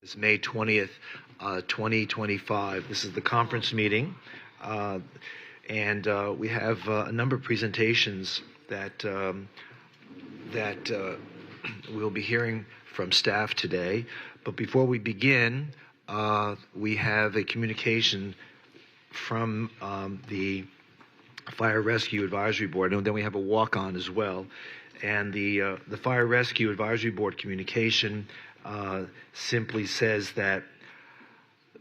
It's May 20th, 2025. This is the conference meeting, and we have a number of presentations that we'll be hearing from staff today. But before we begin, we have a communication from the Fire Rescue Advisory Board, and then we have a walk-on as well. And the Fire Rescue Advisory Board communication simply says that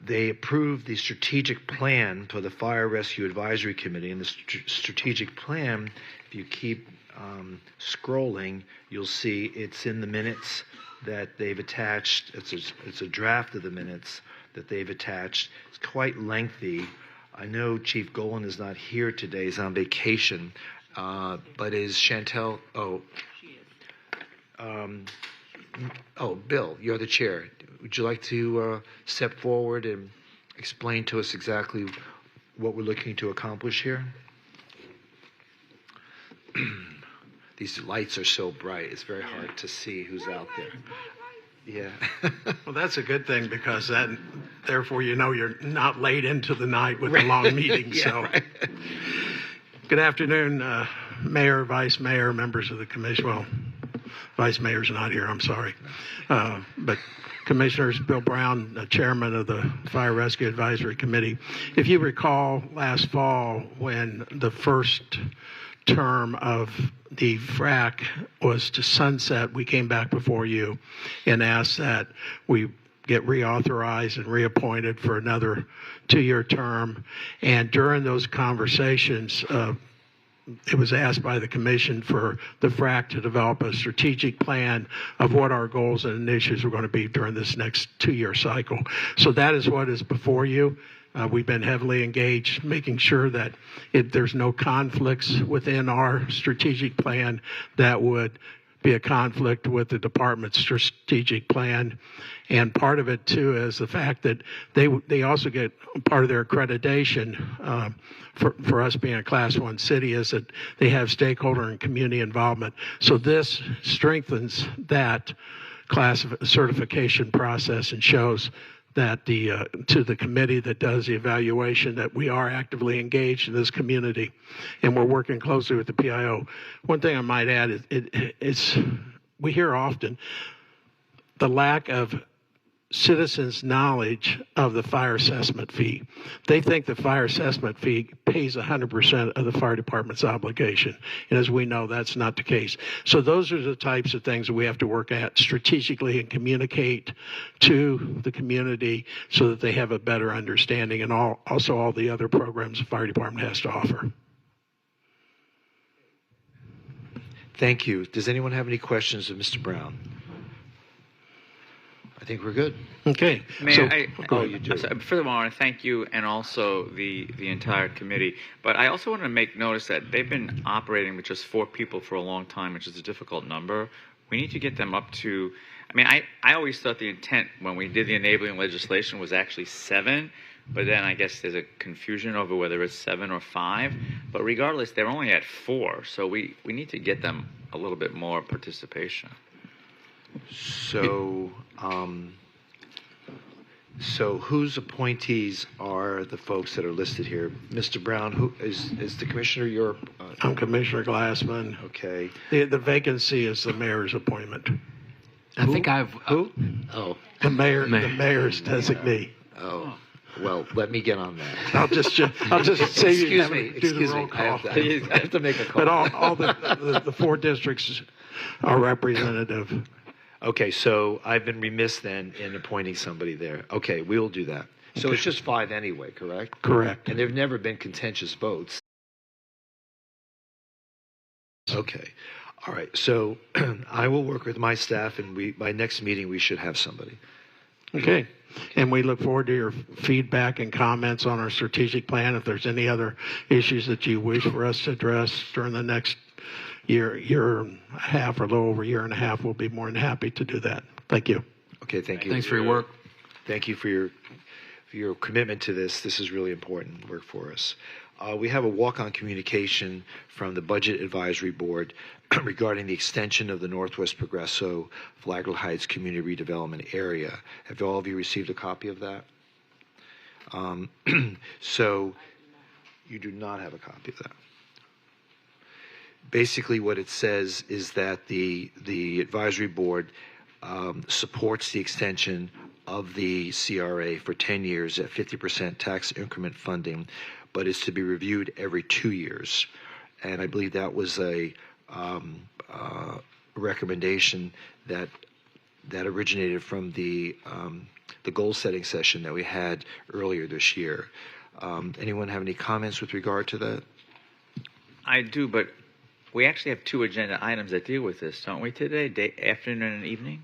they approved the strategic plan for the Fire Rescue Advisory Committee. And the strategic plan, if you keep scrolling, you'll see it's in the minutes that they've attached. It's a draft of the minutes that they've attached. It's quite lengthy. I know Chief Golan is not here today. He's on vacation. But is Chantel? Bill, you're the chair. Would you like to step forward and explain to us exactly what we're looking to accomplish here? These lights are so bright, it's very hard to see who's out there. Yeah. Well, that's a good thing, because therefore you're not late into the night with a long meeting. Yeah, so, right. Good afternoon, Mayor, Vice Mayor, members of the commission. Well, Vice Mayor's not here, I'm sorry. But Commissioners, Bill Brown, the Chairman of the Fire Rescue Advisory Committee. If you recall last fall, when the first term of the FRAC was to sunset, we came back before you and asked that we get reauthorized and reappointed for another 2-year term. And during those conversations, it was asked by the commission for the FRAC to develop a strategic plan of what our goals and initiatives were going to be during this next 2-year cycle. So that is what is before you. We've been heavily engaged, making sure that there's no conflicts within our strategic plan that would be a conflict with the department's strategic plan. And part of it, too, is the fact that they also get part of their accreditation for us being a Class 1 city is that they have stakeholder and community involvement. So this strengthens that class certification process and shows that to the committee that does the evaluation that we are actively engaged in this community, and we're working closely with the PIO. One thing I might add is we hear often the lack of citizens' knowledge of the fire assessment fee. They think the fire assessment fee pays 100% of the fire department's obligation. And as we know, that's not the case. So those are the types of things that we have to work at strategically and communicate to the community so that they have a better understanding, and also all the other programs the fire department has to offer. Thank you. Does anyone have any questions of Mr. Brown? I think we're good. Okay. You do. Furthermore, I want to thank you and also the entire committee. But I also want to make notice that they've been operating with just 4 people for a long time, which is a difficult number. We need to get them up to, I always thought the intent when we did the enabling legislation was actually 7, but then I guess there's a confusion over whether it's 7 or 5. But regardless, they're only at 4, so we need to get them a little bit more participation. So whose appointees are the folks that are listed here? Mr. Brown, who is the commissioner? Your I'm Commissioner Glassman. Okay. The vacancy is the mayor's appointment. I think I've who? The mayor's designee. Oh. Well, let me get on that. I'll just say Excuse me. do the roll call. I have to make a call. But all the 4 districts are representative. Okay, so I've been remiss then in appointing somebody there. Okay, we'll do that. So it's just 5 anyway, correct? Correct. And there have never been contentious votes. Okay. All right. So I will work with my staff, and by next meeting we should have somebody. Okay. And we look forward to your feedback and comments on our strategic plan. If there's any other issues that you wish for us to address during the next year and a half, or a little over a year and a half, we'll be more than happy to do that. Thank you. Okay, thank you. Thanks for your work. Thank you for your your commitment to this. This is really important work for us. We have a walk-on communication from the Budget Advisory Board regarding the extension of the Northwest Progresso Flagler Heights Community Redevelopment Area. Have all of you received a copy of that? So you do not have a copy of that. Basically, what it says is that the advisory board supports the extension of the CRA for 10 years at 50% tax increment funding, but is to be reviewed every 2 years. And I believe that was a recommendation that originated from the goal-setting session that we had earlier this year. Anyone have any comments with regard to that? I do, but we actually have 2 agenda items that deal with this, don't we, today? Afternoon and evening?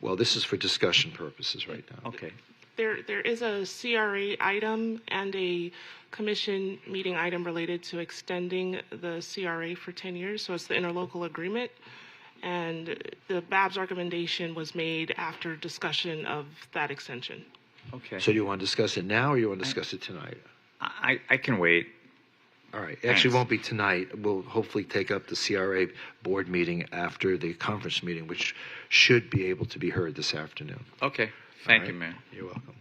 Well, this is for discussion purposes right now. Okay. There is a CRA item and a commission meeting item related to extending the CRA for 10 years. So it's the interlocal agreement. And the BAB's recommendation was made after discussion of that extension. Okay. So do you want to discuss it now or you want to discuss it tonight? I can wait. All right. Thanks. Actually, it won't be tonight. We'll hopefully take up the CRA board meeting after the conference meeting, which should be able to be heard this afternoon. Okay. Thank All you, right. Mayor. You're welcome.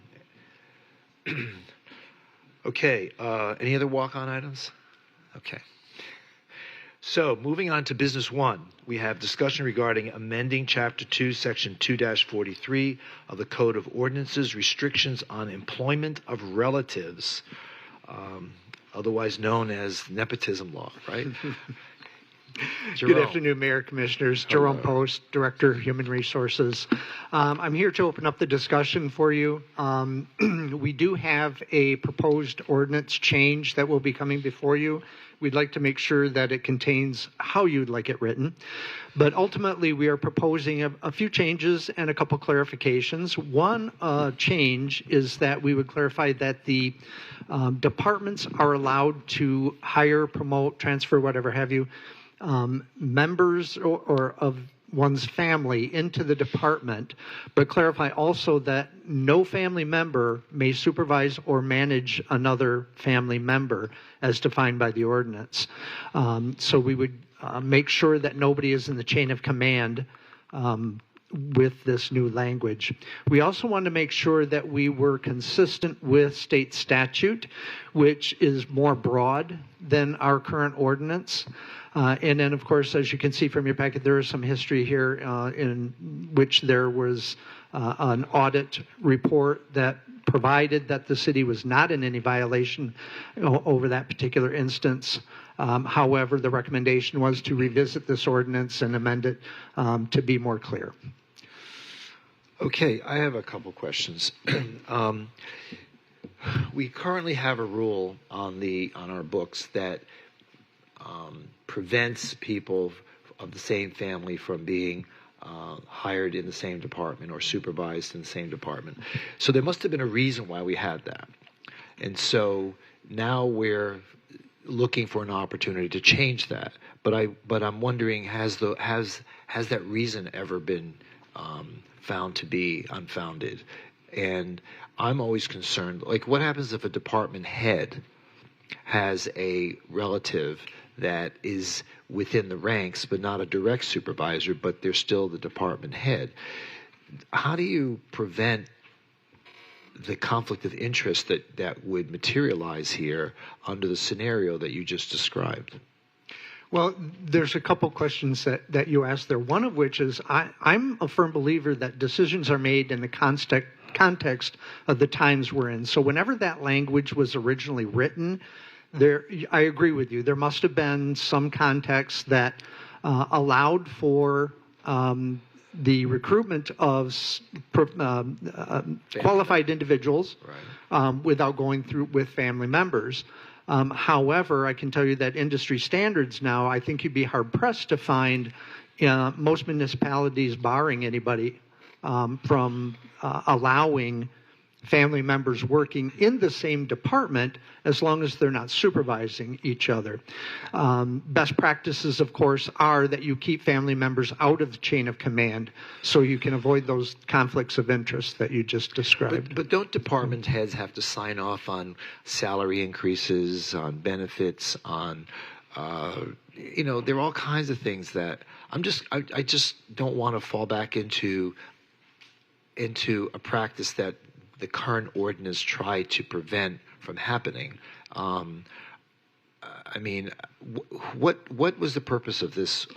Okay. Any other walk-on items? Okay. So moving on to business 1, we have discussion regarding amending Chapter 2, Section 2-43 of the Code of Ordinances, restrictions on employment of relatives, otherwise known as nepotism law, right? Good afternoon, Mayor, Commissioners. Jerome Post, Director of Human Resources. I'm here to open up the discussion for you. We do have a proposed ordinance change that will be coming before you. We'd like to make sure that it contains how you'd like it written. But ultimately, we are proposing a few changes and a couple clarifications. One change is that we would clarify that the departments are allowed to hire, promote, transfer, whatever have you, members or of one's family into the department, but clarify also that no family member may supervise or manage another family member as defined by the ordinance. So we would make sure that nobody is in the chain of command with this new language. We also want to make sure that we were consistent with state statute, which is more broad than our current ordinance. And then, of course, as you can see from your packet, there is some history here in which there was an audit report that provided that the city was not in any violation over that particular instance. However, the recommendation was to revisit this ordinance and amend it to be more clear. Okay, I have a couple questions. We currently have a rule on our books that prevents people of the same family from being hired in the same department or supervised in the same department. So there must have been a reason why we had that. And so now we're looking for an opportunity to change that. But I'm wondering, has that reason ever been found to be unfounded? And I'm always concerned, like, what happens if a department head has a relative that is within the ranks but not a direct supervisor, but they're still the department head? How do you prevent the conflict of interest that would materialize here under the scenario that you just described? Well, there's a couple questions that you asked there, one of which is I'm a firm believer that decisions are made in the context of the times we're in. So whenever that language was originally written, I agree with you. There must have been some context that allowed for the recruitment of qualified individuals without going through with family members. However, I can tell you that industry standards now, I think you'd be hard-pressed to find most municipalities barring anybody from allowing family members working in the same department as long as they're not supervising each other. Best practices, of course, are that you keep family members out of the chain of command so you can avoid those conflicts of interest that you just described. But don't department heads have to sign off on salary increases, on benefits, on there are all kinds of things that I just don't want to fall back into a practice that the current ordinance tried to prevent from happening. What was the purpose of this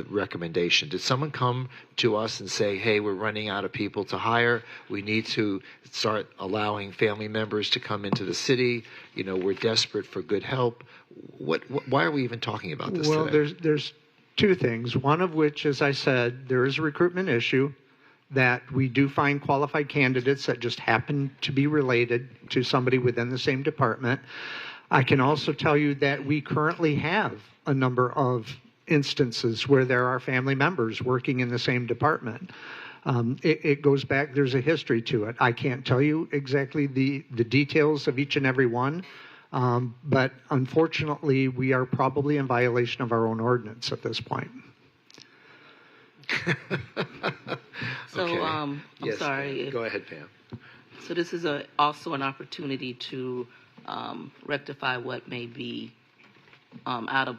recommendation? Did someone come to us and say, "Hey, we're running out of people to hire. We need to start allowing family members to come into the city. We're desperate for good help." Why are we even talking about this Well, today? there's two things. One of which, as I said, there is a recruitment issue that we do find qualified candidates that just happen to be related to somebody within the same department. I can also tell you that we currently have a number of instances where there are family members working in the same department. It goes back, there's a history to it. I can't tell you exactly the details of each and every one, but unfortunately, we are probably in violation of our own ordinance at this point. So, Okay. I'm Yes, sorry. Go ahead, Pam. So this is also an opportunity to rectify what may be out of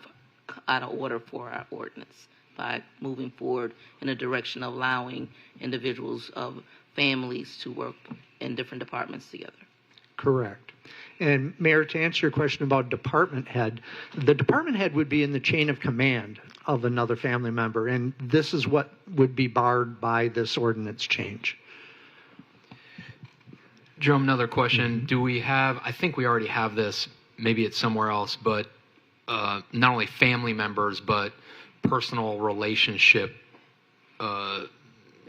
order for our ordinance by moving forward in a direction of allowing individuals of families to work in different departments together. Correct. And Mayor, to answer your question about department head, the department head would be in the chain of command of another family member, and this is what would be barred by this ordinance change. Jerome, another question. Do we have, I think we already have this, maybe it's somewhere else, but not only family members, but personal relationship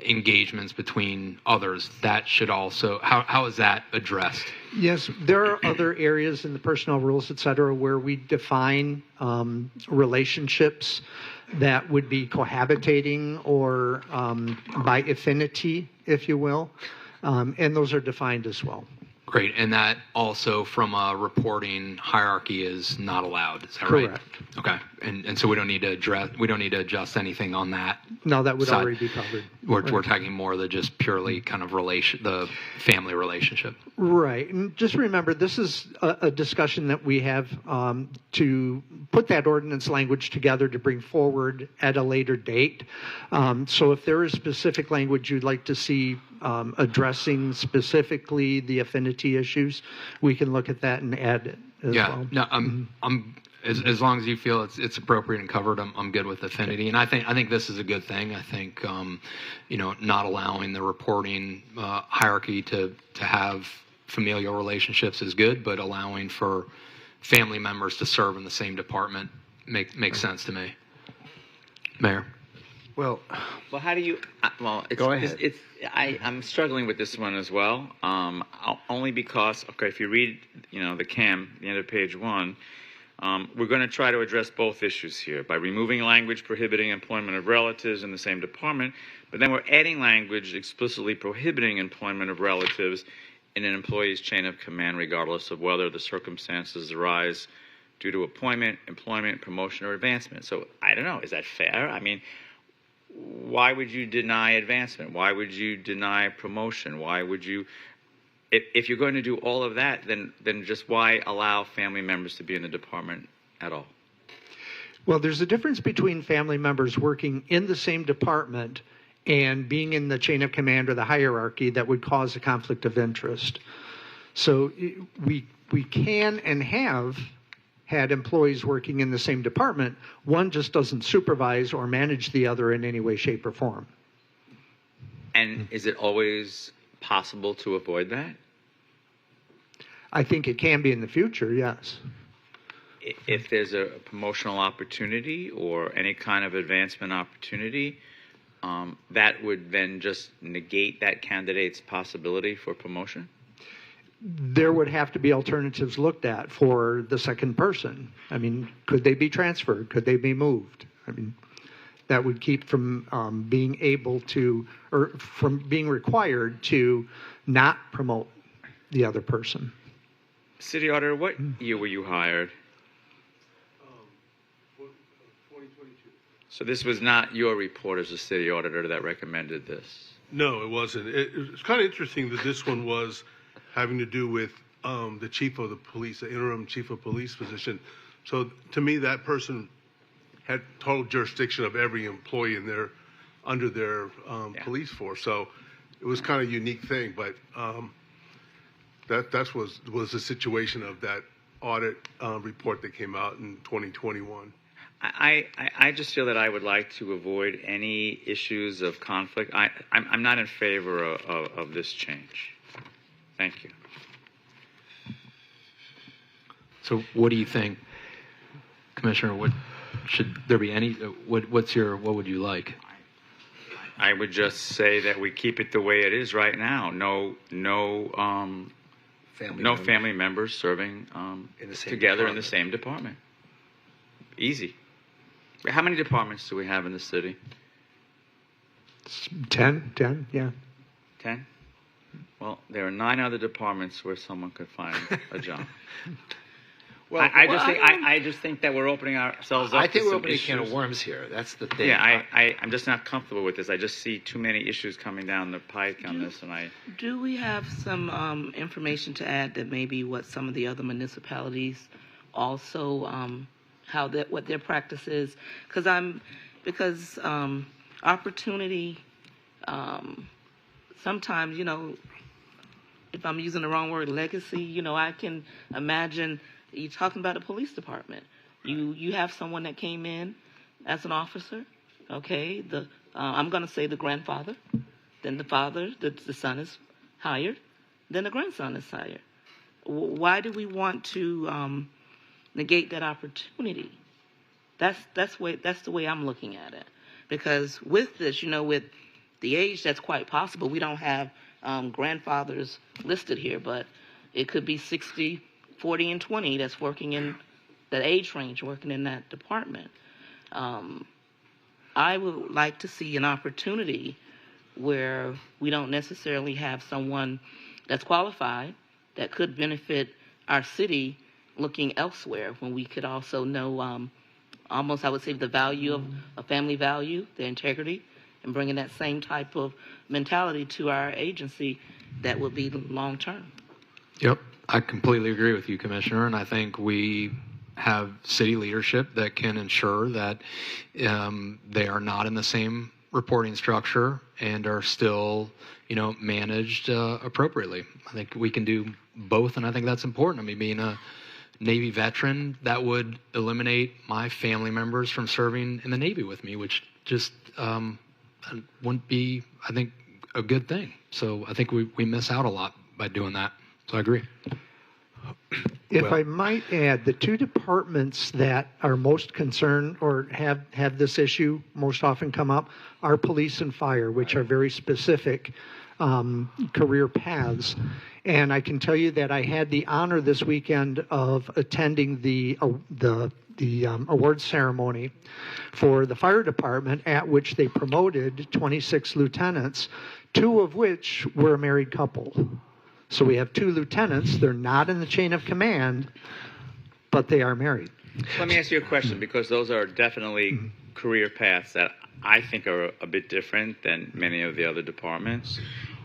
engagements between others? That should also, how is that addressed? Yes, there are other areas in the personnel rules, et cetera, where we define relationships that would be cohabitating or by affinity, if you will, and those are defined as well. Great, and that also from a reporting hierarchy is not allowed. Is that right? Correct. Okay, and so we don't need to adjust anything on that. No, that would side. already be covered. We're talking more than just purely kind of the family relationship. Right. And just remember, this is a discussion that we have to put that ordinance language together to bring forward at a later date. So if there is specific language you'd like to see addressing specifically the affinity issues, we can look at that and add it as well. No, I'm as long as you feel it's appropriate and covered, I'm good with affinity, and I think this is a good thing. I think not allowing the reporting hierarchy to have familial relationships is good, but allowing for family members to serve in the same department makes sense to me. Mayor. Well, how do you? Go ahead. I'm struggling with this one as well. Only because, if you read, the the end of page 1, we're going to try to address both issues here by removing language prohibiting employment of relatives in the same department, but then we're adding language explicitly prohibiting employment of relatives in an employee's chain of command, regardless of whether the circumstances arise due to appointment, employment, promotion, or advancement. So I don't know. Is that fair? I mean, why would you deny advancement? Why would you deny promotion? Why would you, if you're going to do all of that, then just why allow family members to be in the department at all? Well, there's a difference between family members working in the same department and being in the chain of command or the hierarchy that would cause a conflict of interest. So we can and have had employees working in the same department. One just doesn't supervise or manage the other in any way, shape, or form. And is it always possible to avoid that? I think it can be in the future, yes. If there's a promotional opportunity or any kind of advancement opportunity, that would then just negate that candidate's possibility for promotion? There would have to be alternatives looked at for the second person. I mean, could they be transferred? Could they be moved? I mean, that would keep from being able to, or from being required to not promote the other person. City Auditor, what year were you hired? 2022. So this was not your report as a city auditor that recommended this? No, it wasn't. It's kind of interesting that this one was having to do with the chief of the police, the interim chief of police position. So to me, that person had total jurisdiction of every employee in their under their police force. So it was kind of a unique thing, but that was the situation of that audit report that came out in 2021. I just feel that I would like to avoid any issues of conflict. I'm not in favor of this change. Thank you. So what do you think, Commissioner? What should there be any? What would you like? I would just say that we keep it the way it is right now. No family members serving together in the same department. Easy. How many departments do we have in the city? 10, yeah. 10? Well, there are 9 other departments where someone could find a job. Well, I just think that we're opening ourselves up. I think to we're opening a issues. can of worms here. That's the thing. Yeah, I'm just not comfortable with this. I just see too many issues coming down the pike on this, and Do we have some information to add that maybe what some of the other municipalities also what their practice is? Because opportunity. Sometimes, if I'm using the wrong word, legacy. I can imagine. You're talking about a police department. You have someone that came in as an officer, okay? I'm going to say the grandfather, then the father, the son is hired, then the grandson is hired. Why do we want to negate that opportunity? That's the way I'm looking at it. Because with this, with the age, that's quite possible. We don't have grandfathers listed here, but it could be 60, 40, and 20 that's working in that age range, working in that department. I would like to see an opportunity where we don't necessarily have someone that's qualified that could benefit our city looking elsewhere, when we could also know almost, I would say, the value of a family value, the integrity, and bringing that same type of mentality to our agency that would be long term. Yep, I completely agree with you, Commissioner, and I think we have city leadership that can ensure that they are not in the same reporting structure and are still, managed appropriately. I think we can do both, and I think that's important. I mean, being a Navy veteran, that would eliminate my family members from serving in the Navy with me, which just wouldn't be, I think, a good thing. So I think we miss out a lot by doing that. So I agree. If I might add, the two departments that are most concerned or have this issue most often come up are police and fire, which are very specific career paths. And I can tell you that I had the honor this weekend of attending the awards ceremony for the fire department, at which they promoted 26 lieutenants, 2 of which were a married couple. So we have 2 lieutenants. They're not in the chain of command, but they are married. Let me ask you a question, because those are definitely career paths that I think are a bit different than many of the other departments.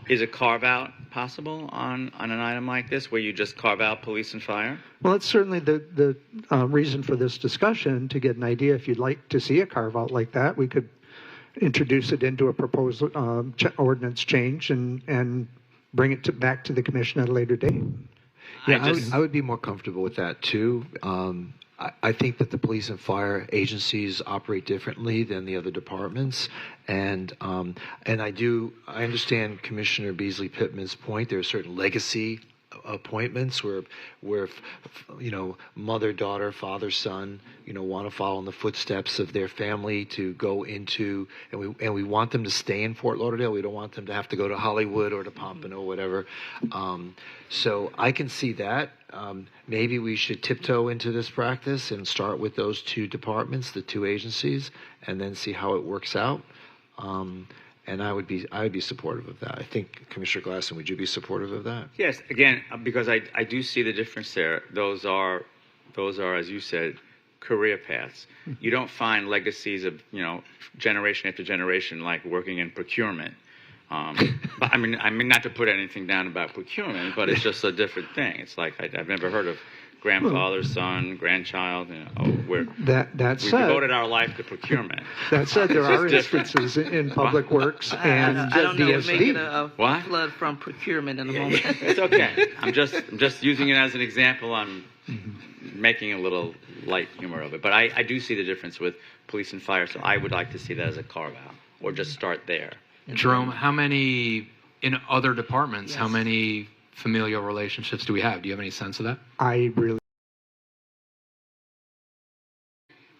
Is a carve-out possible on an item like this, where you just carve out police and fire? Well, it's certainly the reason for this discussion, to get an idea. If you'd like to see a carve-out like that, we could introduce it into a proposed ordinance change and bring it back to the commission at a later date. Yeah, I would be more comfortable with that too. I think that the police and fire agencies operate differently than the other departments, and I understand Commissioner Beasley Pittman's point. There are certain legacy appointments where mother, daughter, father, son, want to follow in the footsteps of their family to go into, and we want them to stay in Fort Lauderdale. We don't want them to have to go to Hollywood or to Pompano or whatever. So I can see that. Maybe we should tiptoe into this practice and start with those 2 departments, the 2 agencies, and then see how it works out. and I would be supportive of that. I think, Commissioner Glassman, would you be supportive of that? Yes, again, because I do see the difference there. Those are, as you said, career paths. You don't find legacies of, generation after generation like working in procurement. But I mean, not to put anything down about procurement, but it's just a different thing. It's like I've never heard of grandfather, son, grandchild. We devoted our life to procurement. That said, there are different. instances in Public Works and I don't know. We're making DSD. a flood from procurement in a moment. It's okay. I'm just using it as an example. I'm making a little light humor of it. But I do see the difference with police and fire, so I would like to see that as a carve-out, or just start there. Jerome, how many, in other departments, Yes. how many familial relationships do we have? Do you have any sense of that? I really.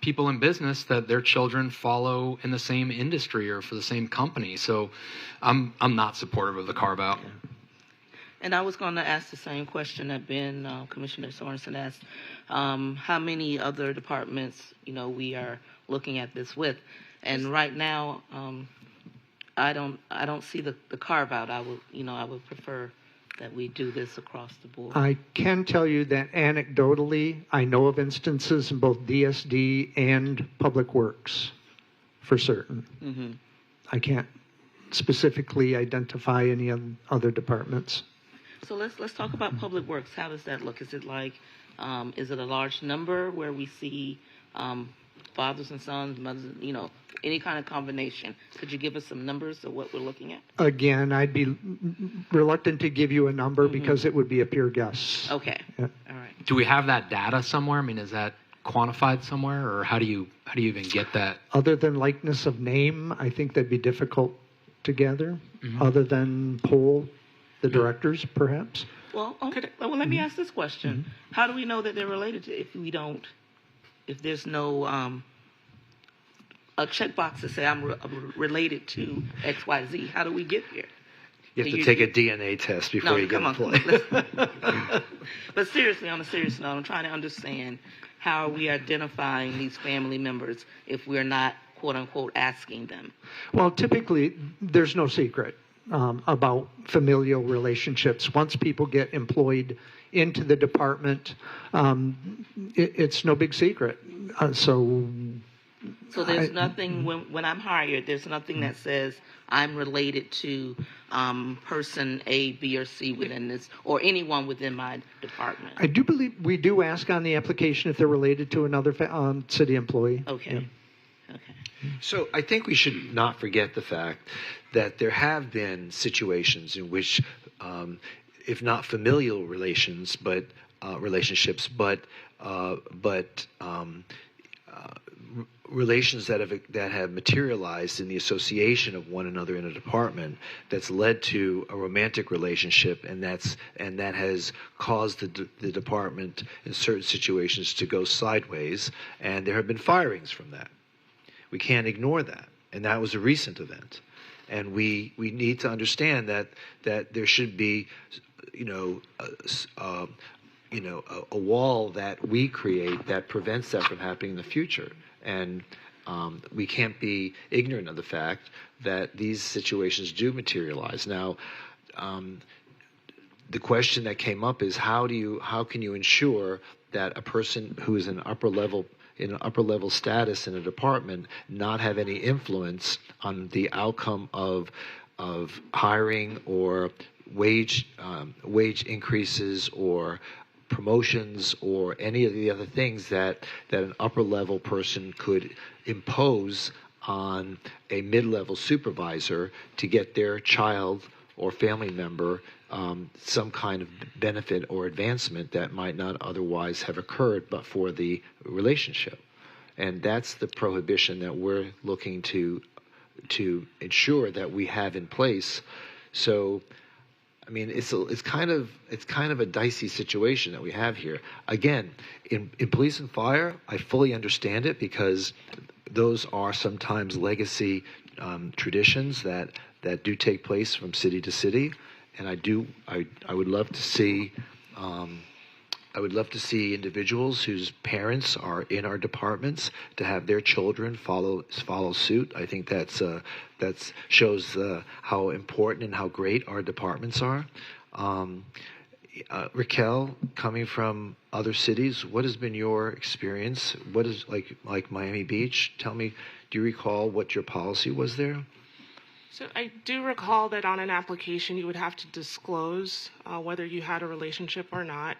People in business that their children follow in the same industry or for the same company. So I'm not supportive of the carve-out. And I was going to ask the same question that Commissioner Sorensen asked. How many other departments, we are looking at this with? And right now, I don't see the carve out. I would prefer that we do this across the board. I can tell you that anecdotally, I know of instances in both DSD and Public Works, for certain. Mm-hmm. I can't specifically identify any other departments. So let's talk about Public Works. How does that look? Is it like, is it a large number where we see fathers and sons, mothers, any kind of combination? Could you give us some numbers of what we're looking at? Again, I'd be reluctant to give you a number because it would be a pure guess. Okay. Yeah. All right. Do we have that data somewhere? I mean, is that quantified somewhere, or how do you even get that? Other than likeness of name, I think that'd be difficult to gather. Other than poll the directors, perhaps. Well, okay. Well, let me ask this question: How do we know that they're related to? If there's no a checkbox to say I'm related to X, Y, Z, how do we get here? You have to take a DNA test before you get employed. But seriously, on a serious note, I'm trying to understand how are we identifying these family members if we're not, quote unquote, asking them? Well, typically, there's no secret about familial relationships. Once people get employed into the department, it's no big secret. So there's nothing, when I'm hired, there's nothing that says I'm related to person A, B, or C within this, or anyone within my department. I do believe we do ask on the application if they're related to another city employee. Okay. Yeah. Okay. So I think we should not forget the fact that there have been situations in which, if not familial relationships, but relations that have materialized in the association of one another in a department that's led to a romantic relationship, and that has caused the department in certain situations to go sideways, and there have been firings from that. We can't ignore that, and that was a recent event, and we need to understand that there should be, a wall that we create that prevents that from happening in the future. And we can't be ignorant of the fact that these situations do materialize. Now, the question that came up is how can you ensure that a person who is in an upper level status in a department not have any influence on the outcome of hiring or wage increases or promotions or any of the other things that an upper level person could impose on a mid-level supervisor to get their child or family member some kind of benefit or advancement that might not otherwise have occurred but for the relationship. And that's the prohibition that we're looking to ensure that we have in place. So I mean, it's kind of a dicey situation that we have here. Again, in police and fire, I fully understand it because those are sometimes legacy traditions that do take place from city to city, and I would love to see I would love to see individuals whose parents are in our departments to have their children follow suit. I think that shows how important and how great our departments are. Raquel, coming from other cities, what has been your experience? What is like Miami Beach? Tell me, do you recall what your policy was there? So I do recall that on an application you would have to disclose whether you had a relationship or not.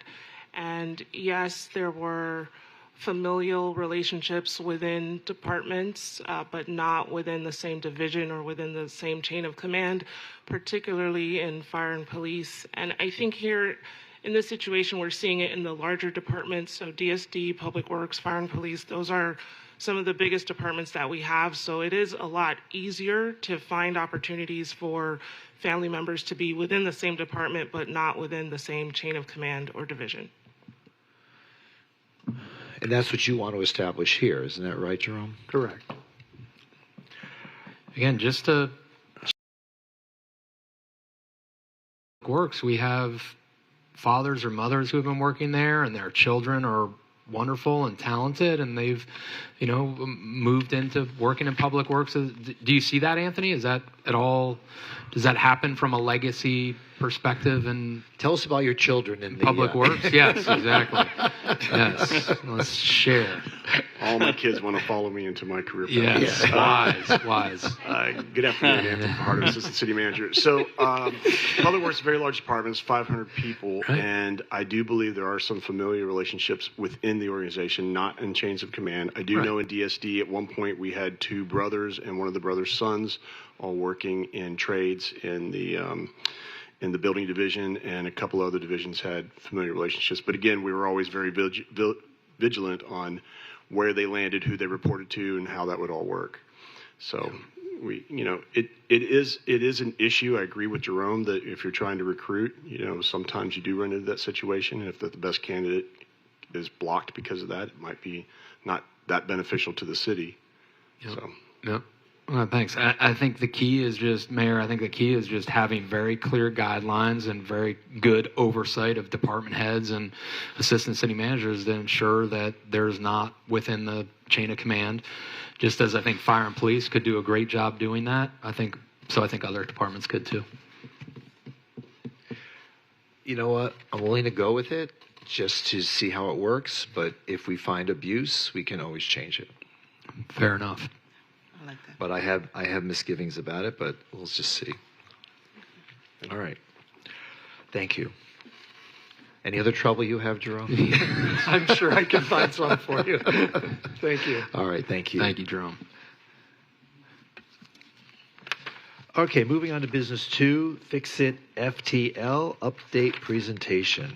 And yes, there were familial relationships within departments, but not within the same division or within the same chain of command, particularly in fire and police. And I think here in this situation, we're seeing it in the larger departments. So DSD, Public Works, Fire and Police, those are some of the biggest departments that we have. So it is a lot easier to find opportunities for family members to be within the same department, but not within the same chain of command or division. And that's what you want to establish here, isn't that right, Jerome? Correct. Again, just to works, we have fathers or mothers who have been working there, and their children are wonderful and talented, and they've, moved into working in public works. Do you see that, Anthony? Is that at all? Does that happen from a legacy perspective? And tell us about your children in the public works. Yes, exactly. Yes, let's share. All my kids want to follow me into my career path. Yes, wise. Good afternoon, Anthony Fajardo, Assistant City Manager. So, Public Works is a very large department, it's 500 people, right. And I do believe there are some familiar relationships within the organization, not in chains of command. I do know in DSD at one point we had two brothers and one of the brothers' sons all working in trades in the building division, and a couple other divisions had familiar relationships. But again, we were always very vigilant on where they landed, who they reported to, and how that would all work. So it is an issue. I agree with Jerome that if you're trying to recruit, sometimes you do run into that situation. And if the best candidate is blocked because of that, it might be not that beneficial to the city. Yep. So. Yep. Well, thanks. I think the key is just, Mayor, having very clear guidelines and very good oversight of department heads and assistant city managers to ensure that there's not within the chain of command, just as I think fire and police could do a great job doing that. I think other departments could too. You know what? I'm willing to go with it just to see how it works, but if we find abuse, we can always change it. Fair enough. I like that. But I have misgivings about it, but we'll just see. All right. Thank you. Any other trouble you have, Jerome? I'm sure I can find some for you. Thank you. All right, thank you. Thank you, Jerome. Okay, moving on to business 2, Fix It FTL update presentation.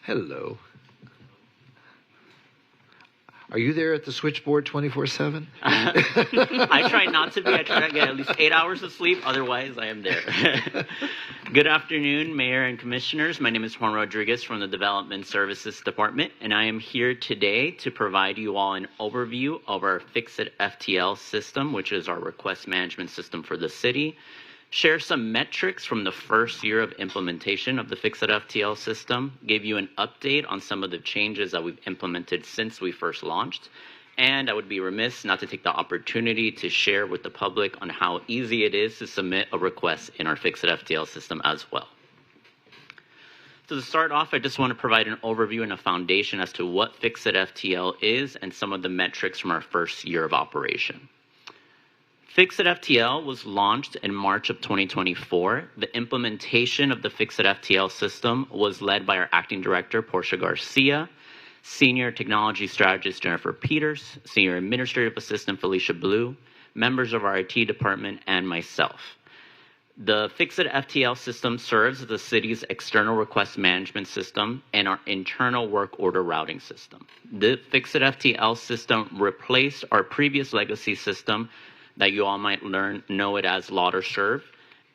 Hello. Are you there at the switchboard 24/7? I try not to be. I try to get at least 8 hours of sleep. Otherwise, I am there. Good afternoon, Mayor and Commissioners. My name is Juan Rodriguez from the Development Services Department, and I am here today to provide you all an overview of our Fix It FTL system, which is our request management system for the city. Share some metrics from the first year of implementation of the Fix It FTL system, give you an update on some of the changes that we've implemented since we first launched, and I would be remiss not to take the opportunity to share with the public on how easy it is to submit a request in our Fix It FTL system as well. So to start off, I just want to provide an overview and a foundation as to what Fix It FTL is and some of the metrics from our first year of operation. Fix It FTL was launched in March of 2024. The implementation of the Fix It FTL system was led by our acting director, Portia Garcia, senior technology strategist, Jennifer Peters, senior administrative assistant, Felicia Blue, members of our IT department, and myself. The Fix It FTL system serves as the city's external request management system and our internal work order routing system. The Fix It FTL system replaced our previous legacy system that you all might know it as Lauderdale,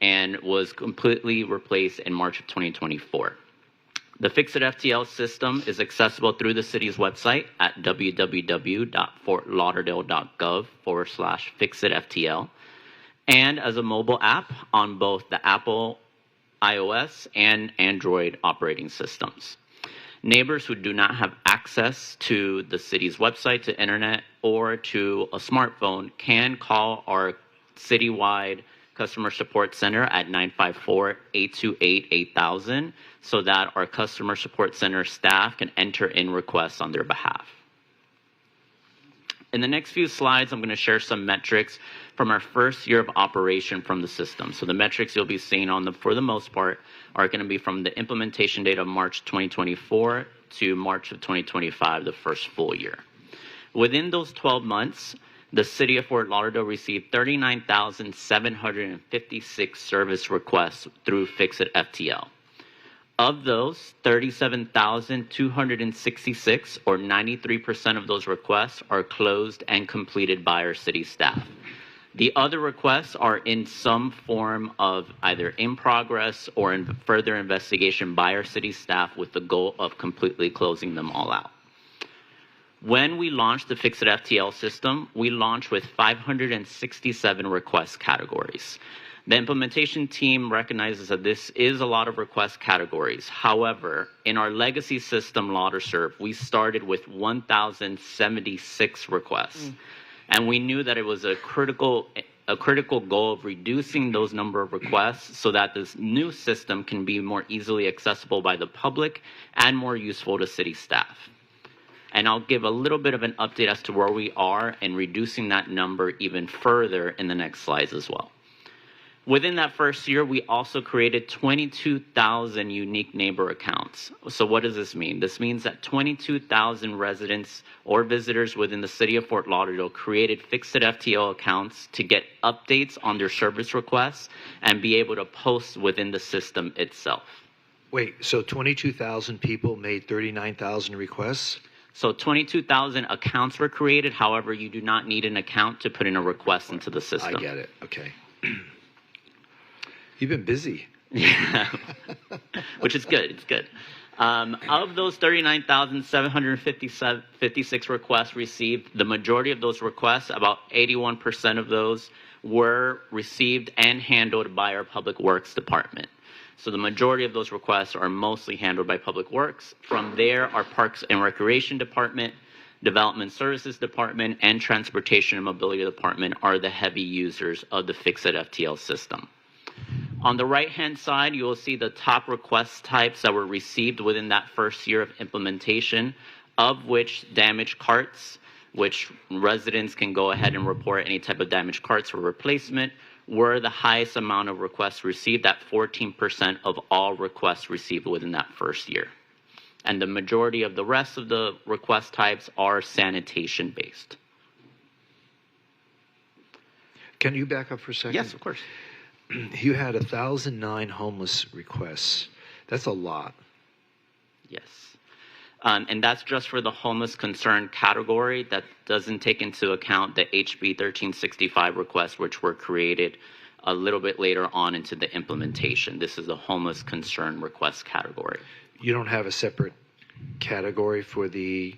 and was completely replaced in March of 2024. The Fix It FTL system is accessible through the city's website at www.fortlauderdale.gov/fixitftl, and as a mobile app on both the Apple iOS, and Android operating systems. Neighbors who do not have access to the city's website, to internet, or to a smartphone can call our citywide customer support center at 954-828-8000 so that our customer support center staff can enter in requests on their behalf. In the next few slides, I'm going to share some metrics from our first year of operation from the system. So the metrics you'll be seeing for the most part, are going to be from the implementation date of March 2024 to March of 2025, the first full year. Within those 12 months, the city of Fort Lauderdale received 39,756 service requests through Fix-It FTL. Of those, 37,266, or 93% of those requests, are closed and completed by our city staff. The other requests are in some form of either in progress or in further investigation by our city staff with the goal of completely closing them all out. When we launched the Fix-It FTL system, we launched with 567 request categories. The implementation team recognizes that this is a lot of request categories. However, in our legacy system, Lauderdale, we started with 1,076 requests. And we knew that it was a critical goal of reducing those number of requests so that this new system can be more easily accessible by the public and more useful to city staff. And I'll give a little bit of an update as to where we are in reducing that number even further in the next slides as well. Within that first year, we also created 22,000 unique neighbor accounts. So what does this mean? This means that 22,000 residents or visitors within the city of Fort Lauderdale created Fix-It FTL accounts to get updates on their service requests and be able to post within the system itself. Wait, so 22,000 people made 39,000 requests? So 22,000 accounts were created. However, you do not need an account to put in a request into the system. I get it. Okay. You've been busy. Yeah, which is good. It's good. Of those 39,756 requests received, the majority of those requests, about 81% of those, were received and handled by our Public Works Department. So the majority of those requests are mostly handled by Public Works. From there, our Parks and Recreation Department, Development Services Department, and Transportation and Mobility Department are the heavy users of the Fix-It FTL system. On the right-hand side, you will see the top request types that were received within that first year of implementation, of which damaged carts, which residents can go ahead and report any type of damaged carts for replacement, were the highest amount of requests received at 14% of all requests received within that first year. And the majority of the rest of the request types are sanitation-based. Can you back up for a second? Yes, of course. You had 1,009 homeless requests. That's a lot. Yes. And that's just for the homeless concern category. That doesn't take into account the HB 1365 requests, which were created a little bit later on into the implementation. This is the homeless concern request category. You don't have a separate category for the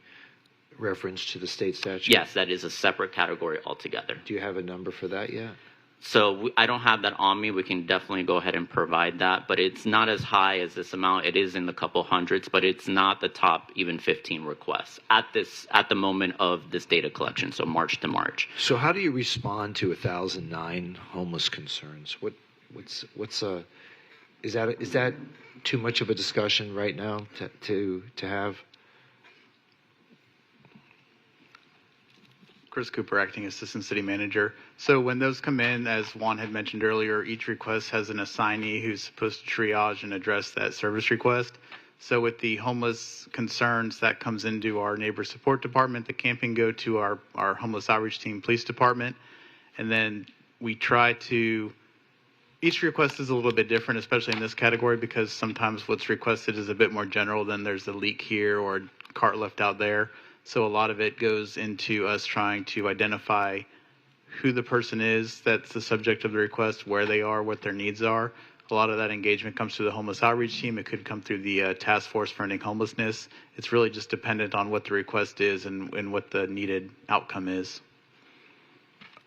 reference to the state statute? Yes, that is a separate category altogether. Do you have a number for that yet? So I don't have that on me. We can definitely go ahead and provide that, but it's not as high as this amount. It is in the couple hundreds, but it's not the top even 15 requests at the moment of this data collection, so March to March. So how do you respond to 1,009 homeless concerns? Is that too much of a discussion right now to have? Chris Cooper, Acting Assistant City Manager. So when those come in, as Juan had mentioned earlier, each request has an assignee who's supposed to triage and address that service request. So with the homeless concerns, that comes into our neighbor support department. The camping go to our homeless outreach team, police department. And then we try to, each request is a little bit different, especially in this category, because sometimes what's requested is a bit more general than there's a leak here or a cart left out there. So a lot of it goes into us trying to identify who the person is that's the subject of the request, where they are, what their needs are. A lot of that engagement comes through the homeless outreach team. It could come through the task force for ending homelessness. It's really just dependent on what the request is and what the needed outcome is.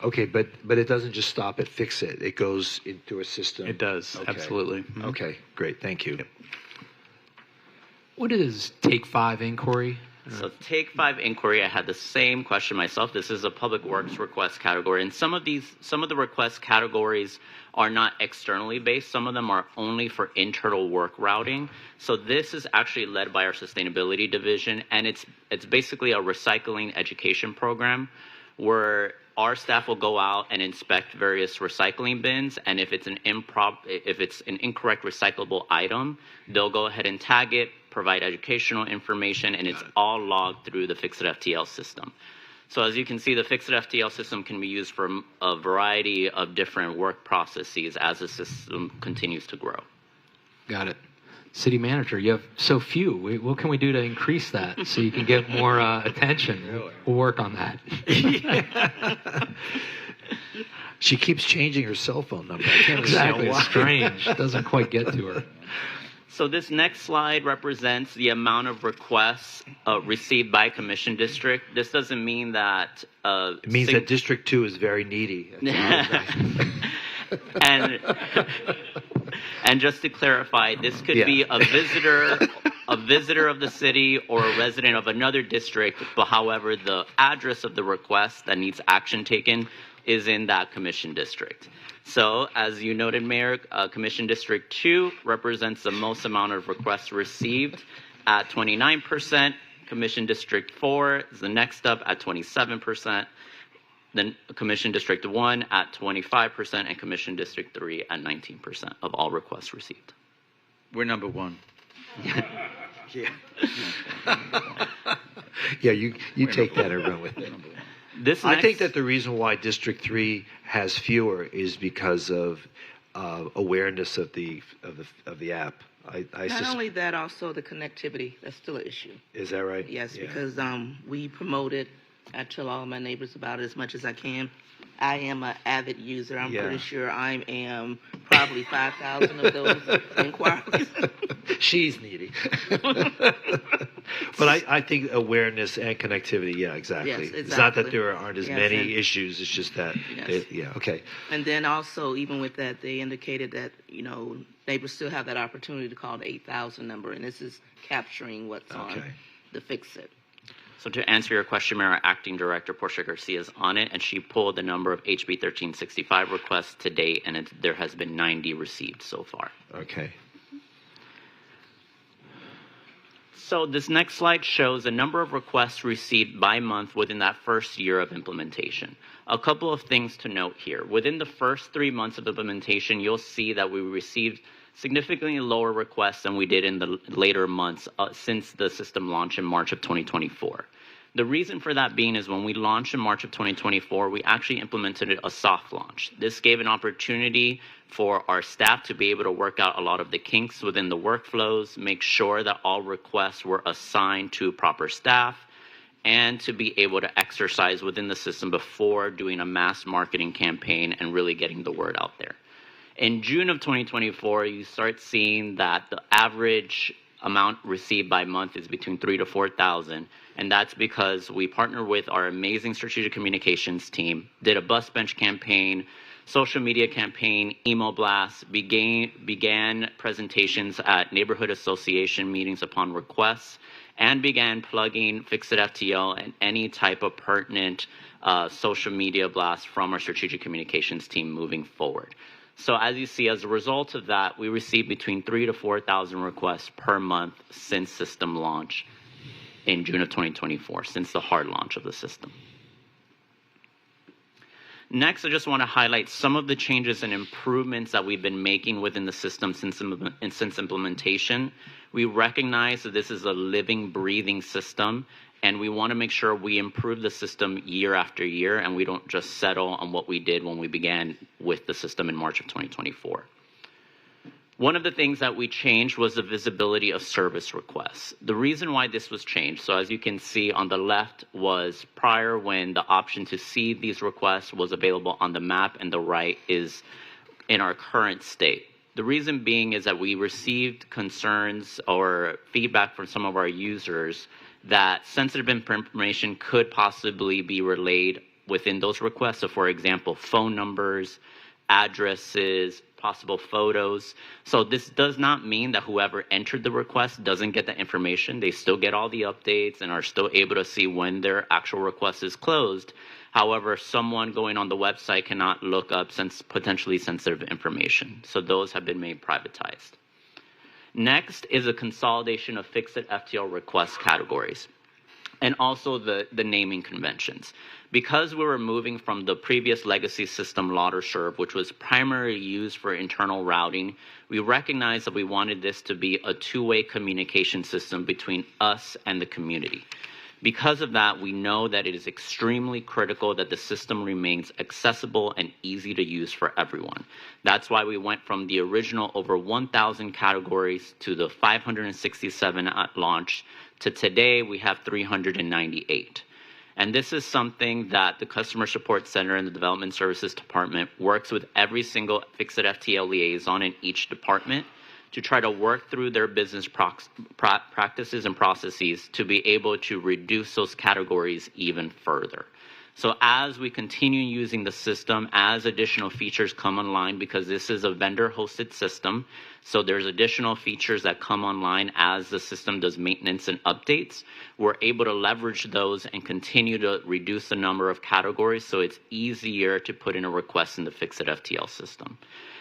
Okay, but it doesn't just stop at fix it. It goes into a system. It does, Okay. absolutely. Mhm. Okay, great. Thank you. Yep. What is Take 5 inquiry? So Take 5 inquiry, I had the same question myself. This is a public works request category, and some of the request categories are not externally based. Some of them are only for internal work routing. So this is actually led by our sustainability division, and it's basically a recycling education program where our staff will go out and inspect various recycling bins, and if it's an incorrect recyclable item, they'll go ahead and tag it, provide educational information, and it's all logged through the Fix-It FTL system. So as you can see, the Fix-It FTL system can be used for a variety of different work processes as the system continues to grow. Got it. City manager, you have so few. What can we do to increase that so you can get more attention? We'll work on that. She keeps changing her cell phone number. I can't Exactly. understand It's why. strange. It doesn't quite get to her. So this next slide represents the amount of requests received by commission district. This doesn't mean that... It means that District 2 is very needy. And just to clarify, this could be a visitor of the city or a resident of another district, but however, the address of the request that needs action taken is in that commission district. So, as you noted, Mayor, Commission District 2 represents the most amount of requests received at 29%. Commission District 4 is the next up at 27%. Then Commission District 1 at 25%, and Commission District 3 at 19% of all requests received. We're number one. Yeah. Yeah, you take that and run with it. I think that the reason why District 3 has fewer is because of awareness of the app. Not only that, also the connectivity. That's still an issue. Is that right? Yes, Yeah. because we promote it. I tell all my neighbors about it as much as I can. I am an avid user. I'm pretty sure I am probably 5,000 of those inquiries. She's needy. But I think awareness and connectivity, yeah, exactly. Yes, exactly. It's not that there aren't as Yes, many and- issues, it's just that, Yes. okay. And then also, even with that, they indicated that, neighbors still have that opportunity to call the 8,000 number, and this is capturing what's on the Fix-It. So to answer your question, Mayor, our Acting Director, Portia Garcia, is on it, and she pulled the number of HB 1365 requests to date, and there has been 90 received so far. Okay. So this next slide shows the number of requests received by month within that first year of implementation. A couple of things to note here. Within the first 3 months of implementation, you'll see that we received significantly lower requests than we did in the later months since the system launched in March of 2024. The reason for that being is when we launched in March of 2024, we actually implemented a soft launch. This gave an opportunity for our staff to be able to work out a lot of the kinks within the workflows, make sure that all requests were assigned to proper staff, and to be able to exercise within the system before doing a mass marketing campaign and really getting the word out there. In June of 2024, you start seeing that the average amount received by month is between 3,000 to 4,000, and that's because we partner with our amazing strategic communications team, did a bus bench campaign, social media campaign, email blasts, began presentations at neighborhood association meetings upon requests, and began plugging Fix-It FTL and any type of pertinent social media blast from our strategic communications team moving forward. So as you see, as a result of that, we received between 3,000 to 4,000 requests per month since system launch in June of 2024, since the hard launch of the system. Next, I just want to highlight some of the changes and improvements that we've been making within the system since implementation. We recognize that this is a living, breathing system, and we want to make sure we improve the system year after year, and we don't just settle on what we did when we began with the system in March of 2024. One of the things that we changed was the visibility of service requests. The reason why this was changed, so as you can see on the left, was prior when the option to see these requests was available on the map, and the right is in our current state. The reason being is that we received concerns or feedback from some of our users that sensitive information could possibly be relayed within those requests. So, for example, phone numbers, addresses, possible photos. So this does not mean that whoever entered the request doesn't get the information. They still get all the updates and are still able to see when their actual request is closed. However, someone going on the website cannot look up potentially sensitive information. So those have been made privatized. Next is a consolidation of fixed FTL request categories and also the naming conventions. Because we were moving from the previous legacy system, Lauderdale, which was primarily used for internal routing, we recognized that we wanted this to be a two-way communication system between us and the community. Because of that, we know that it is extremely critical that the system remains accessible and easy to use for everyone. That's why we went from the original over 1,000 categories to the 567 at launch to today we have 398. And this is something that the Customer Support Center and the Development Services Department works with every single Fix It FTL liaison in each department to try to work through their business practices and processes to be able to reduce those categories even further. So as we continue using the system, as additional features come online, because this is a vendor-hosted system, so there's additional features that come online as the system does maintenance and updates, we're able to leverage those and continue to reduce the number of categories so it's easier to put in a request in the Fix It FTL system.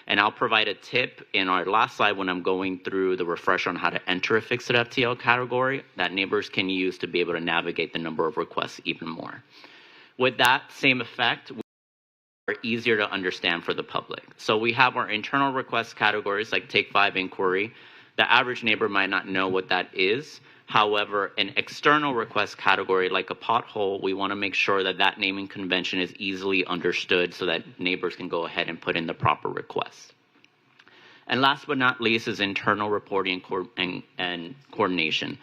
And I'll provide a tip in our last slide when I'm going through the refresh on how to enter a Fix It FTL category that neighbors can use to be able to navigate the number of requests even more. With that same effect, are easier to understand for the public. So we have our internal request categories like Take 5 inquiry. The average neighbor might not know what that is. However, an external request category like a pothole, we want to make sure that that naming convention is easily understood so that neighbors can go ahead and put in the proper request. And last but not least is internal reporting and coordination.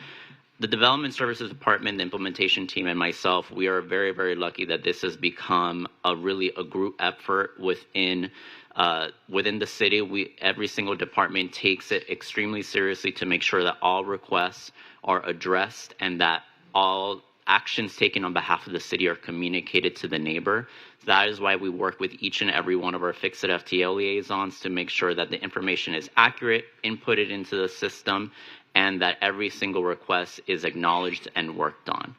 The Development Services Department, the implementation team, and myself, we are very, very lucky that this has become a group effort within the city. Every single department takes it extremely seriously to make sure that all requests are addressed and that all actions taken on behalf of the city are communicated to the neighbor. That is why we work with each and every one of our Fix It FTL liaisons to make sure that the information is accurate, inputted into the system, and that every single request is acknowledged and worked on.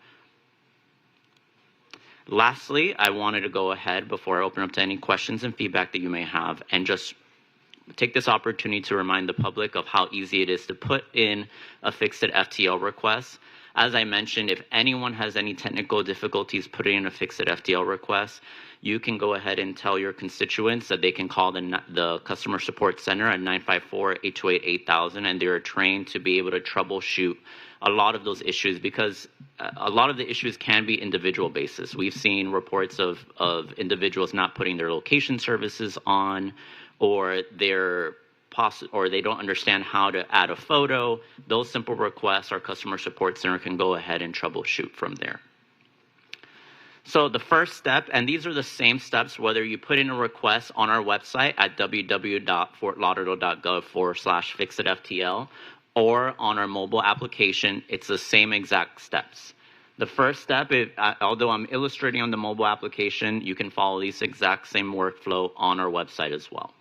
Lastly, I wanted to go ahead before I open up to any questions and feedback that you may have and just take this opportunity to remind the public of how easy it is to put in a Fix It FTL request. As I mentioned, if anyone has any technical difficulties putting in a Fix It FTL request, you can go ahead and tell your constituents that they can call the Customer Support Center at 954-828-8000, and they are trained to be able to troubleshoot a lot of those issues because a lot of the issues can be individual basis. We've seen reports of individuals not putting their location services on, or they don't understand how to add a photo. Those simple requests, our Customer Support Center can go ahead and troubleshoot from there. So the first step, and these are the same steps whether you put in a request on our website at www.fortlauderdale.gov/fixitftl or on our mobile application, it's the same exact steps. The first step, although I'm illustrating on the mobile application, you can follow these exact same workflow on our website as well.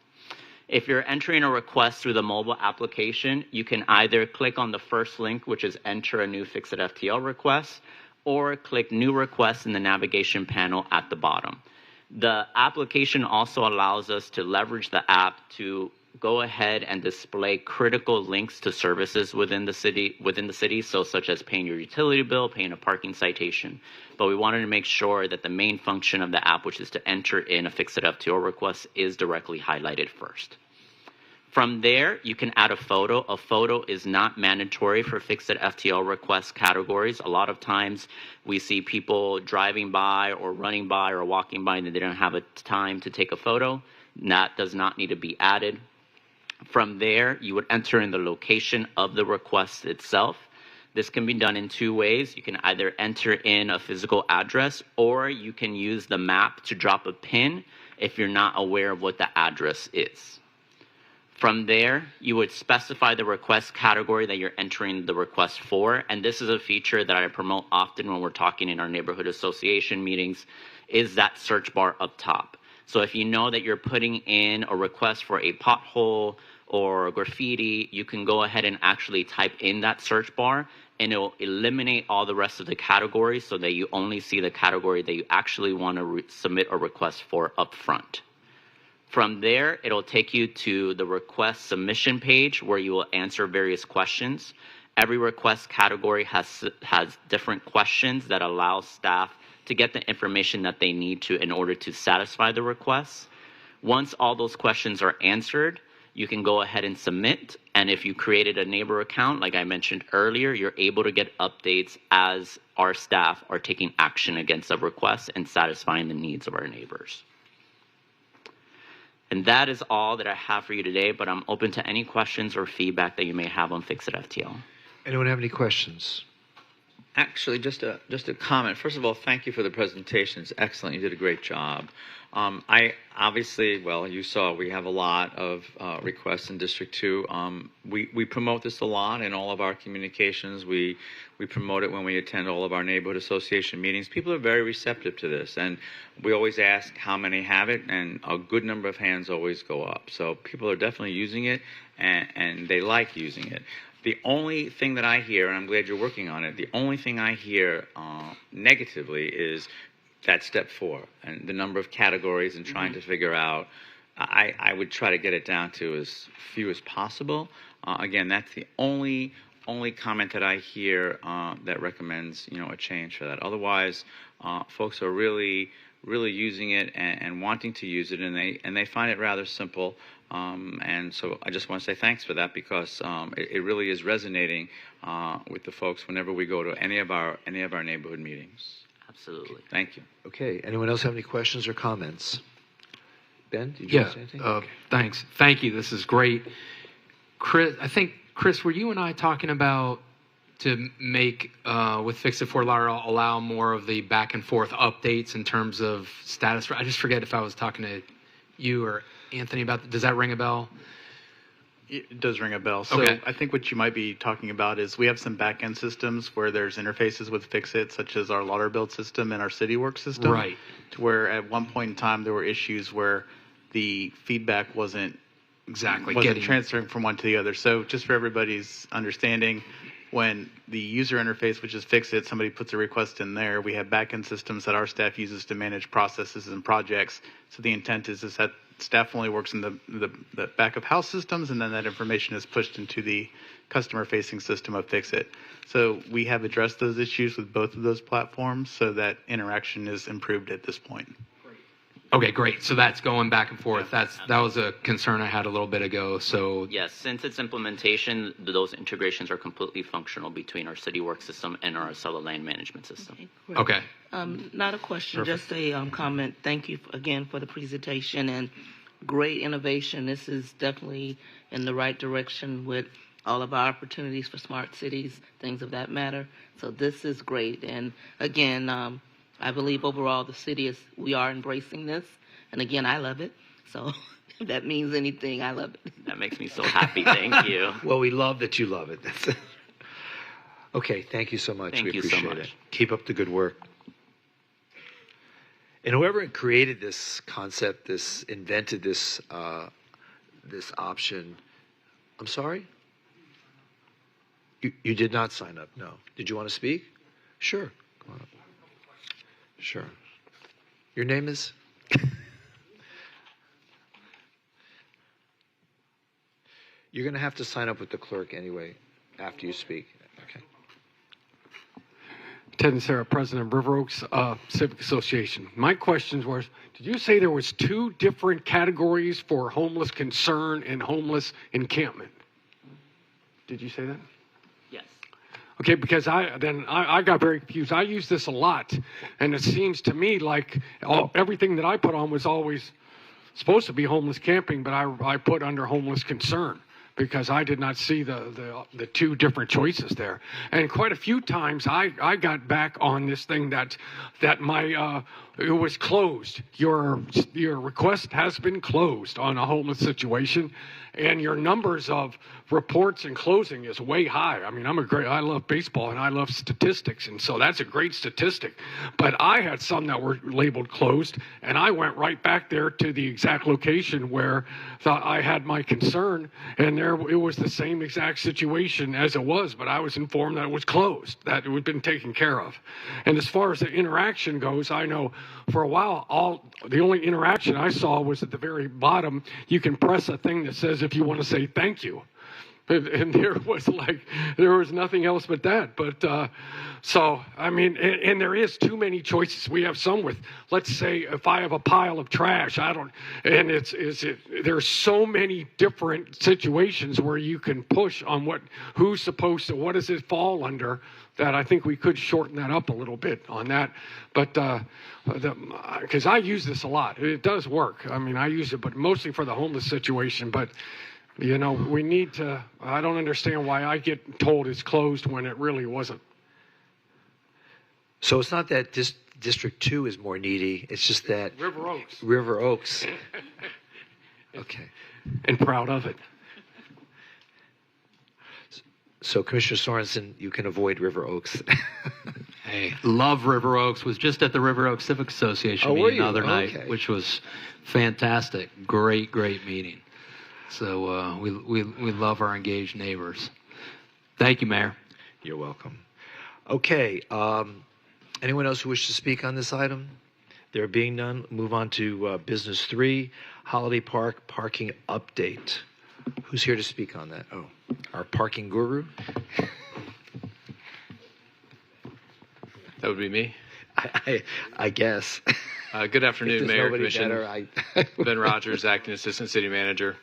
If you're entering a request through the mobile application, you can either click on the first link, which is enter a new Fix It FTL request, or click new request in the navigation panel at the bottom. The application also allows us to leverage the app to go ahead and display critical links to services within the city, so such as paying your utility bill, paying a parking citation. But we wanted to make sure that the main function of the app, which is to enter in a Fix It FTL request, is directly highlighted first. From there, you can add a photo. A photo is not mandatory for Fix It FTL request categories. A lot of times we see people driving by or running by or walking by and they don't have a time to take a photo. That does not need to be added. From there, you would enter in the location of the request itself. This can be done in two ways. You can either enter in a physical address or you can use the map to drop a pin if you're not aware of what the address is. From there, you would specify the request category that you're entering the request for. And this is a feature that I promote often when we're talking in our neighborhood association meetings, is that search bar up top. So if you know that you're putting in a request for a pothole or graffiti, you can go ahead and actually type in that search bar, and it'll eliminate all the rest of the categories so that you only see the category that you actually want to submit a request for up front. From there, it'll take you to the request submission page where you will answer various questions. Every request category has different questions that allow staff to get the information that they need to in order to satisfy the request. Once all those questions are answered, you can go ahead and submit. And if you created a neighbor account, like I mentioned earlier, you're able to get updates as our staff are taking action against a request and satisfying the needs of our neighbors. And that is all that I have for you today, but I'm open to any questions or feedback that you may have on Fix It FTL. Anyone have any questions? Actually, just a comment. First of all, thank you for the presentation. It's excellent. You did a great job. I obviously, well, you saw we have a lot of requests in District 2. We promote this a lot in all of our communications. We promote it when we attend all of our neighborhood association meetings. People are very receptive to this, and we always ask how many have it, and a good number of hands always go up. So people are definitely using it, and they like using it. The only thing that I hear, and I'm glad you're working on it, the only thing I hear negatively is that step 4 and the number of categories and trying to figure out. I would try to get it down to as few as possible. Again, that's the only comment that I hear that recommends a change for that. Otherwise, folks are really using it and wanting to use it, and they find it rather simple. And so I just want to say thanks for that, because it really is resonating with the folks whenever we go to any of our neighborhood meetings. Absolutely. Thank you. Okay. Anyone else have any questions or comments? Ben, did you want to say anything? Okay. Thanks. Thank you. This is great. Chris, were you and I talking about to make, with Fix It for Lauderdale, allow more of the back and forth updates in terms of status? I just forget if I was talking to you or Anthony about that. Does that ring a bell? It does ring a bell. So Okay. I think what you might be talking about is we have some back-end systems where there's interfaces with Fix-It, such as our Lauderdale system and our CityWorks system. Right. To where at one point in time there were issues where the feedback wasn't transferring from one to the other. So just for everybody's understanding, when the user interface, which is Fix-It, somebody puts a request in there, we have back-end systems that our staff uses to manage processes and projects. So the intent is that staff only works in the back of house systems, and then that information is pushed into the customer-facing system of Fix-It. So we have addressed those issues with both of those platforms, so that interaction is improved at this point. Okay, great. So that's going back and forth. That was a concern I had a little bit ago. So Yes, since its implementation, those integrations are completely functional between our CityWorks system and our Acela land management system. Okay. Not a question, just a comment. Thank you again for the presentation and great innovation. This is definitely in the right direction with all of our opportunities for smart cities, things of that matter. So this is great. And again, I believe overall the city we are embracing this. And again, I love it. So if that means anything, I love it. That makes me so happy. Thank you. Well, we love that you love it. Okay, thank you so much. Thank we you so appreciate much. it. Keep up the good work. And whoever created this concept, invented this option, I'm sorry? You did not sign up, no. Did you want to speak? Sure. Come on up. Sure. Your name is? You're going to have to sign up with the clerk anyway after you speak. Okay. Ted and Sarah, President of River Oaks Civic Association. My questions was, did you say there was 2 different categories for homeless concern and homeless encampment? Did you say that? Yes. Okay, because I got very confused. I use this a lot, and it seems to me like everything that I put on was always supposed to be homeless camping, but I put under homeless concern. because I did not see the two different choices there. And quite a few times I got back on this thing that my it was closed. Your request has been closed on a homeless situation, and your numbers of reports and closing is way high. I mean, I love baseball and I love statistics, and so that's a great statistic. But I had some that were labeled closed, and I went right back there to the exact location where I had my concern, and there it was the same exact situation as it was, but I was informed that it was closed, that it had been taken care of. And as far as the interaction goes, I know for a while the only interaction I saw was at the very bottom. You can press a thing that says if you want to say thank you. And there was nothing else but that. But so, I mean, and there is too many choices. We have some with, let's say, if I have a pile of trash, there's so many different situations where you can push on who's supposed to, what does it fall under, that I think we could shorten that up a little bit on that. But because I use this a lot. It does work. I mean, I use it, but mostly for the homeless situation. But we need to, I don't understand why I get told it's closed when it really wasn't. So it's not that District 2 is more needy, it's just that River Oaks. Okay. And proud of it. So Commissioner Sorensen, you can avoid River Oaks. Hey, love River Oaks. Was just at the River Oaks Civic Association meeting the other night, which was fantastic. Great meeting. So we love our engaged neighbors. Thank you, Mayor. You're welcome. Okay. Anyone else who wishes to speak on this item? There being none, move on to business 3, Holiday Park parking update. Who's here to speak on that? Oh, our parking guru? That would be me. I guess. Good afternoon, Mayor, Commission. Better, Ben Rogers, Acting Assistant City Manager.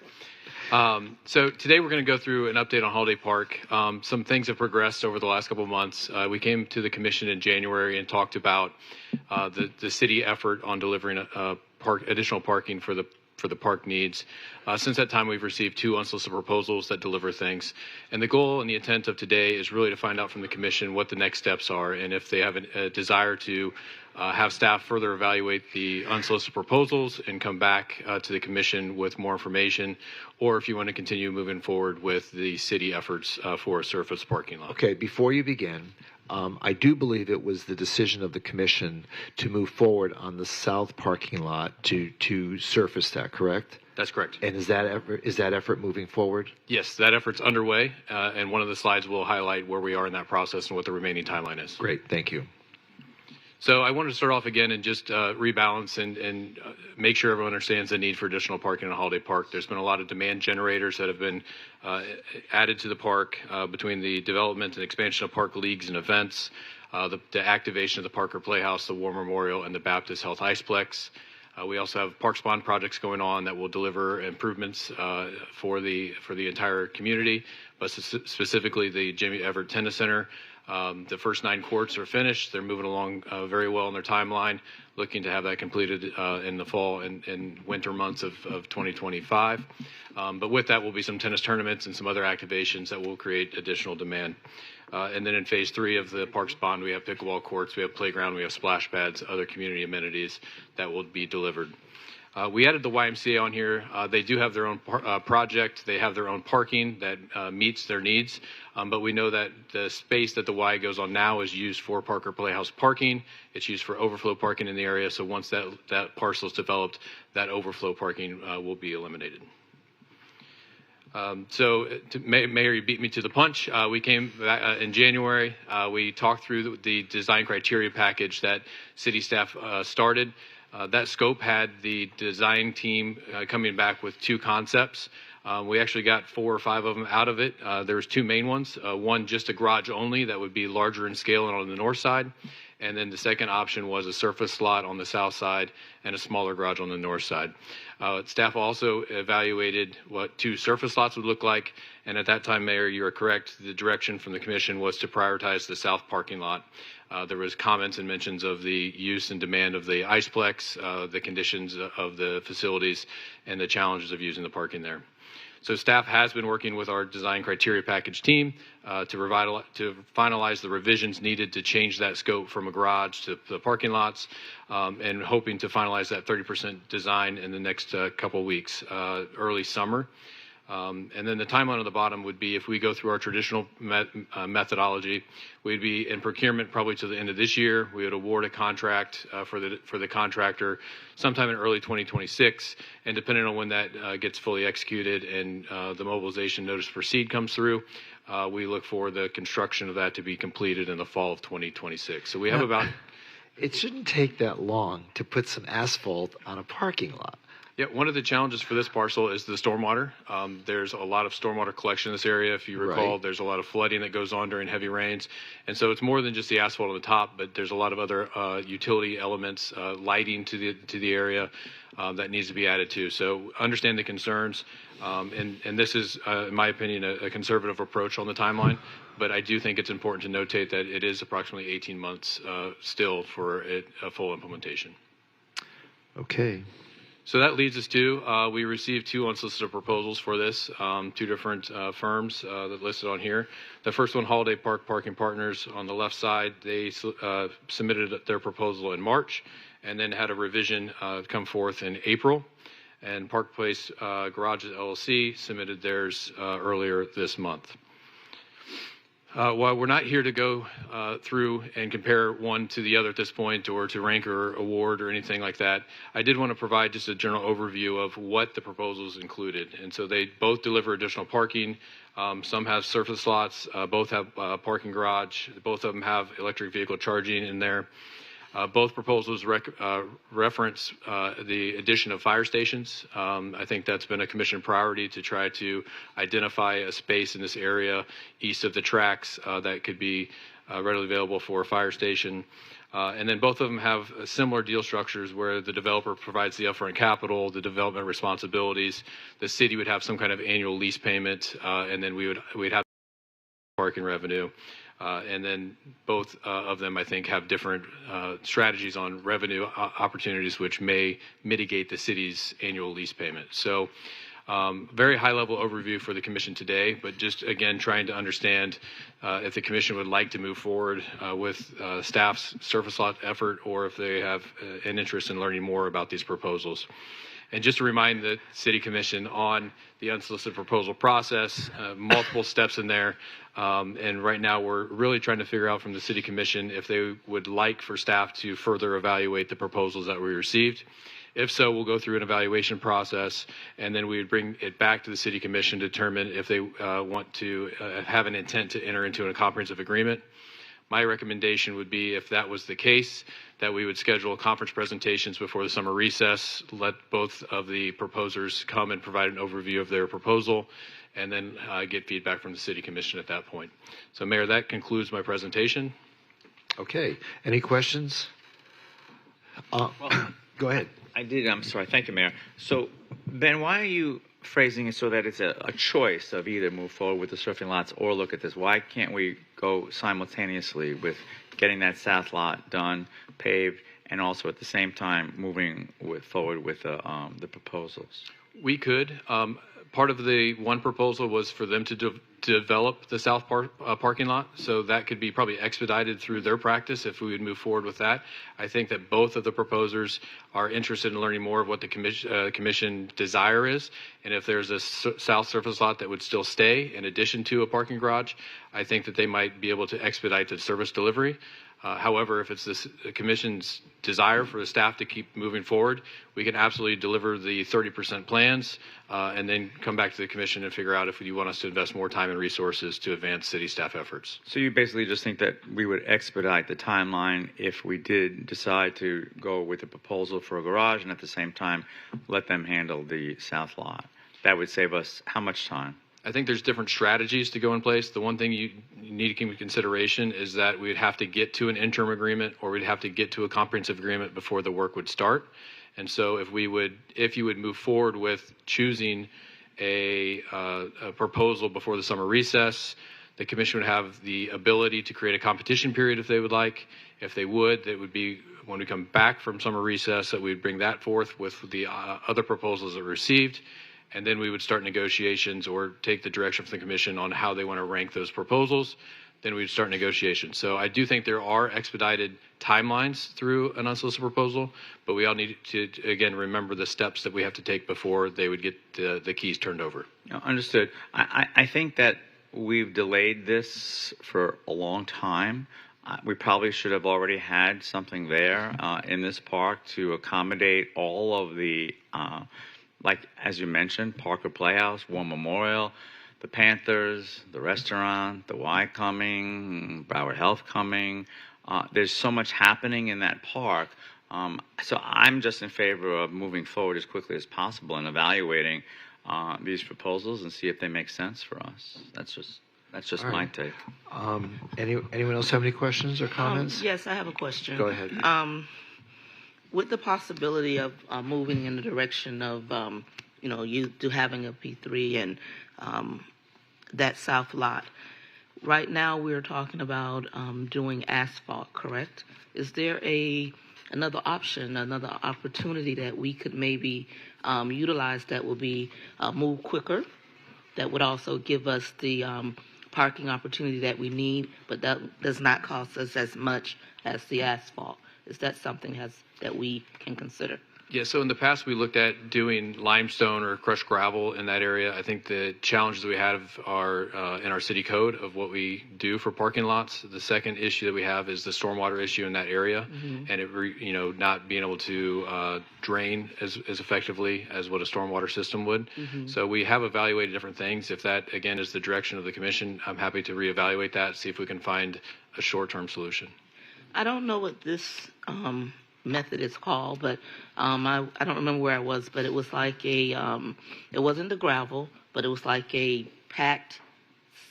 So today we're going to go through an update on Holiday Park. Some things have progressed over the last couple of months. We came to the Commission in January and talked about the city effort on delivering additional parking for the park needs. Since that time, we've received 2 unsolicited proposals that deliver things. And the goal and the intent of today is really to find out from the Commission what the next steps are, and if they have a desire to have staff further evaluate the unsolicited proposals and come back to the Commission with more information, or if you want to continue moving forward with the city efforts for a surface parking lot. Okay, before you begin, I do believe it was the decision of the Commission to move forward on the south parking lot to surface that, correct? That's correct. And is that effort moving forward? Yes, that effort's underway, and one of the slides will highlight where we are in that process and what the remaining timeline is. Great, thank you. So I wanted to start off again and just rebalance and make sure everyone understands the need for additional parking at Holiday Park. There's been a lot of demand generators that have been added to the park between the development and expansion of park leagues and events, the activation of the Parker Playhouse, the War Memorial, and the Baptist Health Iceplex. We also have park spawn projects going on that will deliver improvements for the entire community, but specifically the Jimmy Everett Tennis Center. The first 9 courts are finished. They're moving along very well in their timeline, looking to have that completed in the fall and winter months of 2025. But with that will be some tennis tournaments and some other activations that will create additional demand. And then in phase 3 of the park spawn, we have pickleball courts, we have playground, we have splash pads, other community amenities that will be delivered. We added the YMCA on here. They do have their own project. They have their own parking that meets their needs. But we know that the space that the Y goes on now is used for Parker Playhouse parking. It's used for overflow parking in the area. So once that parcel is developed, that overflow parking will be eliminated. Mayor, you beat me to the punch. We came back, in January. We talked through the design criteria package that city staff started. That scope had the design team coming back with 2 concepts. We actually got 4 or 5 of them out of it. There was 2 main ones. One just a garage only that would be larger in scale and on the north side. And then the second option was a surface slot on the south side and a smaller garage on the north side. Staff also evaluated what 2 surface slots would look like. And at that time, Mayor, you are correct. The direction from the Commission was to prioritize the south parking lot. There was comments and mentions of the use and demand of the Iceplex, the conditions of the facilities, and the challenges of using the parking there. So staff has been working with our design criteria package team to finalize the revisions needed to change that scope from a garage to the parking lots, and hoping to finalize that 30% design in the next couple of weeks, early summer. And then the timeline on the bottom would be if we go through our traditional methodology, we'd be in procurement probably to the end of this year. We would award a contract for the contractor sometime in early 2026, and depending on when that gets fully executed and the mobilization notice to proceed comes through, we look for the construction of that to be completed in the fall of 2026. So we have about. It shouldn't take that long to put some asphalt on a parking lot. Yeah, one of the challenges for this parcel is the stormwater. There's a lot of stormwater collection in this area. If you recall, Right. There's a lot of flooding that goes on during heavy rains. And so it's more than just the asphalt on the top, but there's a lot of other utility elements, lighting to the area that needs to be added to. So understand the concerns. And this is, in my opinion, a conservative approach on the timeline. But I do think it's important to notate that it is approximately 18 months still for a full implementation. Okay. So that leads us to, we received 2 unsolicited proposals for this, 2 different firms that listed on here. The first one, Holiday Park Parking Partners on the left side, they submitted their proposal in March and then had a revision come forth in April. And Park Place Garages LLC submitted theirs earlier this month. While we're not here to go through and compare one to the other at this point or to rank or award or anything like that, I did want to provide just a general overview of what the proposals included. And so they both deliver additional parking. Some have surface lots. Both have parking garage. Both of them have electric vehicle charging in there. Both proposals reference the addition of fire stations. I think that's been a commission priority to try to identify a space in this area east of the tracks that could be readily available for a fire station. And then both of them have similar deal structures where the developer provides the upfront capital, the development responsibilities. The city would have some kind of annual lease payment, and then we'd have parking revenue. And then both of them, I think, have different strategies on revenue opportunities, which may mitigate the city's annual lease payment. So very high-level overview for the commission today, but just, again, trying to understand if the commission would like to move forward with staff's surface lot effort or if they have an interest in learning more about these proposals. And just to remind the City Commission on the unsolicited proposal process, multiple steps in there. And right now we're really trying to figure out from the City Commission if they would like for staff to further evaluate the proposals that we received. If so, we'll go through an evaluation process, and then we would bring it back to the City Commission to determine if they want to have an intent to enter into a comprehensive agreement. My recommendation would be, if that was the case, that we would schedule conference presentations before the summer recess, let both of the proposers come and provide an overview of their proposal, and then get feedback from the City Commission at that point. So, Mayor, that concludes my presentation. Okay. Any questions? Go ahead. I'm sorry. Thank you, Mayor. So, Ben, why are you phrasing it so that it's a choice of either move forward with the surfing lots or look at this? Why can't we go simultaneously with getting that south lot done, paved, and also at the same time moving forward with the proposals? We could. Part of the one proposal was for them to develop the south parking lot, so that could be probably expedited through their practice if we would move forward with that. I think that both of the proposers are interested in learning more of what the commission desire is, and if there's a south surface lot that would still stay in addition to a parking garage, I think that they might be able to expedite the service delivery. However, if it's the commission's desire for the staff to keep moving forward, we can absolutely deliver the 30% plans and then come back to the commission and figure out if you want us to invest more time and resources to advance city staff efforts. So you basically just think that we would expedite the timeline if we did decide to go with a proposal for a garage and at the same time let them handle the south lot. That would save us how much time? I think there's different strategies to go in place. The one thing you need to keep in consideration is that we'd have to get to an interim agreement or we'd have to get to a comprehensive agreement before the work would start. And so if you would move forward with choosing a proposal before the summer recess, the commission would have the ability to create a competition period if they would like. If they would, it would be when we come back from summer recess that we'd bring that forth with the other proposals that were received. and then we would start negotiations or take the direction from the commission on how they want to rank those proposals. Then we would start negotiations. So I do think there are expedited timelines through an unsolicited proposal, but we all need to, again, remember the steps that we have to take before they would get the keys turned over. No, understood. I think that we've delayed this for a long time. We probably should have already had something there in this park to accommodate all of the, like as you mentioned, Parker Playhouse, War Memorial, the Panthers, the restaurant, the Y coming, Broward Health coming. There's so much happening in that park. So I'm just in favor of moving forward as quickly as possible and evaluating these proposals and see if they make sense for us. That's just All my right. take. Anyone else have any questions or comments? Yes, I have a question. Go ahead. With the possibility of moving in the direction of, you do having a P3 and that south lot, right now we're talking about doing asphalt, correct? Is there another option, another opportunity that we could maybe utilize that will be move quicker, that would also give us the parking opportunity that we need, but that does not cost us as much as the asphalt? Is that something that we can consider? Yeah, so in the past we looked at doing limestone or crushed gravel in that area. I think the challenges we have are in our city code of what we do for parking lots. The second issue that we have is the stormwater issue in that area, and it not being able to drain as effectively as what a stormwater system would. So we have evaluated different things. If that again is the direction of the commission, I'm happy to reevaluate that, see if we can find a short-term solution. I don't know what this method is called, but I don't remember where I was, but it was like it wasn't the gravel, but it was like a packed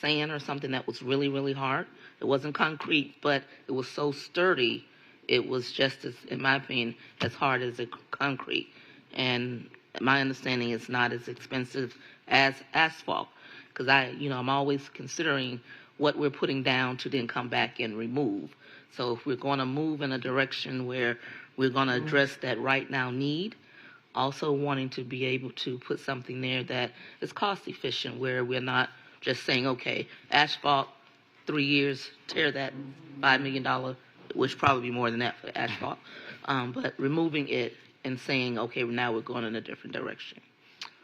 sand or something that was really, really hard. It wasn't concrete, but it was so sturdy, it was just as, in my opinion, as hard as a concrete. And my understanding is not as expensive as asphalt, because I'm always considering what we're putting down to then come back and remove. So if we're going to move in a direction where we're going to address that right now need, also wanting to be able to put something there that is cost efficient, where we're not just saying, okay, asphalt, 3 years, tear that $5 million, which probably be more than that for asphalt, but removing it and saying, okay, now we're going in a different direction.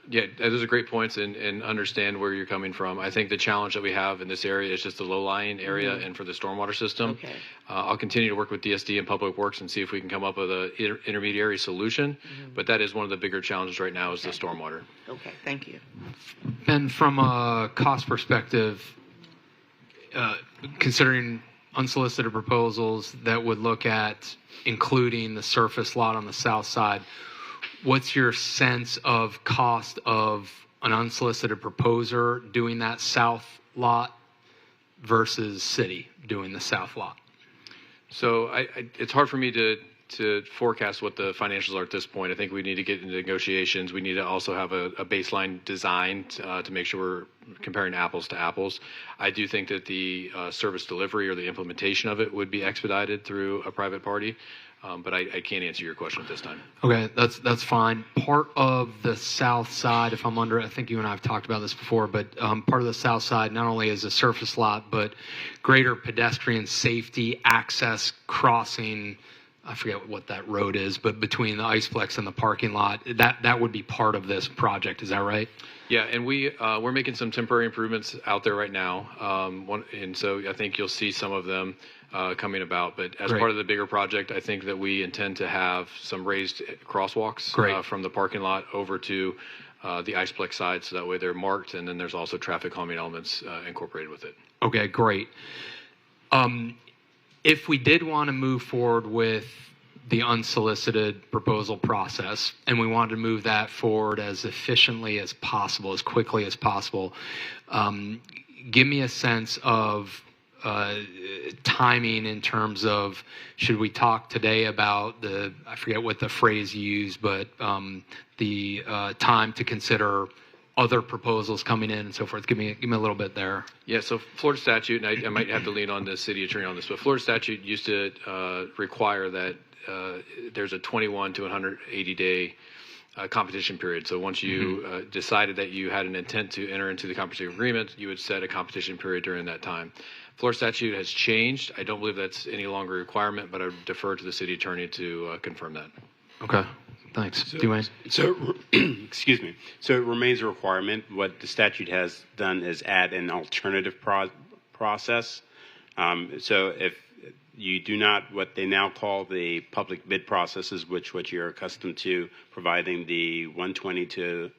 Yeah, those are great points, and understand where you're coming from. I think the challenge that we have in this area is just the low-lying area and for the stormwater system. Okay. I'll continue to work with DSD and Public Works and see if we can come up with an intermediary solution, but that is one of the bigger challenges right now is the stormwater. Okay, thank you. Ben, from a cost perspective, considering unsolicited proposals that would look at including the surface lot on the south side, what's your sense of cost of an unsolicited proposer doing that south lot versus city doing the south lot? So it's hard for me to forecast what the financials are at this point. I think we need to get into negotiations. We need to also have a baseline design to make sure we're comparing apples to apples. I do think that the service delivery or the implementation of it would be expedited through a private party. But I can't answer your question at this time. Okay, that's fine. Part of the south side, if I'm I think you and I have talked about this before, but part of the south side not only is a surface lot, but greater pedestrian safety, access, crossing, I forget what that road is, but between the Iceplex and the parking lot, that would be part of this project. Is that right? Yeah, and we're making some temporary improvements out there right now, and so I think you'll see some of them coming about. But as part of the bigger project, I think that we intend to have some raised crosswalks from the parking lot over to the Iceplex side, so that way they're marked, and then there's also traffic calming elements incorporated with it. Okay, great. If we did want to move forward with the unsolicited proposal process, and we wanted to move that forward as efficiently as possible, as quickly as possible, give me a sense of timing in terms of, should we talk today about I forget what the phrase you used, but the time to consider other proposals coming in and so forth. Give me a little bit there. Yeah, so Florida statute, and I might have to lean on the city attorney on this, but Florida statute used to require that there's a 21 to 180 day competition period. So once you decided that you had an intent to enter into the competition agreement, you would set a competition period during that time. Florida statute has changed. I don't believe that's any longer a requirement, but I would defer to the city attorney to confirm that. Okay, thanks. Dwayne? So, excuse me. So it remains a requirement. What the statute has done is add an alternative process. So if you do not, what they now call the public bid processes, which what you're accustomed to, providing the 120 to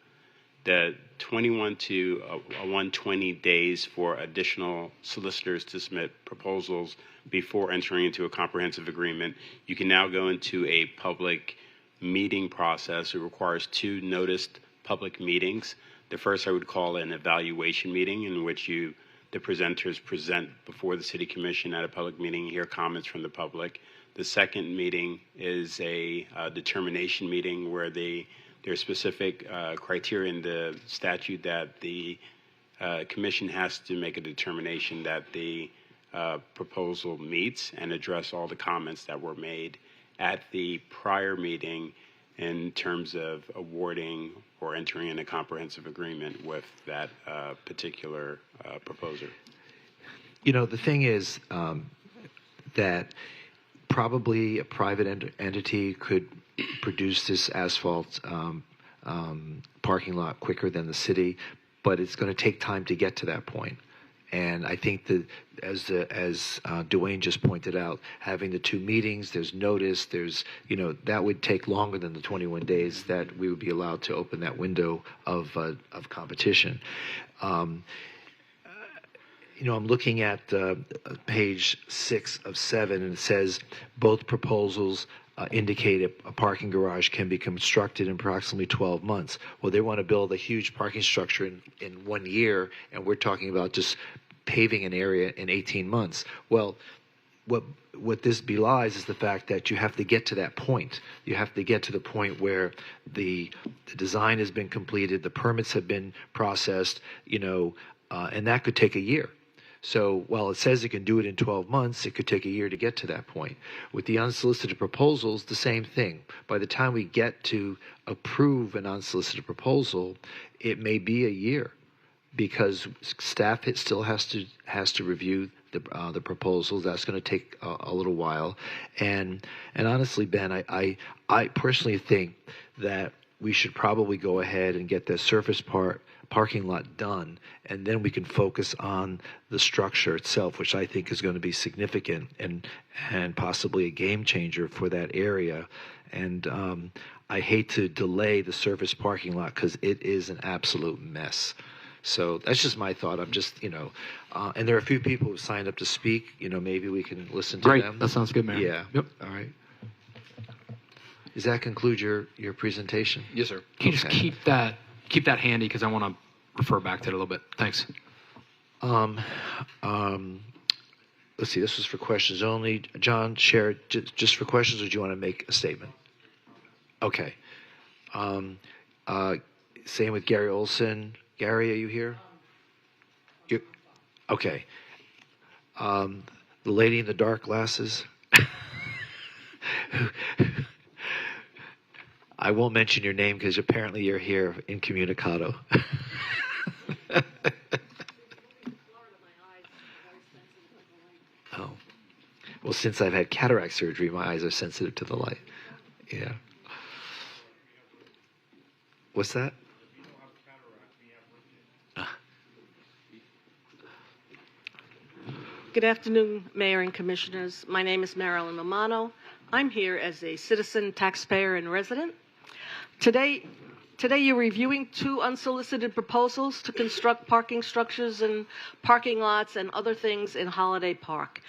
the 21 to 120 days for additional solicitors to submit proposals before entering into a comprehensive agreement, you can now go into a public meeting process. It requires 2 noticed public meetings. The first I would call an evaluation meeting, in which the presenters present before the City Commission at a public meeting, hear comments from the public. The second meeting is a determination meeting, where there's specific criteria in the statute that the Commission has to make a determination that the proposal meets and address all the comments that were made at the prior meeting in terms of awarding or entering in a comprehensive agreement with that particular proposer. You know, the thing is that probably a private entity could produce this asphalt parking lot quicker than the city, but it's going to take time to get to that point. And I think that, as Dwayne just pointed out, having the 2 meetings, there's notice, that would take longer than the 21 days that we would be allowed to open that window of competition. I'm looking at page 6 of 7, and it says both proposals indicate a parking garage can be constructed in approximately 12 months. Well, they want to build a huge parking structure in 1 year, and we're talking about just paving an area in 18 months. Well, what this belies is the fact that you have to get to that point. You have to get to the point where the design has been completed, the permits have been processed, and that could take a year. So while it says it can do it in 12 months, it could take a year to get to that point. With the unsolicited proposals, the same thing. By the time we get to approve an unsolicited proposal, it may be a year, because staff still has to review the proposals. That's going to take a little while. And honestly, Ben, I personally think that we should probably go ahead and get the surface parking lot done, and then we can focus on the structure itself, which I think is going to be significant and possibly a game changer for that area. And I hate to delay the surface parking lot because it is an absolute mess. So that's just my thought. I'm just, and there are a few people who signed up to speak. Maybe we can listen to them. Great. That sounds good, Mayor. Yeah. Yep. All right. Does that conclude your presentation? Yes, sir. Can you just keep that handy, because I want to refer back to it a little bit. Thanks. Let's see. This was for questions only. John, share it just for questions, or do you want to make a statement? Okay. Same with Gary Olson. Gary, are you here? Okay. The lady in the dark glasses. I won't mention your name because apparently you're here incommunicado. Oh. Well, since I've had cataract surgery, my eyes are sensitive to the light. Yeah. What's that? Good afternoon, Mayor and Commissioners. My name is Marilyn Romano. I'm here as a citizen, taxpayer, and resident. Today you're reviewing 2 unsolicited proposals to construct parking structures and parking lots and other things in Holiday Park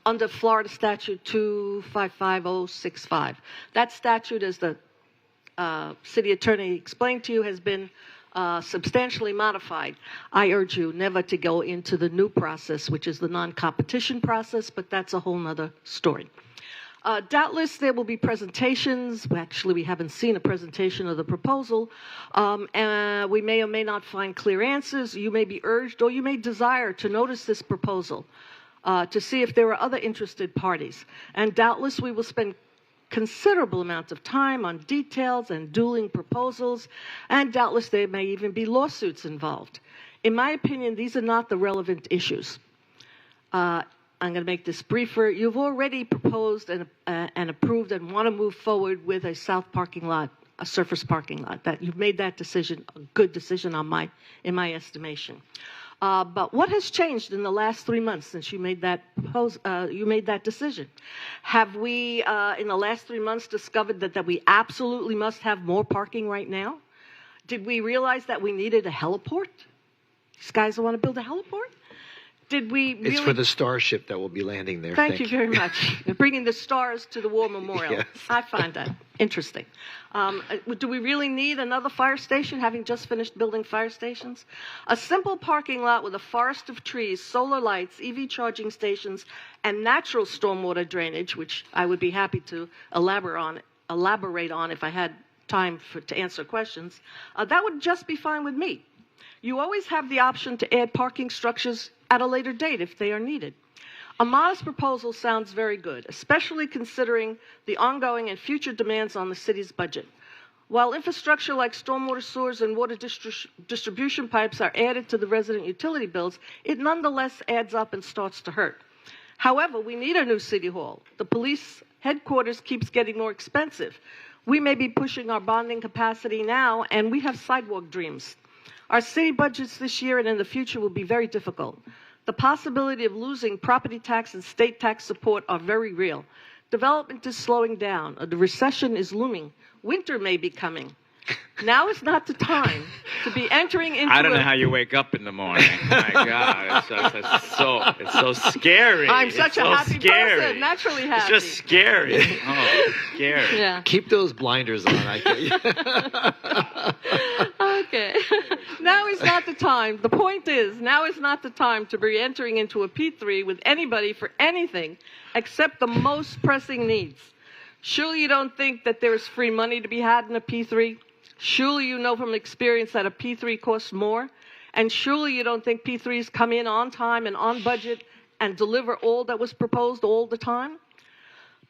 under Florida Statute 255065. That statute, as the city attorney explained to you, has been substantially modified. I urge you never to go into the new process, which is the non-competition process, but that's a whole nother story. Doubtless there will be presentations. Actually, we haven't seen a presentation of the proposal. And we may or may not find clear answers. You may be urged, or you may desire to notice this proposal to see if there are other interested parties. And doubtless we will spend considerable amounts of time on details and dueling proposals, and doubtless there may even be lawsuits involved. In my opinion, these are not the relevant issues. I'm going to make this briefer. You've already proposed and approved and want to move forward with a south parking lot, a surface parking lot. That you've made that decision, a good decision in my estimation. But what has changed in the last 3 months since you made that decision? Have we, in the last 3 months, discovered that we absolutely must have more parking right now? Did we realize that we needed a heliport? These guys want to build a heliport? Did we really... It's for the Starship that will be landing there. Thank you very much. They're bringing the stars to the War Memorial. Yes. I find that interesting. Do we really need another fire station, having just finished building fire stations? A simple parking lot with a forest of trees, solar lights, EV charging stations, and natural stormwater drainage, which I would be happy to elaborate on if I had time to answer questions, that would just be fine with me. You always have the option to add parking structures at a later date if they are needed. A modest proposal sounds very good, especially considering the ongoing and future demands on the city's budget. While infrastructure like stormwater sewers and water distribution pipes are added to the resident utility bills, it nonetheless adds up and starts to hurt. However, we need a new city hall. The police headquarters keeps getting more expensive. We may be pushing our bonding capacity now, and we have sidewalk dreams. Our city budgets this year and in the future will be very difficult. The possibility of losing property tax and state tax support are very real. Development is slowing down. The recession is looming. Winter may be coming. Now is not the time to be entering into I don't know how you wake up in the morning. My God, it's so scary. I'm such a happy person, naturally happy. It's just scary. Oh, scary. Yeah. Keep those blinders on. Okay. Now is not the time. The point is, now is not the time to be entering into a P3 with anybody for anything except the most pressing needs. Surely you don't think that there is free money to be had in a P3? Surely you know from experience that a P3 costs more? And surely you don't think P3s come in on time and on budget and deliver all that was proposed all the time?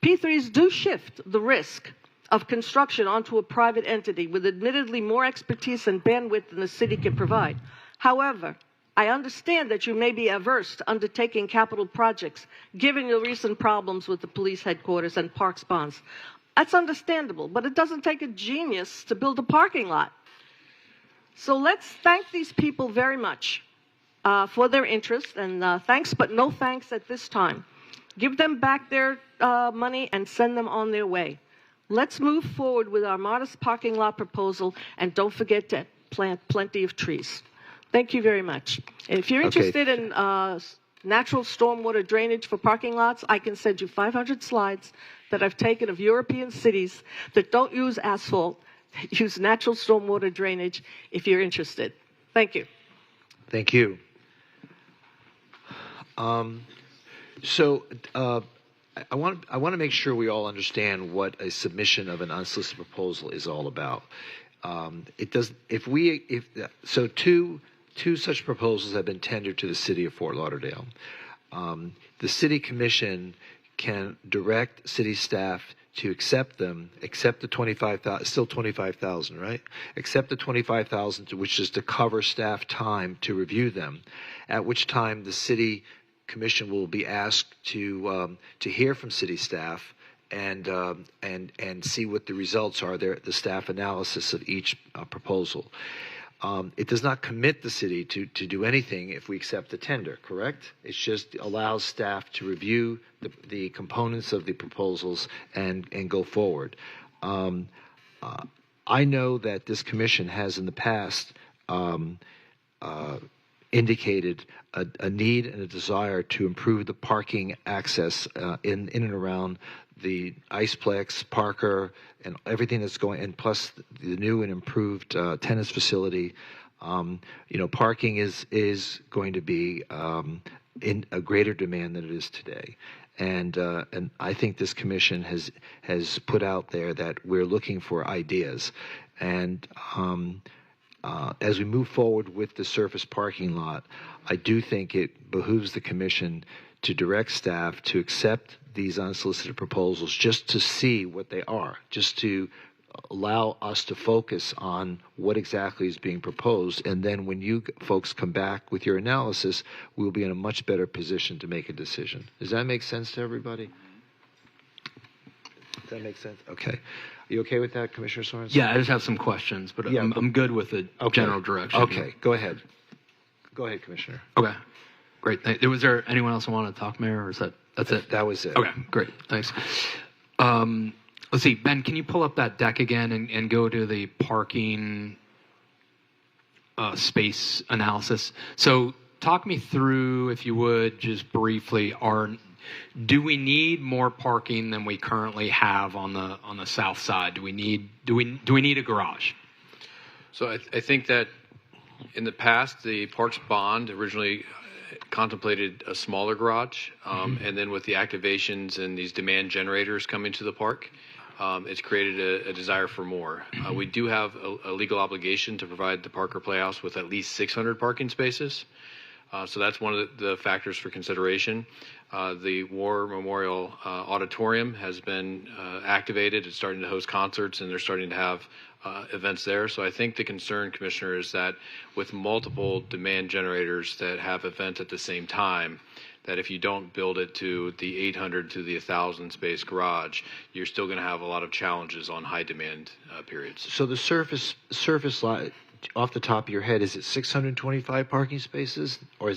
P3s do shift the risk of construction onto a private entity with admittedly more expertise and bandwidth than the city can provide. However, I understand that you may be averse to undertaking capital projects, given your recent problems with the police headquarters and parks bonds. That's understandable, but it doesn't take a genius to build a parking lot. So let's thank these people very much for their interest, and thanks but no thanks at this time. Give them back their money and send them on their way. Let's move forward with our modest parking lot proposal, and don't forget to plant plenty of trees. Thank you very much. If you're interested in natural stormwater drainage for parking lots, I can send you 500 slides that I've taken of European cities that don't use asphalt, that use natural stormwater drainage, if you're interested. Thank you. Thank you. I want to make sure we all understand what a submission of an unsolicited proposal is all about. Two such proposals have been tendered to the city of Fort Lauderdale. The city commission can direct city staff to accept them, accept the $25,000, still $25,000, right? Accept the $25,000, which is to cover staff time to review them, at which time the city commission will be asked to hear from city staff and see what the results are, the staff analysis of each proposal. It does not commit the city to do anything if we accept the tender, correct? It just allows staff to review the components of the proposals and go forward. I know that this commission has in the past indicated a need and a desire to improve the parking access in and around the Iceplex, Parker, and everything that's going, and plus the new and improved tennis facility. Parking is going to be in a greater demand than it is today. And I think this commission has put out there that we're looking for ideas. And as we move forward with the surface parking lot, I do think it behooves the commission to direct staff to accept these unsolicited proposals just to see what they are, just to allow us to focus on what exactly is being proposed. And then when you folks come back with your analysis, we'll be in a much better position to make a decision. Does that make sense to everybody? Does that make sense? Okay. Are you okay with that, Commissioner Sorensen? Yeah, I just have some questions, but I'm good with the general direction. Okay, go ahead. Go ahead, Commissioner. Okay, great. Was there anyone else who wanted to talk, Mayor, or is that's it? That was it. Okay, great. Thanks. Let's see, Ben, can you pull up that deck again and go to the parking space analysis? So talk me through, if you would, just briefly, do we need more parking than we currently have on the south side? Do we need a garage? So I think that in the past, the Parks bond originally contemplated a smaller garage, and then with the activations and these demand generators coming to the park, it's created a desire for more. We do have a legal obligation to provide the Parker Playhouse with at least 600 parking spaces. So that's one of the factors for consideration. The War Memorial Auditorium has been activated. It's starting to host concerts, and they're starting to have events there. So I think the concern, Commissioner, is that with multiple demand generators that have events at the same time, that if you don't build it to the 800 to the 1,000 space garage, you're still going to have a lot of challenges on high demand periods. So the surface lot, off the top of your head, is it 625 parking spaces, or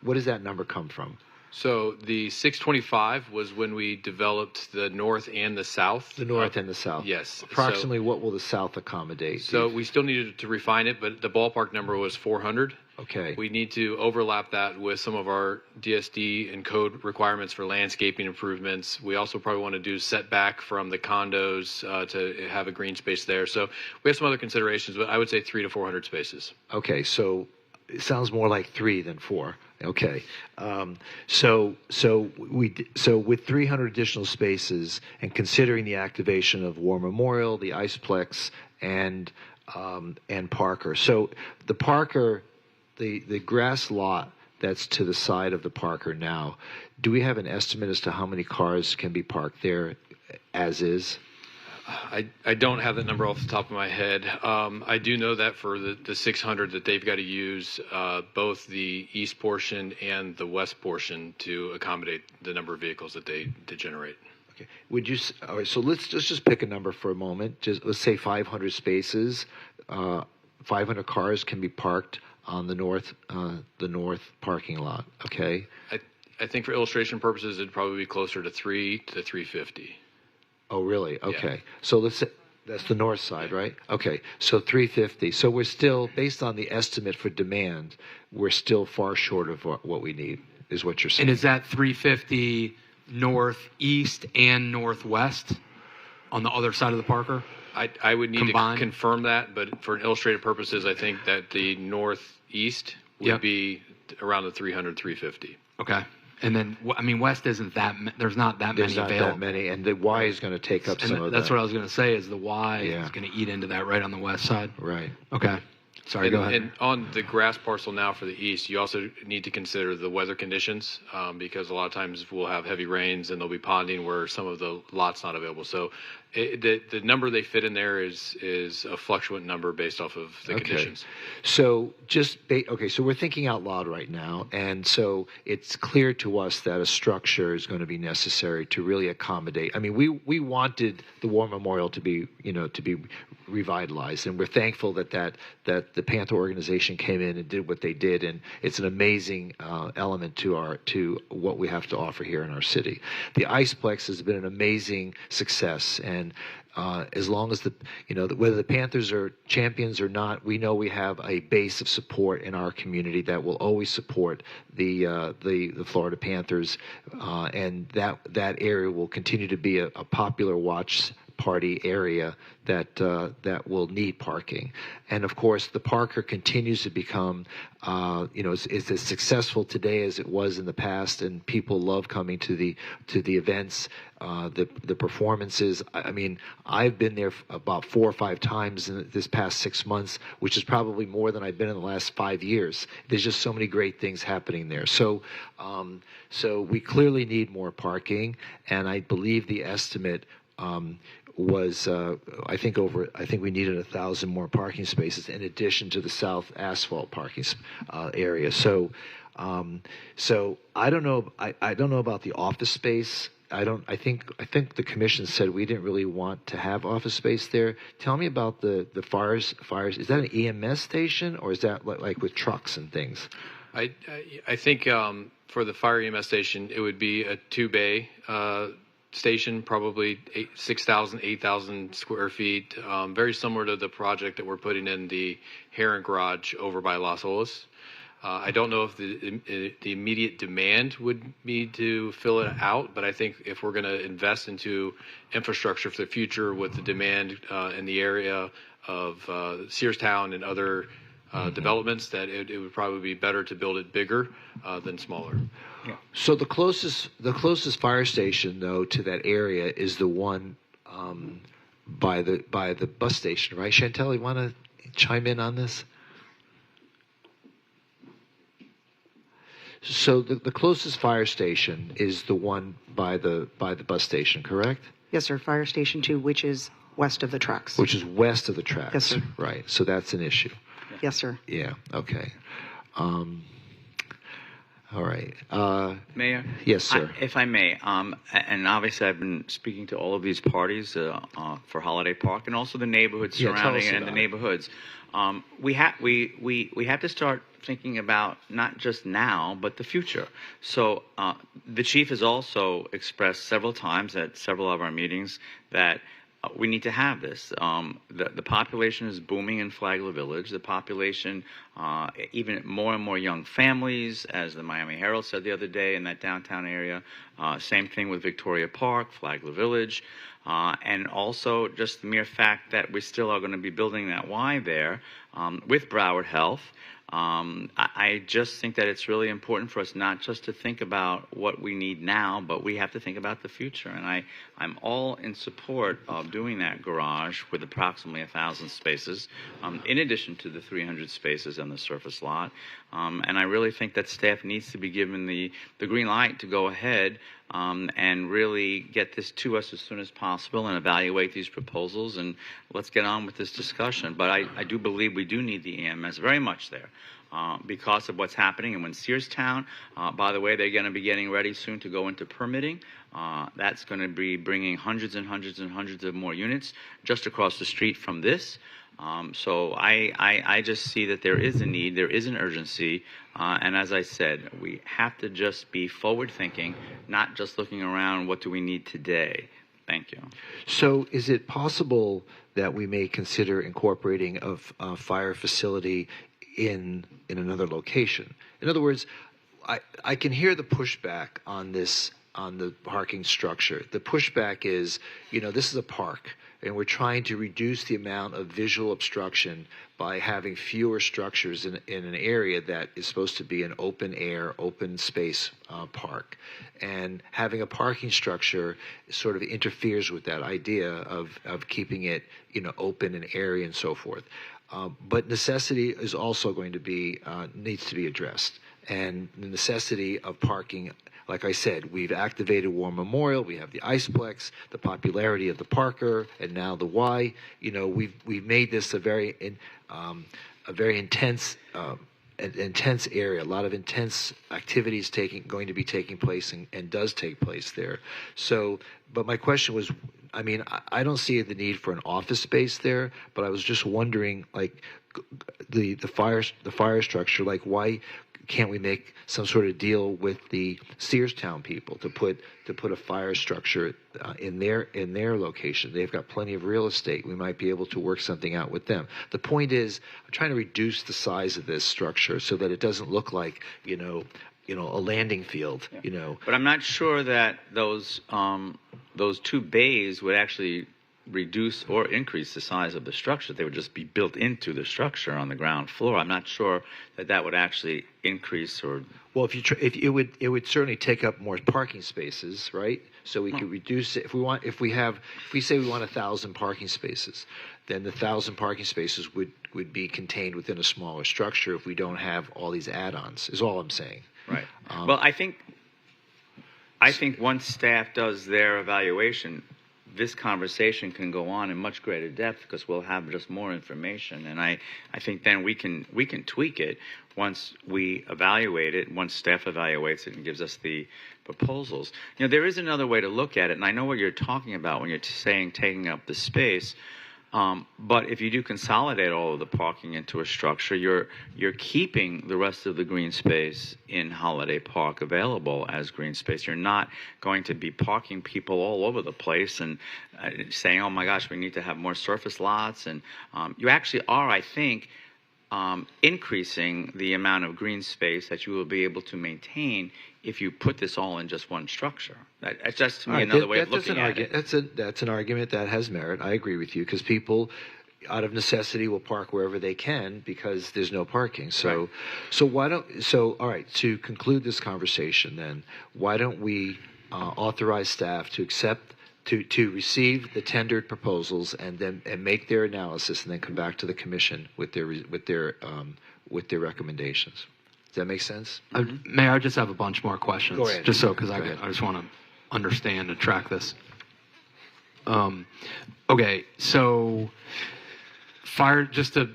what does that number come from? So the 625 was when we developed the north and the south. The north and the south. Yes. Approximately what will the south accommodate? So we still needed to refine it, but the ballpark number was 400. Okay. We need to overlap that with some of our DSD and code requirements for landscaping improvements. We also probably want to do setback from the condos to have a green space there. So we have some other considerations, but I would say 300 to 400 spaces. Okay, so it sounds more like 3 than 4. Okay, so with 300 additional spaces, and considering the activation of War Memorial, the Iceplex, and Parker. So the Parker, the grass lot that's to the side of the Parker now, do we have an estimate as to how many cars can be parked there as is? I don't have that number off the top of my head. I do know that for the 600 that they've got to use both the east portion and the west portion to accommodate the number of vehicles that they generate. Okay. All right, so let's just pick a number for a moment. Let's say 500 spaces. 500 cars can be parked on the north parking lot. Okay. I think for illustration purposes, it'd probably be closer to 300 to 350. Oh, really? Okay. Yeah. So let's say that's the north side, right? Okay. So 350. So we're still, based on the estimate for demand, we're still far short of what we need, is what you're saying. And is that 350 northeast and northwest on the other side of the Parker? I would need combined? to confirm that, but for illustrative purposes, I think that the northeast would be around the 300, 350. Okay. And then, west isn't that, there's not that many available. There's not that many, and the Y is going to take up some of that. That's what I was going to say, is the Y is going to eat into that right on the west side. Right. Okay. Sorry, go ahead. And on the grass parcel now for the east, you also need to consider the weather conditions because a lot of times we'll have heavy rains and there'll be ponding where some of the lot's not available. So the number they fit in there is a fluctuant number based off of the conditions. So so we're thinking out loud right now, and so it's clear to us that a structure is going to be necessary to really accommodate. I mean, we wanted the War Memorial to be revitalized, and we're thankful that the Panther organization came in and did what they did, and it's an amazing element to what we have to offer here in our city. The Iceplex has been an amazing success, and as long as whether the Panthers are champions or not, we know we have a base of support in our community that will always support the Florida Panthers, and that area will continue to be a popular watch party area that that will need parking. And of course, the Parker continues to become, it's as successful today as it was in the past, and people love coming to the events, the performances. I mean, I've been there about 4 or 5 times in this past 6 months, which is probably more than I've been in the last 5 years. There's just so many great things happening there. So, so we clearly need more parking, and I believe the estimate was I think we needed 1,000 more parking spaces in addition to the south asphalt parking area. So so I don't know about the office space. I think the commission said we didn't really want to have office space there. Tell me about the fires. Is that an EMS station, or is that like with trucks and things? I think for the fire EMS station, it would be a 2-bay station, probably 6,000, 8,000 square feet, very similar to the project that we're putting in the Heron Garage over by Las Olas. I don't know if the immediate demand would be to fill it out, but I think if we're going to invest into infrastructure for the future with the demand in the area of Searstown and other developments, that it would probably be better to build it bigger than smaller. Yeah. So the closest fire station though to that area is the one by the bus station, right? Chantel, you want to chime in on this? So the closest fire station is the one by the bus station, correct? Yes, sir. Fire Station 2, which is west of the tracks. Which is west of the tracks. Yes, sir. Right. So that's an issue. Yes, sir. Yeah. Okay. All right. Mayor? Yes, sir. If I may, and obviously I've been speaking to all of these parties for Holiday Park and also the neighborhoods surrounding it and the neighborhoods. We have to start thinking about not just now, but the future. So the chief has also expressed several times at several of our meetings that we need to have this. The population is booming in Flagler Village. The population, even more and more young families, as the Miami Herald said the other day in that downtown area. Same thing with Victoria Park, Flagler Village. And also just the mere fact that we still are going to be building that Y there with Broward Health. I just think that it's really important for us not just to think about what we need now, but we have to think about the future. And I'm all in support of doing that garage with approximately 1,000 spaces, in addition to the 300 spaces on the surface lot. And I really think that staff needs to be given the green light to go ahead and really get this to us as soon as possible and evaluate these proposals, and let's get on with this discussion. But I do believe we do need the EMS very much there because of what's happening. And when Searstown, by the way, they're going to be getting ready soon to go into permitting. That's going to be bringing hundreds and hundreds and hundreds of more units just across the street from this. So I just see that there is a need, there is an urgency, and as I said, we have to just be forward-thinking, not just looking around, what do we need today? Thank you. So is it possible that we may consider incorporating a fire facility in another location? In other words, I can hear the pushback on this, on the parking structure. The pushback is, this is a park, and we're trying to reduce the amount of visual obstruction by having fewer structures in an area that is supposed to be an open air, open space park. And having a parking structure sort of interferes with that idea of keeping it, open and airy and so forth. But necessity is also going to be, needs to be addressed. And the necessity of parking, like I said, we've activated War Memorial, we have the Iceplex, the popularity of the Parker, and now the Y. We've made this a very intense area, a lot of intense activities going to be taking place and does take place there. So, but my question was, I don't see the need for an office space there, but I was just wondering, like, the fire structure, like, why can't we make some sort of deal with the Searstown people to put a fire structure in their location? They've got plenty of real estate. We might be able to work something out with them. The point is, I'm trying to reduce the size of this structure so that it doesn't look like a landing field. But I'm not sure that those 2 bays would actually reduce or increase the size of the structure. They would just be built into the structure on the ground floor. I'm not sure that would actually increase or. Well, if it would certainly take up more parking spaces, right? So we could reduce it. If we say we want 1,000 parking spaces, then the 1,000 parking spaces would be contained within a smaller structure if we don't have all these add-ons. Is all I'm saying. Right. Well, I think once staff does their evaluation, this conversation can go on in much greater depth because we'll have just more information, and I think then we can tweak it once we evaluate it, once staff evaluates it and gives us the proposals. You know, there is another way to look at it, and I know what you're talking about when you're saying taking up the space. But if you do consolidate all of the parking into a structure, you're keeping the rest of the green space in Holiday Park available as green space. You're not going to be parking people all over the place and saying, oh my gosh, we need to have more surface lots. And you actually are, I think, increasing the amount of green space that you will be able to maintain if you put this all in just one structure. That's just, to me, another way of looking at it. That's an argument that has merit. I agree with you, because people, out of necessity, will park wherever they can because there's no parking. So, all right, to conclude this conversation then, why don't we authorize staff to accept, to receive the tendered proposals and make their analysis and then come back to the commission with their recommendations. Does that make sense? Mayor, I just have a bunch more questions. Go ahead. Just so, because I just want to understand and track this. Okay, so just to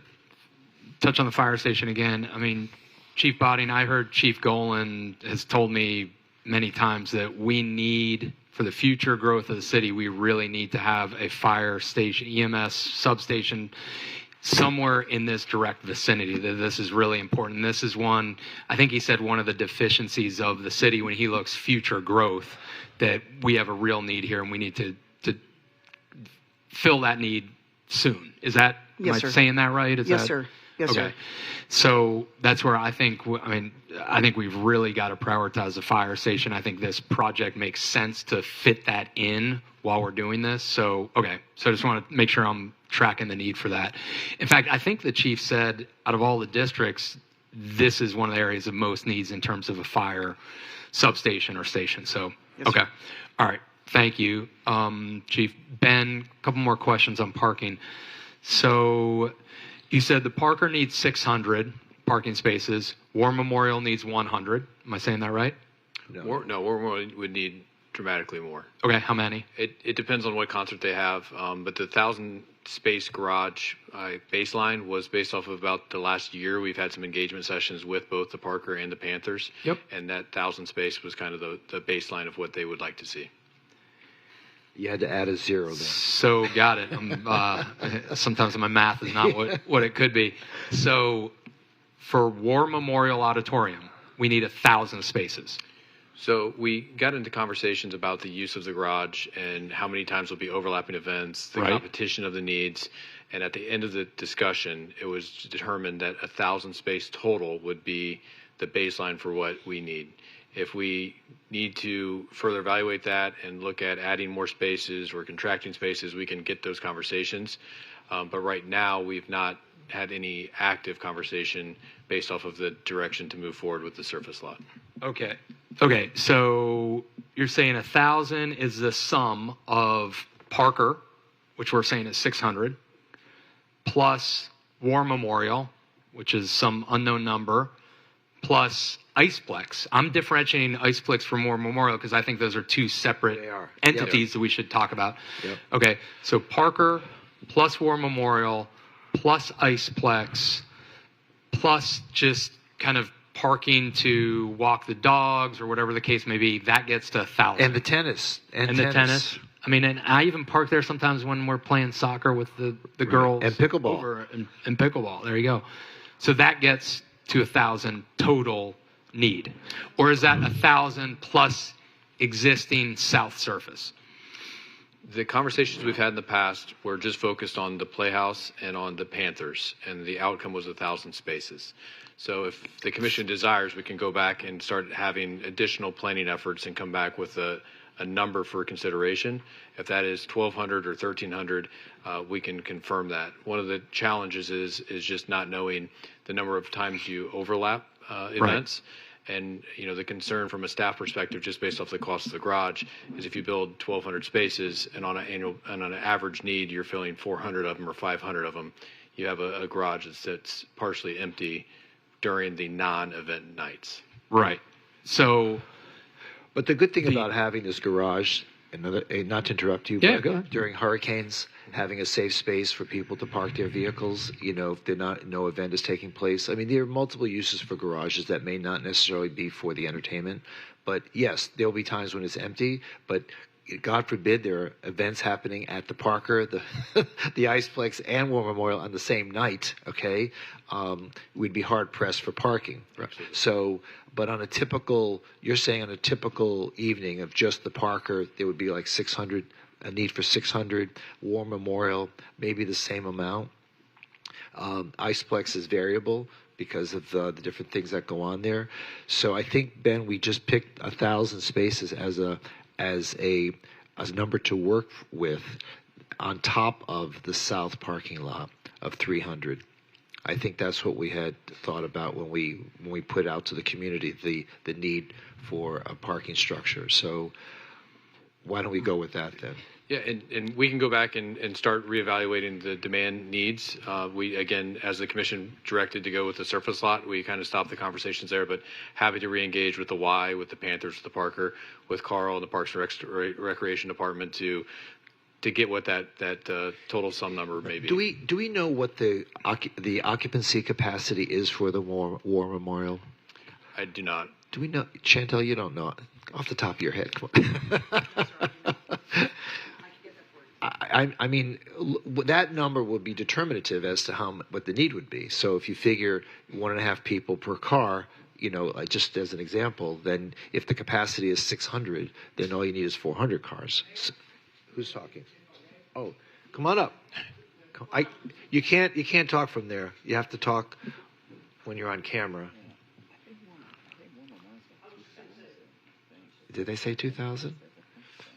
touch on the fire station again, I mean, Chief Botting, I heard Chief Golan has told me many times that we need, for the future growth of the city, we really need to have a fire station, EMS substation, somewhere in this direct vicinity. That this is really important. This is one, I think he said, one of the deficiencies of the city when he looks future growth, that we have a real need here and we need to fill that need soon. Is that, Yes, am sir. I saying that right? Yes, sir. Yes, okay. sir. So that's where I think we've really got to prioritize the fire station. I think this project makes sense to fit that in while we're doing this. So, okay. So I just want to make sure I'm tracking the need for that. In fact, I think the chief said out of all the districts, this is one of the areas of most needs in terms of a fire substation or station. So, Yes, okay. sir. All right. Thank you, Chief. Ben, a couple more questions on parking. So you said the Parker needs 600 parking spaces. War Memorial needs 100. Am I saying that right? War Memorial would need dramatically more. Okay, how many? It depends on what concert they have, but the 1,000 space garage baseline was based off of about the last year. We've had some engagement sessions with both the Parker and the Panthers. Yep. And that 1,000 space was kind of the baseline of what they would like to see. You had to add a zero there. So got it. Sometimes my math is not what it could be. So for War Memorial Auditorium, we need 1,000 spaces. So we got into conversations about the use of the garage and how many times will be overlapping events, the Right. competition of the needs. And at the end of the discussion, it was determined that 1,000 space total would be the baseline for what we need. If we need to further evaluate that and look at adding more spaces or contracting spaces, we can get those conversations. But right now, we've not had any active conversation based off of the direction to move forward with the surface lot. Okay. Okay. So you're saying 1,000 is the sum of Parker, which we're saying is 600, plus War Memorial, which is some unknown number, plus Iceplex. I'm differentiating Iceplex from War Memorial because I think those are two separate entities that we should talk about. Yep. Okay. So Parker plus War Memorial plus Iceplex plus just kind of parking to walk the dogs or whatever the case may be, that gets to 1,000. And the tennis. And the tennis. I mean, and I even park there sometimes when we're playing soccer with the girls. And pickleball. Over and pickleball. There you go. So that gets to 1,000 total need. Or is that 1,000 plus existing south surface? The conversations we've had in the past were just focused on the Playhouse and on the Panthers, and the outcome was 1,000 spaces. So if the commission desires, we can go back and start having additional planning efforts and come back with a a number for consideration. If that is 1,200 or 1,300, we can confirm that. One of the challenges is just not knowing the number of times you overlap events. And the concern from a staff perspective, just based off the cost of the garage, is if you build 1,200 spaces and on an average need, you're filling 400 of them or 500 of them, you have a garage that sits partially empty during the non-event nights. Right. So, but the good thing about having this garage, not to interrupt you, yeah, but go ahead. during hurricanes, having a safe space for people to park their vehicles, if no event is taking place. I mean, there are multiple uses for garages that may not necessarily be for the entertainment. But yes, there will be times when it's empty, but God forbid there are events happening at the Parker, the Iceplex, and War Memorial on the same night, okay? We'd be hard-pressed for parking. Absolutely. So, but on a typical, you're saying on a typical evening of just the Parker, there would be like 600, a need for 600, War Memorial, maybe the same amount. Iceplex is variable because of the different things that go on there. So I think, Ben, we just picked 1,000 spaces as a number to work with on top of the south parking lot of 300. I think that's what we had thought about when we put out to the community the need for a parking structure. So why don't we go with that then? Yeah, and we can go back and start reevaluating the demand needs. We, again, as the commission directed to go with the surface lot, we kind of stopped the conversations there, but happy to reengage with the Y, with the Panthers, with the Parker, with Carl and the Parks and Recreation Department to get what that total sum number may be. Do we know what the occupancy capacity is for the War Memorial? I do not. Do we know, Chantel? You don't know off the top of your head. Come on. I mean, that number would be determinative as to what the need would be. So if you figure 1.5 people per car, just as an example, then if the capacity is 600, then all you need is 400 cars. So, who's talking? Oh, come on up. You can't talk from there. You have to talk when you're on camera. Did they say 2,000?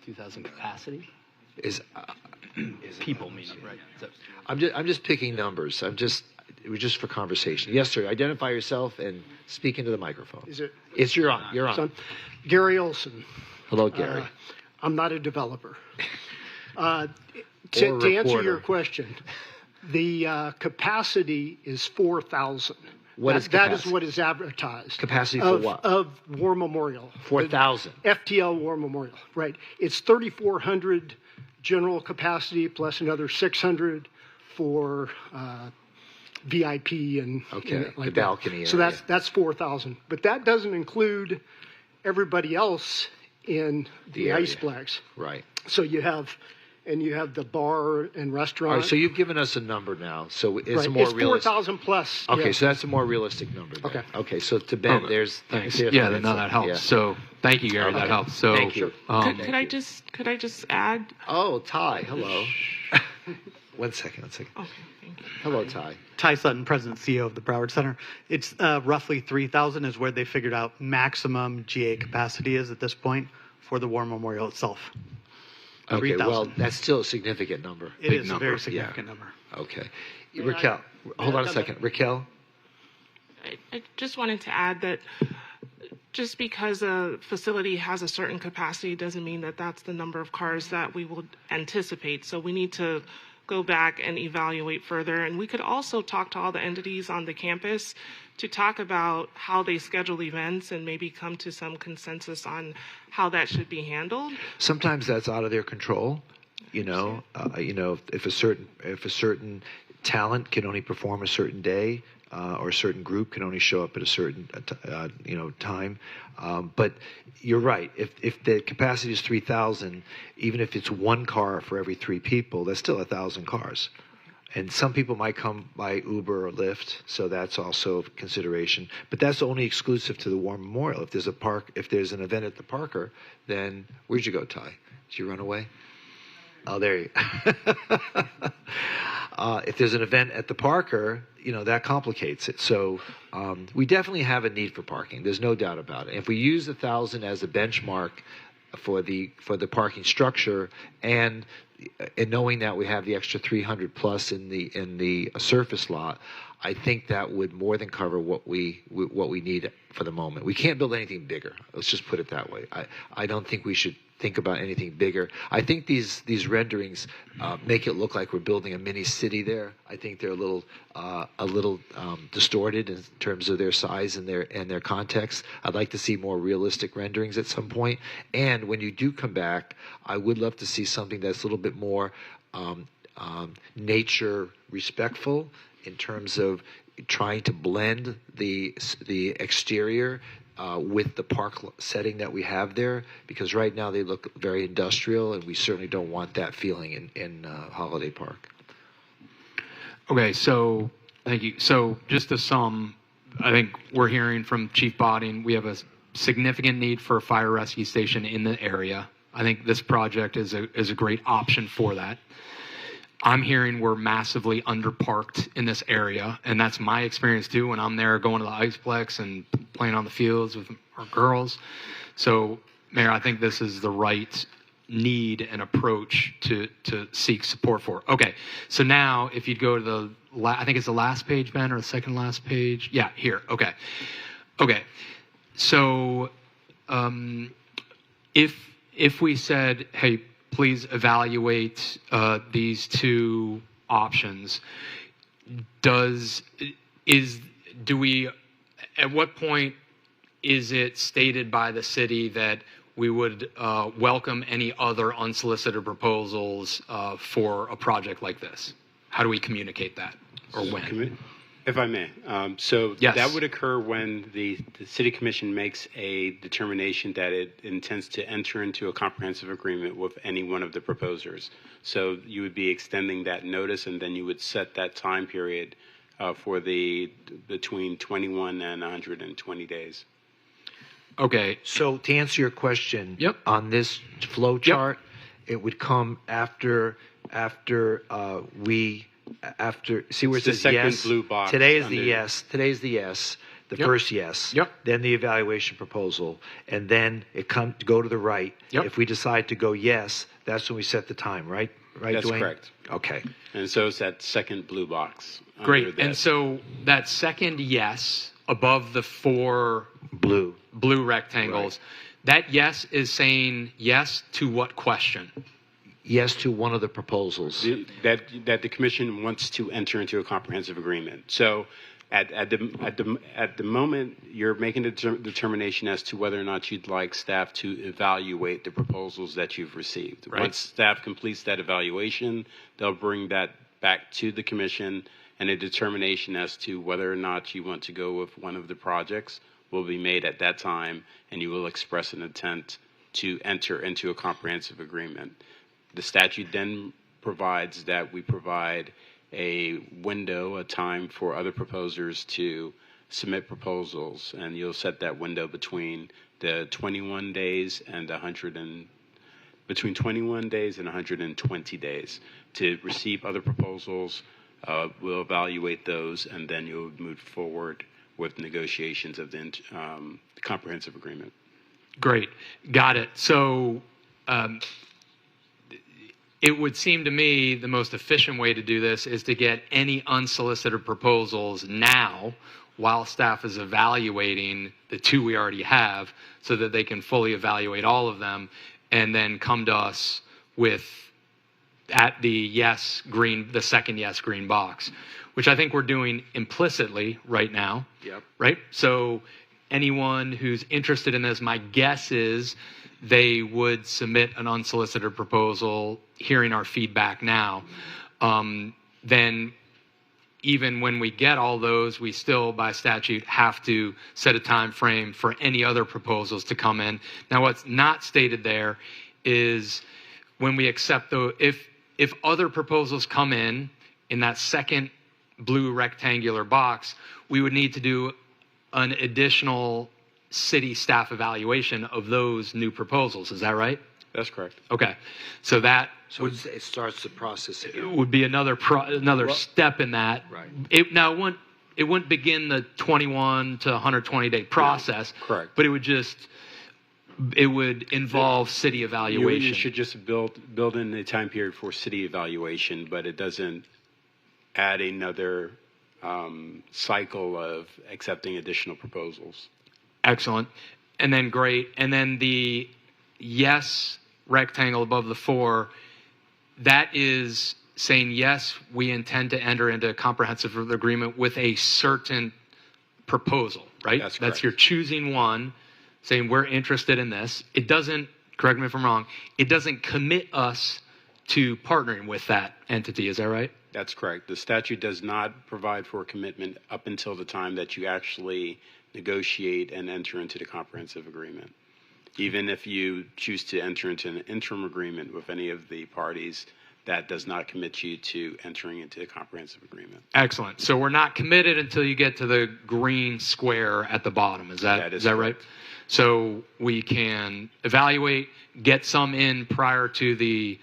2,000 capacity? Is people meaning, right? So, I'm just picking numbers. It was just for conversation. Yes, sir. Identify yourself and speak into the microphone. Is it? It's you're on. You're on. So, Gary Olson. Hello, Gary. I'm not a developer. To answer your question, the capacity is 4,000. What is that capacity? is what is advertised. Capacity for what? Of War Memorial. 4,000. FTL War Memorial, right. It's 3,400 general capacity plus another 600 for VIP and like the balcony that. area. So that's 4,000. But that doesn't include everybody else in the Iceplex. Right. So you have the bar and restaurant. All right, so you've given us a number now. So it's right. more it's realistic. 4,000 plus. Okay, yeah. so that's a more realistic number. Then. Okay. Okay, so to Ben, thanks. there's Yeah, no, that helps. Yeah. So thank you, Gary. Okay. That helps. So thank you. Could I just add? Oh, Ty, hello. One second. Okay, thank you. Hello, Ty. Ty Sutton, President CEO of the Broward Center. It's roughly 3,000 is where they figured out maximum GA capacity is at this point for the War Memorial itself. Okay, 3,000. well, that's still a significant number. It is a very significant number. Okay. Raquel, hold on a second. Raquel? I just wanted to add that just because a facility has a certain capacity doesn't mean that that's the number of cars that we will anticipate. So we need to go back and evaluate further. And we could also talk to all the entities on the campus to talk about how they schedule events and maybe come to some consensus on how that should be handled. Sometimes that's out of their control. If a certain talent can only perform a certain day, or a certain group can only show up at a certain time. But you're right. If the capacity is 3,000, even if it's one car for every 3 people, that's still 1,000 cars. And some people might come by Uber or Lyft, so that's also a consideration. But that's only exclusive to the War Memorial. If there's an event at the Parker, then where'd you go, Ty? Did you run away? Oh, there you if there's an event at the Parker, that complicates it. So we definitely have a need for parking. There's no doubt about it. If we use 1,000 as a benchmark, for the parking structure, and knowing that we have the extra 300 plus in the surface lot, I think that would more than cover what we need for the moment. We can't build anything bigger. Let's just put it that way. I don't think we should think about anything bigger. I think these renderings make it look like we're building a mini city there. I think they're a little distorted in terms of their size and their context. I'd like to see more realistic renderings at some point. And when you do come back, I would love to see something that's a little bit more nature respectful in terms of trying to blend the exterior with the park setting that we have there, because right now they look very industrial, and we certainly don't want that feeling in Holiday Park. Okay, so thank you. So just to sum, I think we're hearing from Chief Botting, we have a significant need for a fire rescue station in the area. I think this project is a great option for that. I'm hearing we're massively underparked in this area, and that's my experience too when I'm there going to the Iceplex and playing on the fields with our girls. So, Mayor, I think this is the right need and approach to seek support for. Okay, so now if you'd go to I think it's the last page, Ben, or the second last page. Yeah, here. Okay. So, if we said, hey, please evaluate these two options. At what point is it stated by the city that we would welcome any other unsolicited proposals for a project like this? How do we communicate that, or when? If I may. So yes. That would occur when the City Commission makes a determination that it intends to enter into a comprehensive agreement with any one of the proposers. So you would be extending that notice, and then you would set that time period for between 21 and 120 days. Okay. So to answer your question, on this flow chart, it would come after see where it says yes. Blue box. Today is the yes. Today's the yes. The first yes. Then the evaluation proposal, and then it go to the right. If we decide to go yes, that's when we set the time. Right. That's Dwayne? correct. Okay. And so it's that second blue box. Great. And so that second yes above the four blue rectangles, that yes is saying yes to what question? Yes to one of the proposals. That the commission wants to enter into a comprehensive agreement. So at the moment, you're making a determination as to whether or not you'd like staff to evaluate the proposals that you've received. Right. Once staff completes that evaluation, they'll bring that back to the commission, and a determination as to whether or not you want to go with one of the projects will be made at that time, and you will express an intent to enter into a comprehensive agreement. The statute then provides that we provide a window, a time for other proposers to submit proposals, and you'll set that window between the 21 days and between 21 days and 120 days to receive other proposals. We'll evaluate those, and then you'll move forward with negotiations of the comprehensive agreement. Great, got it. So. It would seem to me the most efficient way to do this is to get any unsolicited proposals now while staff is evaluating the two we already have, so that they can fully evaluate all of them and then come to us with the second yes green box, which I think we're doing implicitly right now. Right? So anyone who's interested in this, my guess is they would submit an unsolicited proposal, hearing our feedback now. Then even when we get all those, we still, by statute, have to set a time frame for any other proposals to come in. Now, what's not stated there is when we accept if other proposals come in that second blue rectangular box, we would need to do an additional city staff evaluation of those new proposals. Is that right? That's correct. Okay. So it starts the process again. It would be another step in that. Right. It wouldn't begin the 21 to 120 day process. No, correct. But it would just It would involve city evaluation. You should just build in a time period for city evaluation, but it doesn't add another cycle of accepting additional proposals. Excellent. And then great. And then the yes rectangle above the 4, that is saying, yes, we intend to enter into a comprehensive agreement with a certain proposal, right? That's correct. You're choosing one, saying we're interested in this. It doesn't, correct me if I'm wrong, it doesn't commit us to partnering with that entity. Is that right? That's correct. The statute does not provide for a commitment up until the time that you actually negotiate and enter into the comprehensive agreement. Even if you choose to enter into an interim agreement with any of the parties, that does not commit you to entering into a comprehensive agreement. Excellent. So we're not committed until you get to the green square at the bottom. Is that right? So we can evaluate, get some in prior to the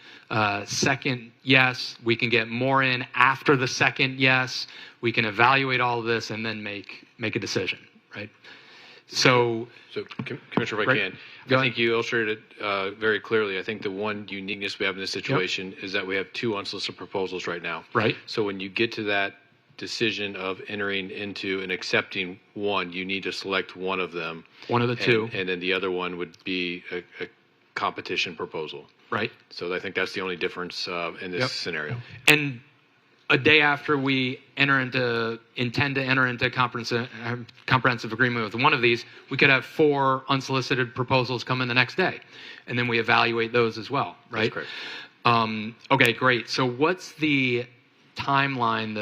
second yes. We can get more in after the second yes. We can evaluate all of this and then make a decision, right? So Commissioner, if I can, I think you illustrated it very clearly. I think the one uniqueness we have in this situation is that we have 2 unsolicited proposals right now. Right. So when you get to that decision of entering into and accepting one, you need to select one of them. One of the 2. And then the other one would be a competition proposal. Right. So I think that's the only difference in this scenario. And a day after we intend to enter into a comprehensive agreement with one of these, we could have 4 unsolicited proposals come in the next day, and then we evaluate those as well, right? That's correct. Okay, great. So what's the timeline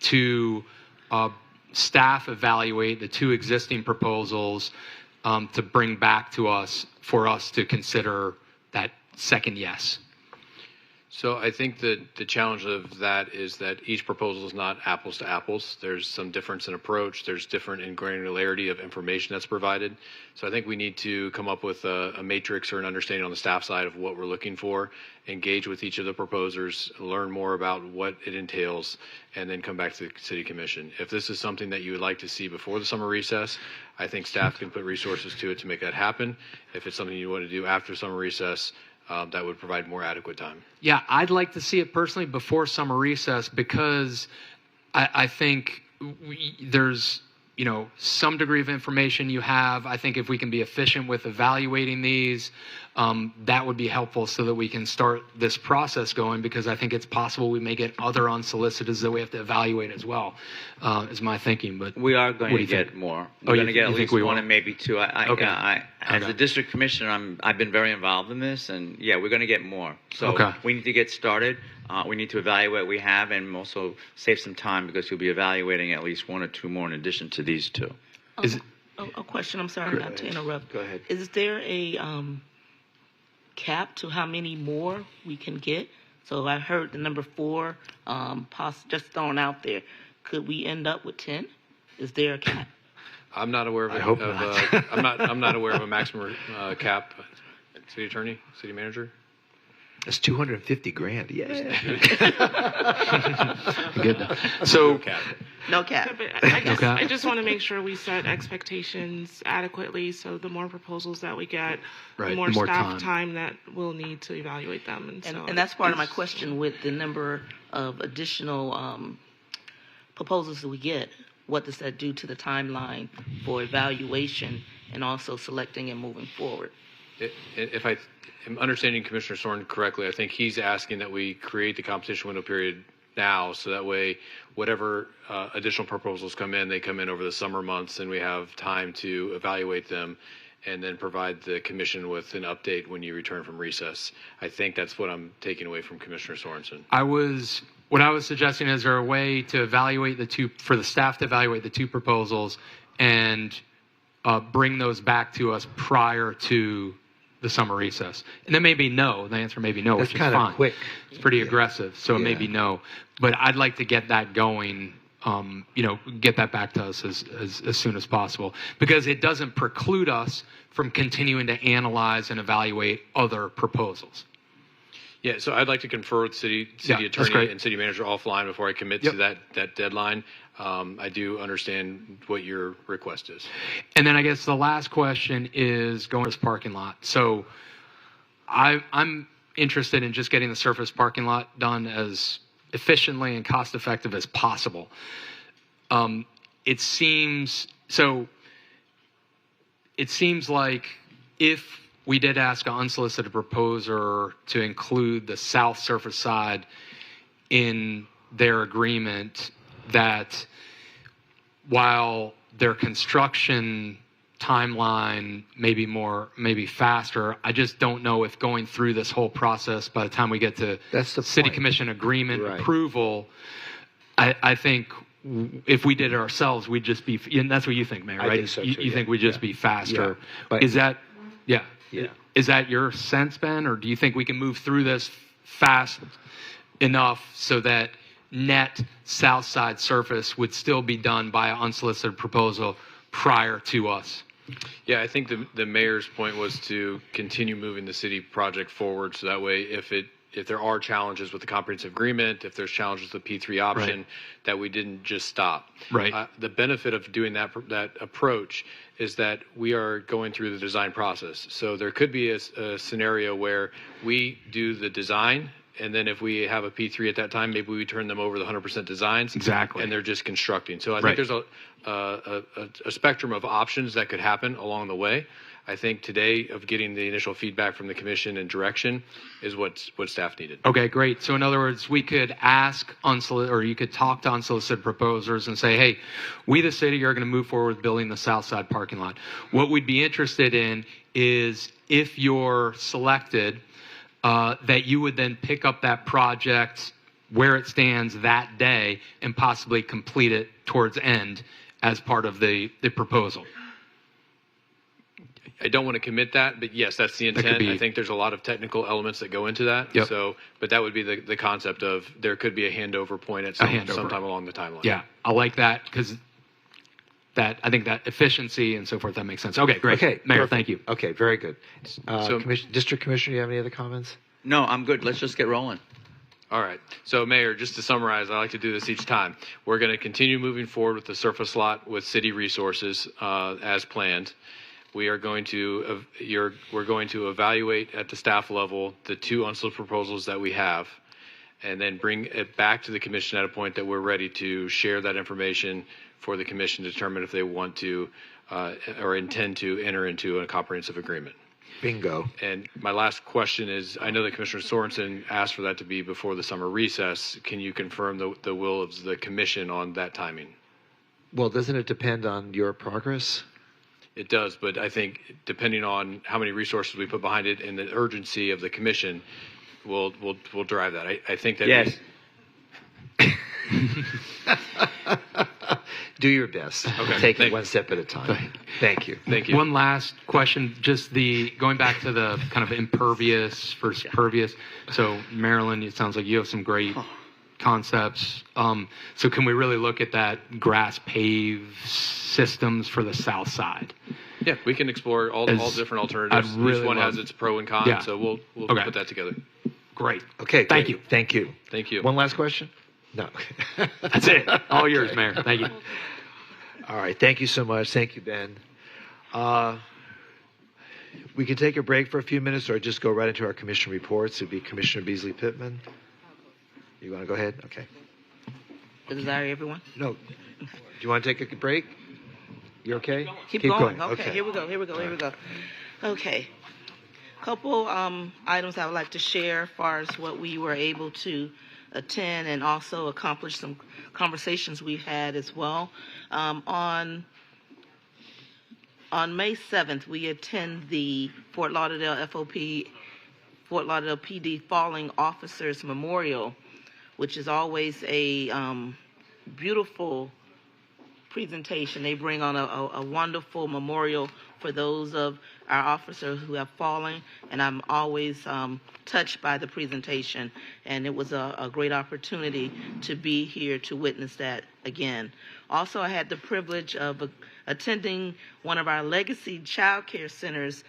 to staff evaluate the 2 existing proposals to bring back to us for us to consider that second yes? So I think that the challenge of that is that each proposal is not apples to apples. There's some difference in approach. There's different in granularity of information that's provided. So I think we need to come up with a matrix or an understanding on the staff side of what we're looking for, engage with each of the proposers, learn more about what it entails, and then come back to the City Commission. If this is something that you would like to see before the summer recess, I think staff can put resources to it to make that happen. If it's something you want to do after summer recess, that would provide more adequate time. Yeah, I'd like to see it personally before summer recess because I think there's some degree of information you have. I think if we can be efficient with evaluating these, that would be helpful so that we can start this process going, because I think it's possible we may get other unsoliciteds that we have to evaluate as well, is my thinking. But we are going to get more. We're going to get at least 1 and maybe 2. As a district commissioner, I've been very involved in this, and yeah, we're going to get more. So we need to get started. We need to evaluate what we have and also save some time because you'll be evaluating at least 1 or 2 more in addition to these 2. A question, I'm sorry not to interrupt. Go ahead. Is there a cap to how many more we can get? So I heard the number 4, just thrown out there. Could we end up with 10? Is there a cap? I'm not aware of I'm not aware of a maximum cap. City Attorney, City Manager. That's $250,000. Yeah. Good. So no cap. I just want to make sure we set expectations adequately. So the more proposals that we get, the more staff time that we'll need to evaluate them. And that's part of my question with the number of additional proposals that we get. What does that do to the timeline for evaluation and also selecting and moving forward? If I am understanding Commissioner Soren correctly, I think he's asking that we create the competition window period now, so that way whatever additional proposals come in, they come in over the summer months, and we have time to evaluate them and then provide the commission with an update when you return from recess. I think that's what I'm taking away from Commissioner Sorensen. What I was suggesting is there a way to evaluate for the staff to evaluate the 2 proposals and bring those back to us prior to the summer recess? And then maybe no. The answer may be no, That's which is fine. kind of quick. It's pretty aggressive, so it may be no. But I'd like to get that going, get that back to us as soon as possible, because it doesn't preclude us from continuing to analyze and evaluate other proposals. Yeah, so I'd like to confer with city Yeah, that's attorney great. and city manager offline before I commit Yep. to that deadline. I do understand what your request is. And then I guess the last question is going to this parking lot. So I'm interested in just getting the surface parking lot done as efficiently and cost effective as possible. It seems like if we did ask an unsolicited proposer to include the south surface side in their agreement, that while their construction timeline may be faster, I just don't know if going through this whole process by the time we get to That's the city point. commission agreement Right. approval, I think if we did it ourselves, we'd just be, and that's what you think, Mayor, I right? think so, You too, think yeah. we'd just be faster. Yeah, but- Is that, yeah. Yeah. Is that your sense, Ben, or do you think we can move through this fast enough so that net south side surface would still be done by an unsolicited proposal prior to us? Yeah, I think the mayor's point was to continue moving the city project forward, so that way if there are challenges with the comprehensive agreement, if there's challenges with the P3 option, Right. that we didn't just stop. Right. The benefit of doing that approach is that we are going through the design process. So there could be a scenario where we do the design, and then if we have a P3 at that time, maybe we turn them over the 100% designs. Exactly. And they're just constructing. So I Right. think there's a spectrum of options that could happen along the way. I think today of getting the initial feedback from the commission and direction is what staff needed. Okay, great. So in other words, we could ask or you could talk to unsolicited proposers and say, hey, we the city are going to move forward with building the south side parking lot. What we'd be interested in is if you're selected, that you would then pick up that project where it stands that day and possibly complete it towards end as part of the proposal. I don't want to commit that, but yes, that's the That could intent. be- I think there's a lot of technical elements that go into that. Yep. So, but that would be the concept of there could be a handover point at sometime along the timeline. Yeah, I like that because I think that efficiency and so forth, that makes sense. Okay, great. Okay, Mayor, perfect. thank you. Okay, very good. So- District Commissioner, do you have any other comments? No, I'm good. Let's just get rolling. All right. So, Mayor, just to summarize, I like to do this each time. We're going to continue moving forward with the surface lot with city resources as planned. We are going to we're going to evaluate at the staff level the two unsolicited proposals that we have, and then bring it back to the commission at a point that we're ready to share that information for the commission to determine if they want to or intend to enter into a comprehensive agreement. Bingo. And my last question is, I know that Commissioner Sorensen asked for that to be before the summer recess. Can you confirm the will of the commission on that timing? Well, doesn't it depend on your progress? It does, but I think depending on how many resources we put behind it and the urgency of the commission, will drive that. I think that Yes. Do your best. Okay. Take it one step at a time. Thank you. Thank you. One last question, just going back to the kind of impervious versus pervious. So Maryland, it sounds like you have some great concepts. So can we really look at that grass pave systems for the south side? Yeah, we can explore all different alternatives. I'd really Each one has love- its pro and con, Yeah. so we'll Okay. put that together. Great. Okay. Thank great. you. Thank you. Thank you. One last question? No. That's it. All yours, Mayor. Thank you. All right. Thank you so much. Thank you, Ben. We can take a break for a few minutes or just go right into our commission reports. It'd be Commissioner Beasley Pittman. You want to go ahead? Okay. Is that everyone? No. Do you want to take a break? You okay? Keep going. Okay, here we go. Okay. Couple items I would like to share as far as what we were able to attend and also accomplish some conversations we've had as well. On May 7th, we attend the Fort Lauderdale PD Falling Officers Memorial, which is always a beautiful presentation. They bring on a wonderful memorial for those of our officers who have fallen, and I'm always touched by the presentation, and it was a great opportunity to be here to witness that again. Also, I had the privilege of attending one of our legacy child care centers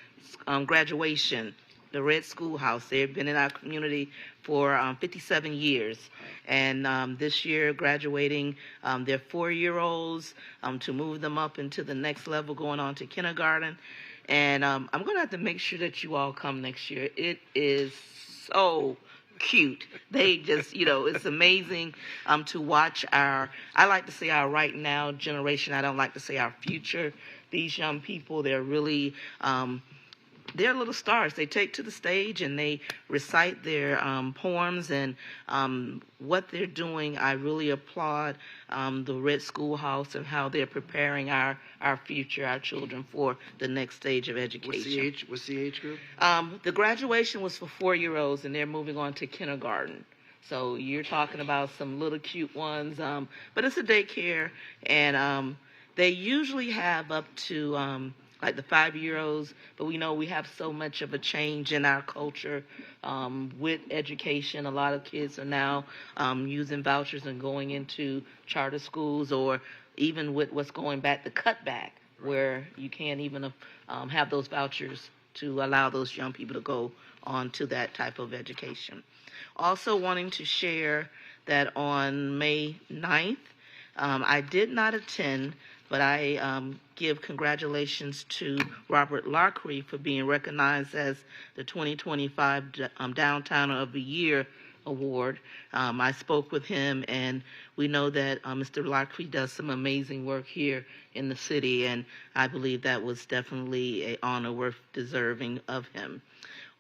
graduation the Red Schoolhouse. They've been in our community for 57 years. And this year, graduating their 4-year-olds to move them up into the next level, going on to kindergarten. And I'm going to have to make sure that you all come next year. It is so cute. They just, it's amazing to watch I like to say our right now generation. I don't like to say our future. These young people, they're really, they're little stars. They take to the stage and they recite their poems, and what they're doing, I really applaud the Red Schoolhouse and how they're preparing our future, our children, for the next stage of education. What's the age group? The graduation was for 4-year-olds, and they're moving on to kindergarten. So you're talking about some little cute ones, but it's a daycare, and they usually have up to like the 5-year-olds, but we know we have so much of a change in our culture with education. A lot of kids are now using vouchers and going into charter schools, or even with what's going back, the cutback, where you can't even have those vouchers to allow those young people to go on to that type of education. Also wanting to share that on May 9th, I did not attend, but I give congratulations to Robert Larcree for being recognized as the 2025 Downtowner of the Year Award. I spoke with him, and we know that Mr. Larcree does some amazing work here in the city, and I believe that was definitely an honor worth deserving of him.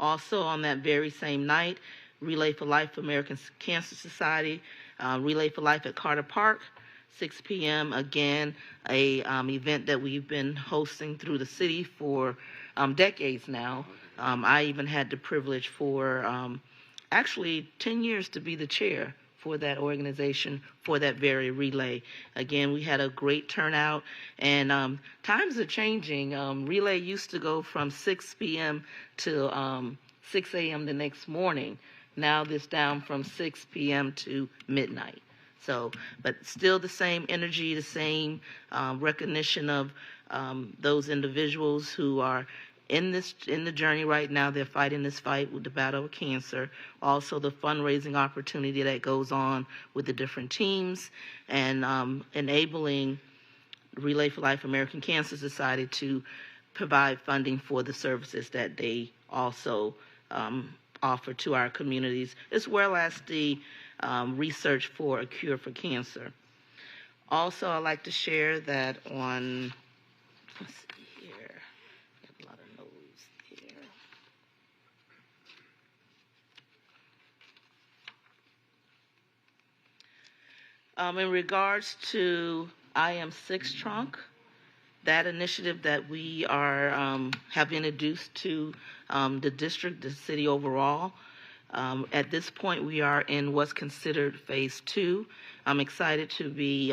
Also on that very same night, Relay for Life American Cancer Society, Relay for Life at Carter Park, 6 p.m. Again, a event that we've been hosting through the city for decades now. I even had the privilege for actually 10 years to be the chair for that organization, for that very relay. Again, we had a great turnout, and times are changing. Relay used to go from 6 p.m. to 6 a.m. the next morning. Now this down from 6 p.m. to midnight. So, but still the same energy, the same recognition of those individuals who are in the journey right now. They're fighting this fight with the battle of cancer. Also, the fundraising opportunity that goes on with the different teams, and enabling Relay for Life American Cancer Society to provide funding for the services that they also offer to our communities, as well as the research for a cure for cancer. Also, I'd like to share that on, let's see here, got a lot of notes here. In regards to I Am Six Trunk, that initiative that we are have introduced to the district, the city overall. At this point, we are in what's considered phase 2. I'm excited to be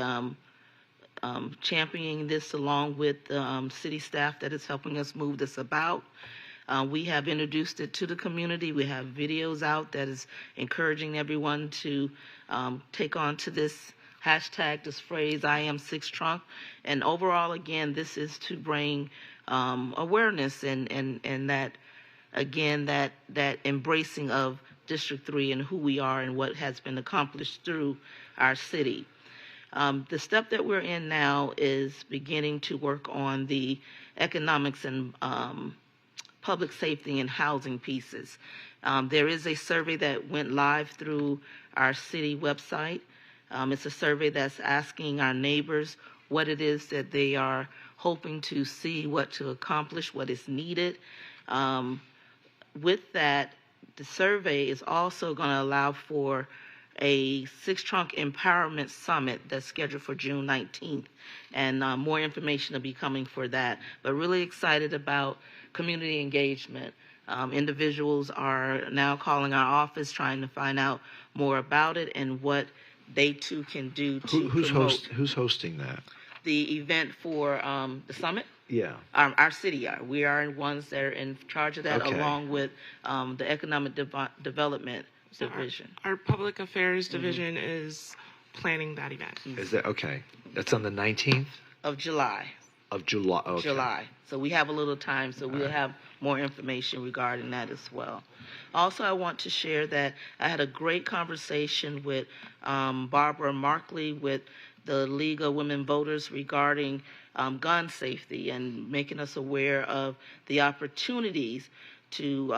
championing this along with the city staff that is helping us move this about. We have introduced it to the community. We have videos out that is encouraging everyone to take on to this hashtag, this phrase, I Am Six Trunk. And overall, again, this is to bring awareness and that, again, that embracing of District 3 and who we are and what has been accomplished through our city. The step that we're in now is beginning to work on the economics and public safety and housing pieces. There is a survey that went live through our city website. It's a survey that's asking our neighbors what it is that they are hoping to see, what to accomplish, what is needed. With that, the survey is also going to allow for a Six Trunk Empowerment Summit that's scheduled for June 19th, and more information will be coming for that. But really excited about community engagement. Individuals are now calling our office trying to find out more about it and what they too can do to promote. Who's hosting that? The event for the summit? Yeah. Our city are. We are ones that are in charge of that, Okay. along with the Economic Development Division. Our Public Affairs Division is planning that event. Is that okay? That's on the 19th Of July. Of July. Okay. July. So we have a little time, so we'll have more information regarding that as well. Also, I want to share that I had a great conversation with Barbara Markley with the League of Women Voters regarding gun safety and making us aware of the opportunities to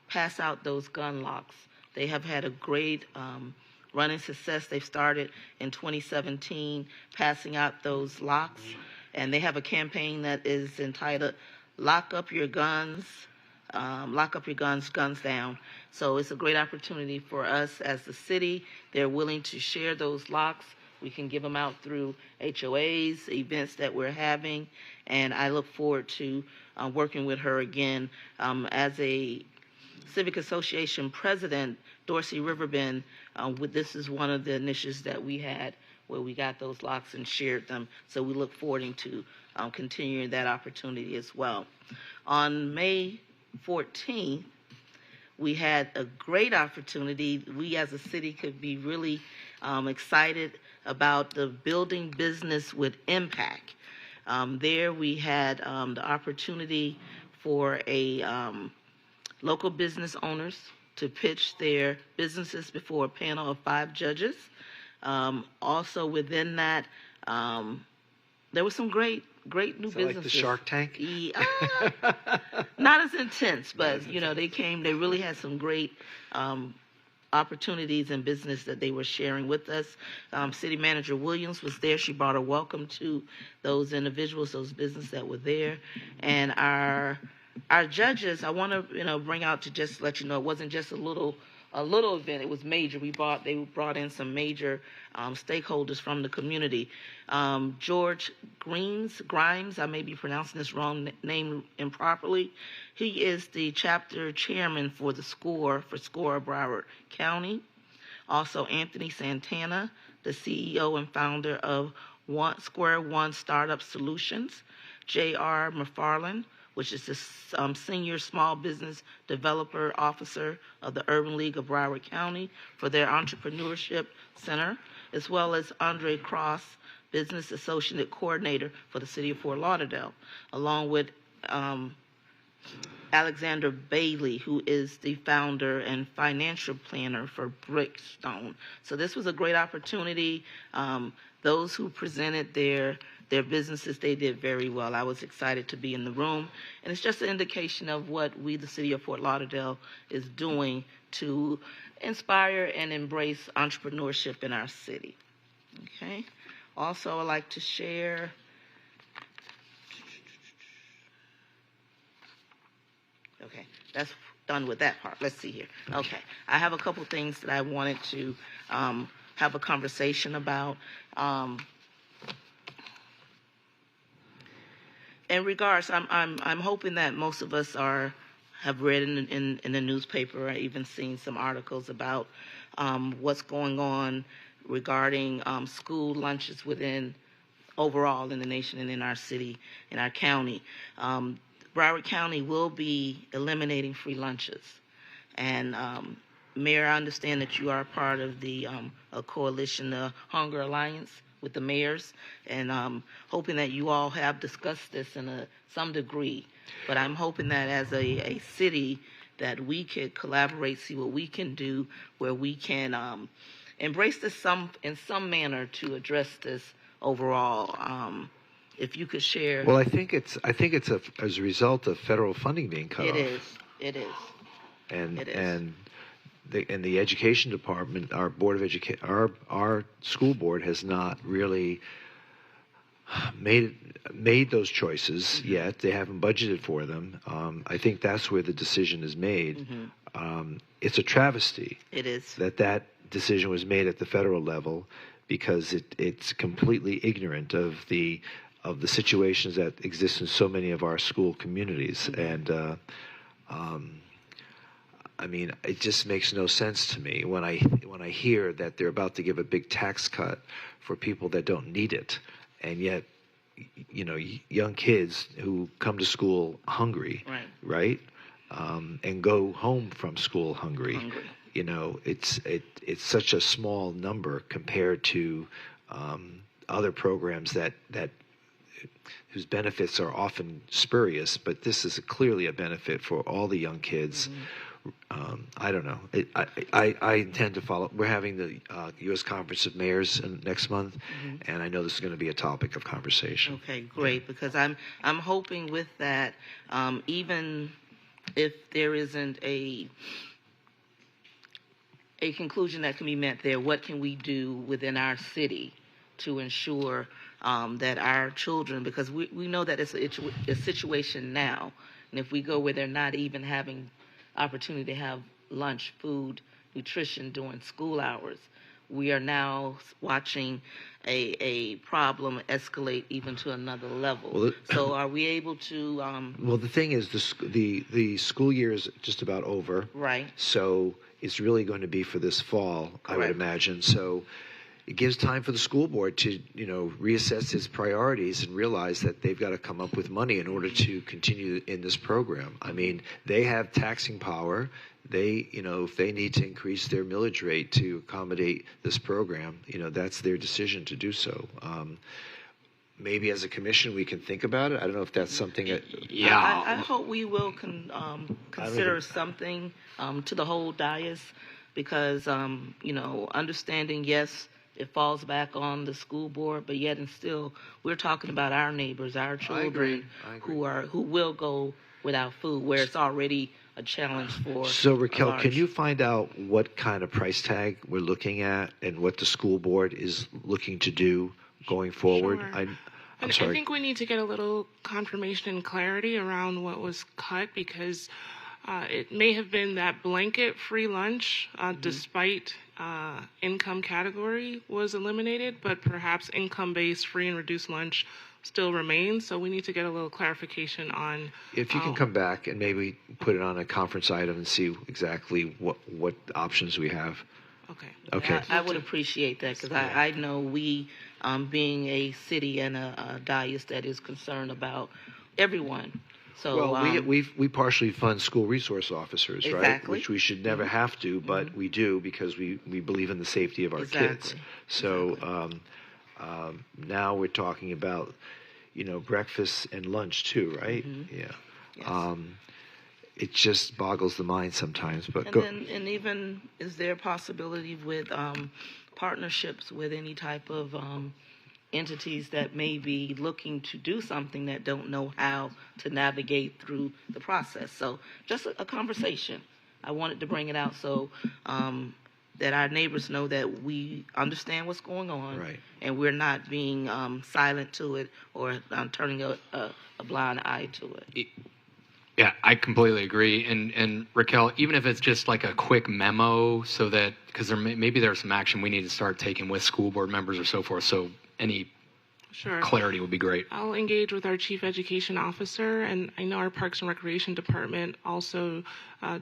pass out those gun locks. They have had a great running success. They've started in 2017 passing out those locks, and they have a campaign that is entitled Lock Up Your Guns, Guns Down. So it's a great opportunity for us as the city. They're willing to share those locks. We can give them out through HOAs, events that we're having, and I look forward to working with her again. As a Civic Association president, Dorsey Riverbend, this is one of the initiatives that we had where we got those locks and shared them. So we look forward to continuing that opportunity as well. On May 14th, we had a great opportunity. We as a city could be really excited about the Building Business with Impact. There we had the opportunity for local business owners to pitch their businesses before a panel of 5 judges. Also within that, there were some great new businesses. Like the Shark Tank? Not as intense, but they came. They really had some great opportunities in business that they were sharing with us. City Manager Williams was there. She brought a welcome to those individuals, those businesses that were there, and our judges. I want to bring out to just let you know it wasn't just a little event. It was major. They brought in some major stakeholders from the community. George Grimes, I may be pronouncing this name improperly. He is the chapter chairman for the SCORE of Broward County. Also, Anthony Santana, the CEO and founder of Square One Startup Solutions. J.R. McFarland, which is the Senior Small Business Developer Officer of the Urban League of Broward County for their Entrepreneurship Center, as well as Andre Cross, Business Associate Coordinator for the City of Fort Lauderdale, along with Alexander Bailey, who is the founder and financial planner for Brickstone. So this was a great opportunity. Those who presented their businesses, they did very well. I was excited to be in the room. And it's just an indication of what we, the City of Fort Lauderdale, is doing to inspire and embrace entrepreneurship in our city. Okay. Also, I'd like to share okay, that's done with that part. Let's see here. Okay. I have a couple things that I wanted to have a conversation about. In regards, I'm hoping that most of us have read in the newspaper or even seen some articles about what's going on regarding school lunches overall in the nation and in our city, in our county. Broward County will be eliminating free lunches. And Mayor, I understand that you are part of the a coalition, the Hunger Alliance, with the mayors, and hoping that you all have discussed this in some degree. But I'm hoping that as a city that we could collaborate, see what we can do, where we can embrace this in some manner to address this overall. If you could share. Well, I think it's as a result of federal funding being cut off. It is. And the education department, our board of education, our school board has not really made those choices yet. They haven't budgeted for them. I think that's where the decision is made. Mm-hmm. It's a travesty. It is that decision was made at the federal level, because it's completely ignorant of the situations that exist in so many of our school communities. Mm-hmm. And I mean, it just makes no sense to me when I hear that they're about to give a big tax cut for people that don't need it, and yet, young kids who come to school hungry, right? And go home from school hungry. It's such a small number compared to other programs that whose benefits are often spurious, but this is clearly a benefit for all the young kids. I don't know. I intend to follow. We're having the U.S. Conference of Mayors next month, and I know this is going to be a topic of conversation. Okay, great. Because I'm hoping with that, even if there isn't a conclusion that can be met there, what can we do within our city to ensure that our children, because we know that it's a situation now, and if we go where they're not even having opportunity to have lunch, food, nutrition during school hours, we are now watching a problem escalate even to another level. Well, so are we able to... well, the thing is, the school year is just about over. Right. So it's really going to be for this fall, Correct. I would imagine. So it gives time for the school board to, reassess its priorities and realize that they've got to come up with money in order to continue in this program. I mean, they have taxing power. They, if they need to increase their millage rate to accommodate this program, that's their decision to do so. Maybe as a commission we can think about it. I don't know if that's something that... Yeah. I hope we will consider something to the whole dais because, understanding, yes, it falls back on the school board, but yet and still, we're talking about our neighbors, our children, I agree. who will go without food, where it's already a challenge for. So Raquel, can you find out what kind of price tag we're looking at and what the school board is looking to do going forward? Sure. I'm sorry. I think we need to get a little confirmation and clarity around what was cut because it may have been that blanket free lunch despite income category was eliminated, but perhaps income-based free and reduced lunch still remains. So we need to get a little clarification on... If you can come back and maybe put it on a conference item and see exactly what options we have. Okay. Okay. I would appreciate that because I know we, being a city and a dais that is concerned about everyone. So, well, we partially fund school resource officers, right? Exactly. Which we should never have to, but we do because we believe in the safety of our kids. So now we're talking about, breakfast and lunch too, right? Yeah. Yes. It just boggles the mind sometimes. But and even is there a possibility with partnerships with any type of entities that may be looking to do something that don't know how to navigate through the process? So just a conversation. I wanted to bring it out so that our neighbors know that we understand what's going on, right, and we're not being silent to it or turning a blind eye to it. Yeah, I completely agree. And Raquel, even if it's just like a quick memo so that, because maybe there's some action we need to start taking with school board members or so forth, so any clarity would be great. I'll engage with our chief education officer, and I know our Parks and Recreation department also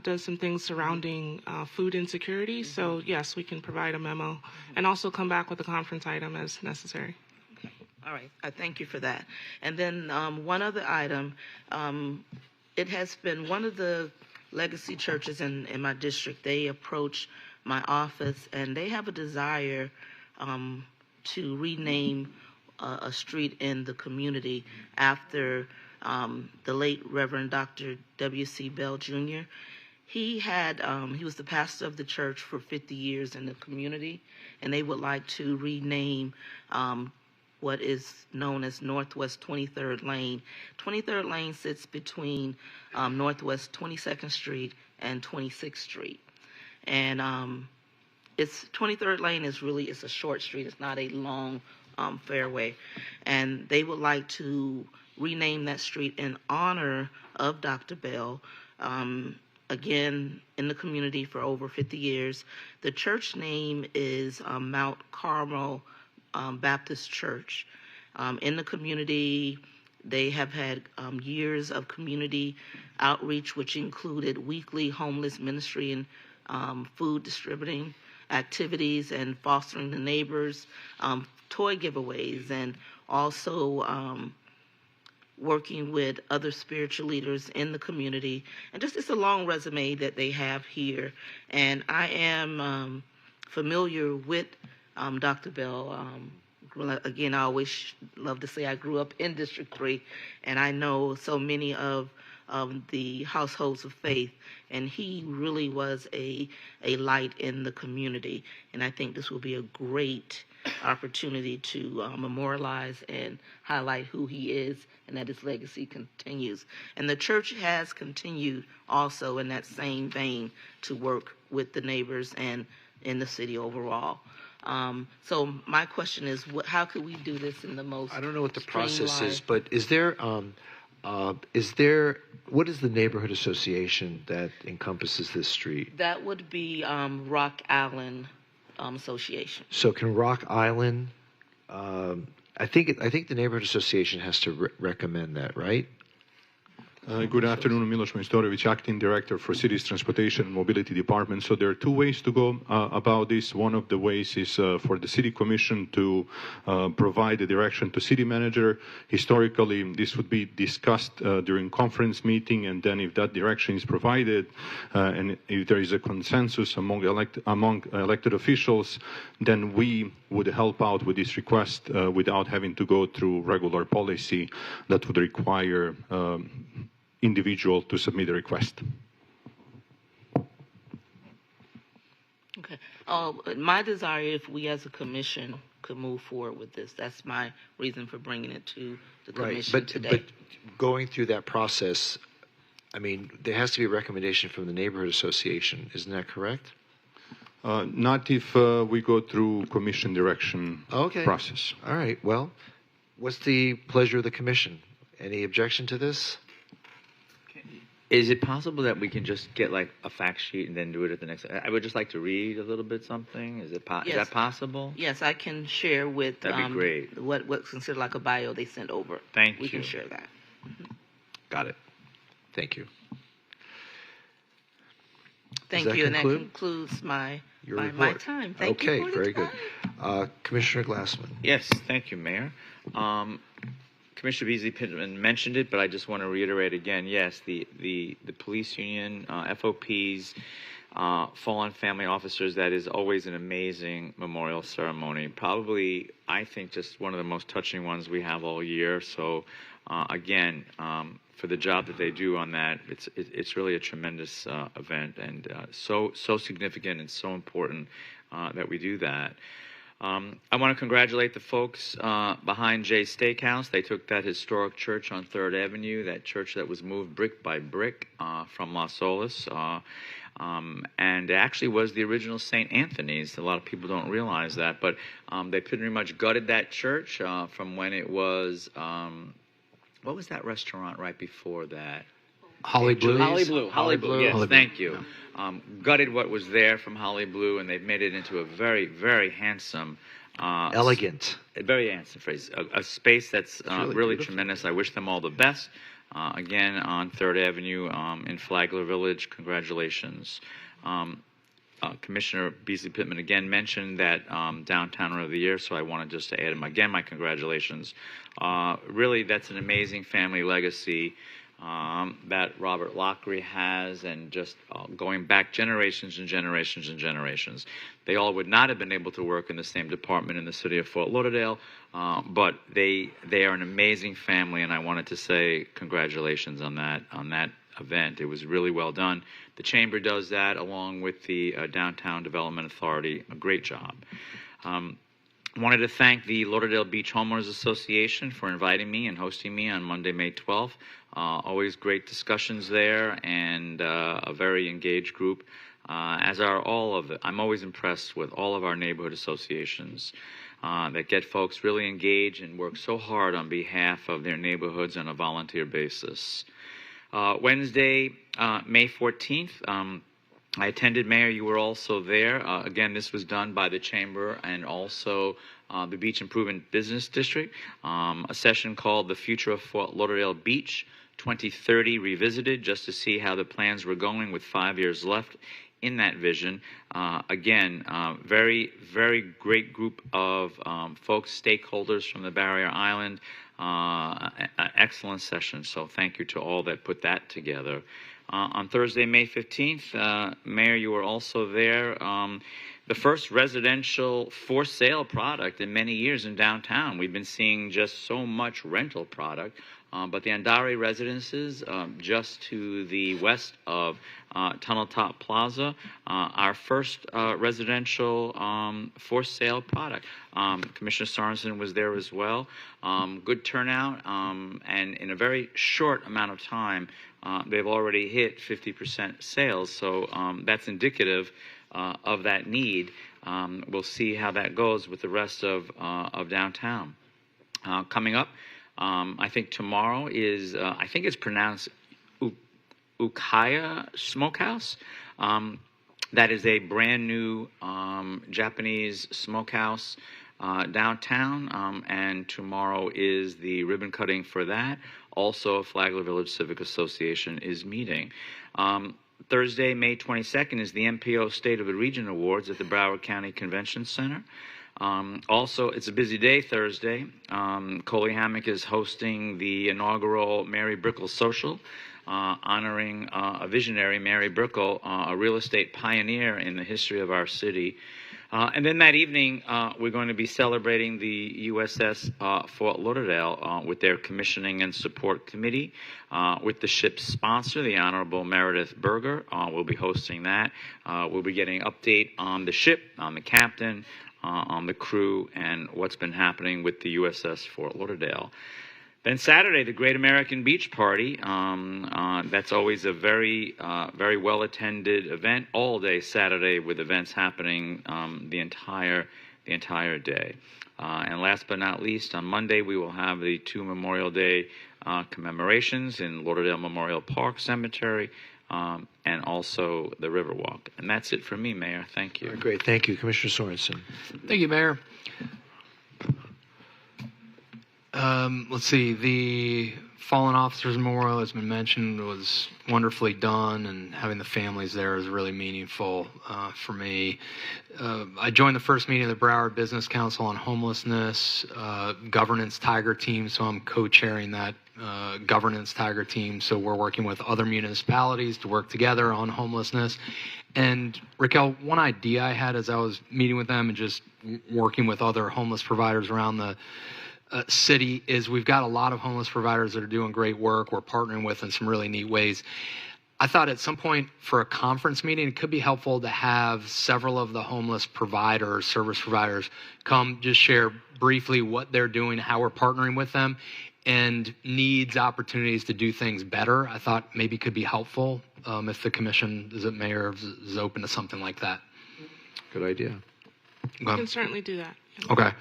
does some things surrounding food insecurity. So yes, we can provide a memo and also come back with a conference item as necessary. All right, I thank you for that. And then one other item, it has been one of the legacy churches in my district. They approach my office and they have a desire to rename a street in the community after the late Reverend Dr. W.C. Bell Jr. He was the pastor of the church for 50 years in the community, and they would like to rename what is known as Northwest 23rd Lane. 23rd Lane sits between Northwest 22nd Street and 26th Street. And it's 23rd Lane it's a short street. It's not a long fairway. And they would like to rename that street in honor of Dr. Bell. Again, in the community for over 50 years. The church name is Mount Carmel Baptist Church. In the community, they have had years of community outreach, which included weekly homeless ministry and food distributing activities and fostering the neighbors, toy giveaways, and also working with other spiritual leaders in the community. And it's a long resume that they have here. And I am familiar with Dr. Bell again, I always love to say I grew up in District 3, and I know so many of the households of faith, and he really was a light in the community. And I think this will be a great opportunity to memorialize and highlight who he is and that his legacy continues. And the church has continued also in that same vein to work with the neighbors and in the city overall. So my question is, how could we do this in the most I don't know what the process is, streamlined- but what is the neighborhood association that encompasses this street? That would be Rock Island Association. So can Rock Island? I think the neighborhood association has to recommend that, right? Good afternoon, Miloš Majstorović, Acting Director for Cities Transportation and Mobility Department. So there are two ways to go about this. One of the ways is for the City Commission to provide the direction to City Manager. Historically, this would be discussed during conference meeting, and then if that direction is provided, and if there is a consensus among elected officials, then we would help out with this request without having to go through regular policy that would require individual to submit a request. Okay. My desire, if we as a commission could move forward with this, that's my reason for bringing it to the commission today. But going through that process, I mean, there has to be a recommendation from the neighborhood association. Isn't that correct? Not if we go through commission direction process. All right. Well, what's the pleasure of the commission? Any objection to this? Is it possible that we can just get like a fact sheet and then do it at the next? I would just like to read a little bit something. Is that possible? Yes, I can share with That'd be great. What's considered like a bio they sent over. Thank We you. can share that. Got it. Thank you. Thank that you, and that conclude concludes my report? time. Thank you. Okay, for the very time. good. Commissioner Glassman. Yes, thank you, Mayor. Commissioner Beasley Pittman mentioned it, but I just want to reiterate again. Yes, the police union, FOPs, fallen family officers. That is always an amazing memorial ceremony. Probably, I think, just one of the most touching ones we have all year. So, again, for the job that they do on that, it's really a tremendous event, and so significant and so important that we do that. I want to congratulate the folks behind Jay's Steakhouse. They took that historic church on 3rd Avenue, that church that was moved brick by brick from Las Olas, and it actually was the original St. Anthony's. A lot of people don't realize that, but they pretty much gutted that church from when it was, what was that restaurant right before that? Holly Blue. Holly Blue. Yes, Holly Blue. thank you. Gutted what was there from Holly Blue, and they've made it into a very, very handsome, Elegant. very handsome phrase. A space that's really beautiful. tremendous. I wish them all the best. Again, on 3rd Avenue in Flagler Village, congratulations. Commissioner Beasley Pittman again mentioned that Downtown of the Year, so I wanted just to add him again my congratulations. Really, that's an amazing family legacy that Robert Lockery has, and just going back generations and generations and generations. They all would not have been able to work in the same department in the city of Fort Lauderdale, but they are an amazing family, and I wanted to say congratulations on that event. It was really well done. The Chamber does that along with the Downtown Development Authority. A great job. Wanted to thank the Lauderdale Beach Homeowners Association for inviting me and hosting me on Monday, May 12th. Always great discussions there, and a very engaged group, as are all of it. I'm always impressed with all of our neighborhood associations that get folks really engaged and work so hard on behalf of their neighborhoods on a volunteer basis. Wednesday, May 14th, I attended, Mayor, you were also there. Again, this was done by the Chamber and also the Beach Improvement Business District, a session called The Future of Fort Lauderdale Beach 2030 Revisited, just to see how the plans were going with 5 years left in that vision. Again, very, very great group of folks, stakeholders from the Barrier Island. Excellent session, so thank you to all that put that together. On Thursday, May 15th, Mayor, you were also there. the first residential for sale product in many years in downtown. We've been seeing just so much rental product. But the Andari Residences, just to the west of Tunnel Top Plaza, our first residential for sale product. Commissioner Sorensen was there as well. Good turnout, and in a very short amount of time, they've already hit 50% sales. So that's indicative of that need. We'll see how that goes with the rest of downtown. Coming up, I think tomorrow is, I think it's pronounced Ukaya Smokehouse. That is a brand new Japanese smokehouse downtown, and tomorrow is the ribbon cutting for that. Also, Flagler Village Civic Association is meeting. Thursday, May 22nd, is the MPO State of the Region Awards at the Broward County Convention Center. Also, it's a busy day Thursday. Coley Hammock is hosting the inaugural Mary Brickell Social, honoring a visionary, Mary Brickell, a real estate pioneer in the history of our city. And then that evening, we're going to be celebrating the USS Fort Lauderdale with their commissioning and support committee, with the ship's sponsor, the Honorable Meredith Berger. We'll be hosting that. We'll be getting an update on the ship, on the captain, on the crew, and what's been happening with the USS Fort Lauderdale. Then Saturday, the Great American Beach Party. That's always a very well-attended event, all day Saturday, with events happening the entire day. And last but not least, on Monday, we will have the 2 Memorial Day commemorations in Lauderdale Memorial Park Cemetery, and also the Riverwalk. And that's it for me, Mayor. Thank you. Great. Thank you, Commissioner Sorensen. Thank you, Mayor. Let's see. The Fallen Officers Memorial, has been mentioned, was wonderfully done, and having the families there is really meaningful for me. I joined the first meeting of the Broward Business Council on Homelessness Governance Tiger Team, so I'm co-chairing that Governance Tiger Team. So we're working with other municipalities to work together on homelessness. And Raquel, one idea I had as I was meeting with them and just working with other homeless providers around the city is we've got a lot of homeless providers that are doing great work. We're partnering with in some really neat ways. I thought at some point for a conference meeting, it could be helpful to have several of the homeless providers, service providers, come just share briefly what they're doing, how we're partnering with them, and needs, opportunities to do things better. I thought maybe could be helpful if the commission, mayor, is open to something like that. Good idea. We can certainly do that. Okay.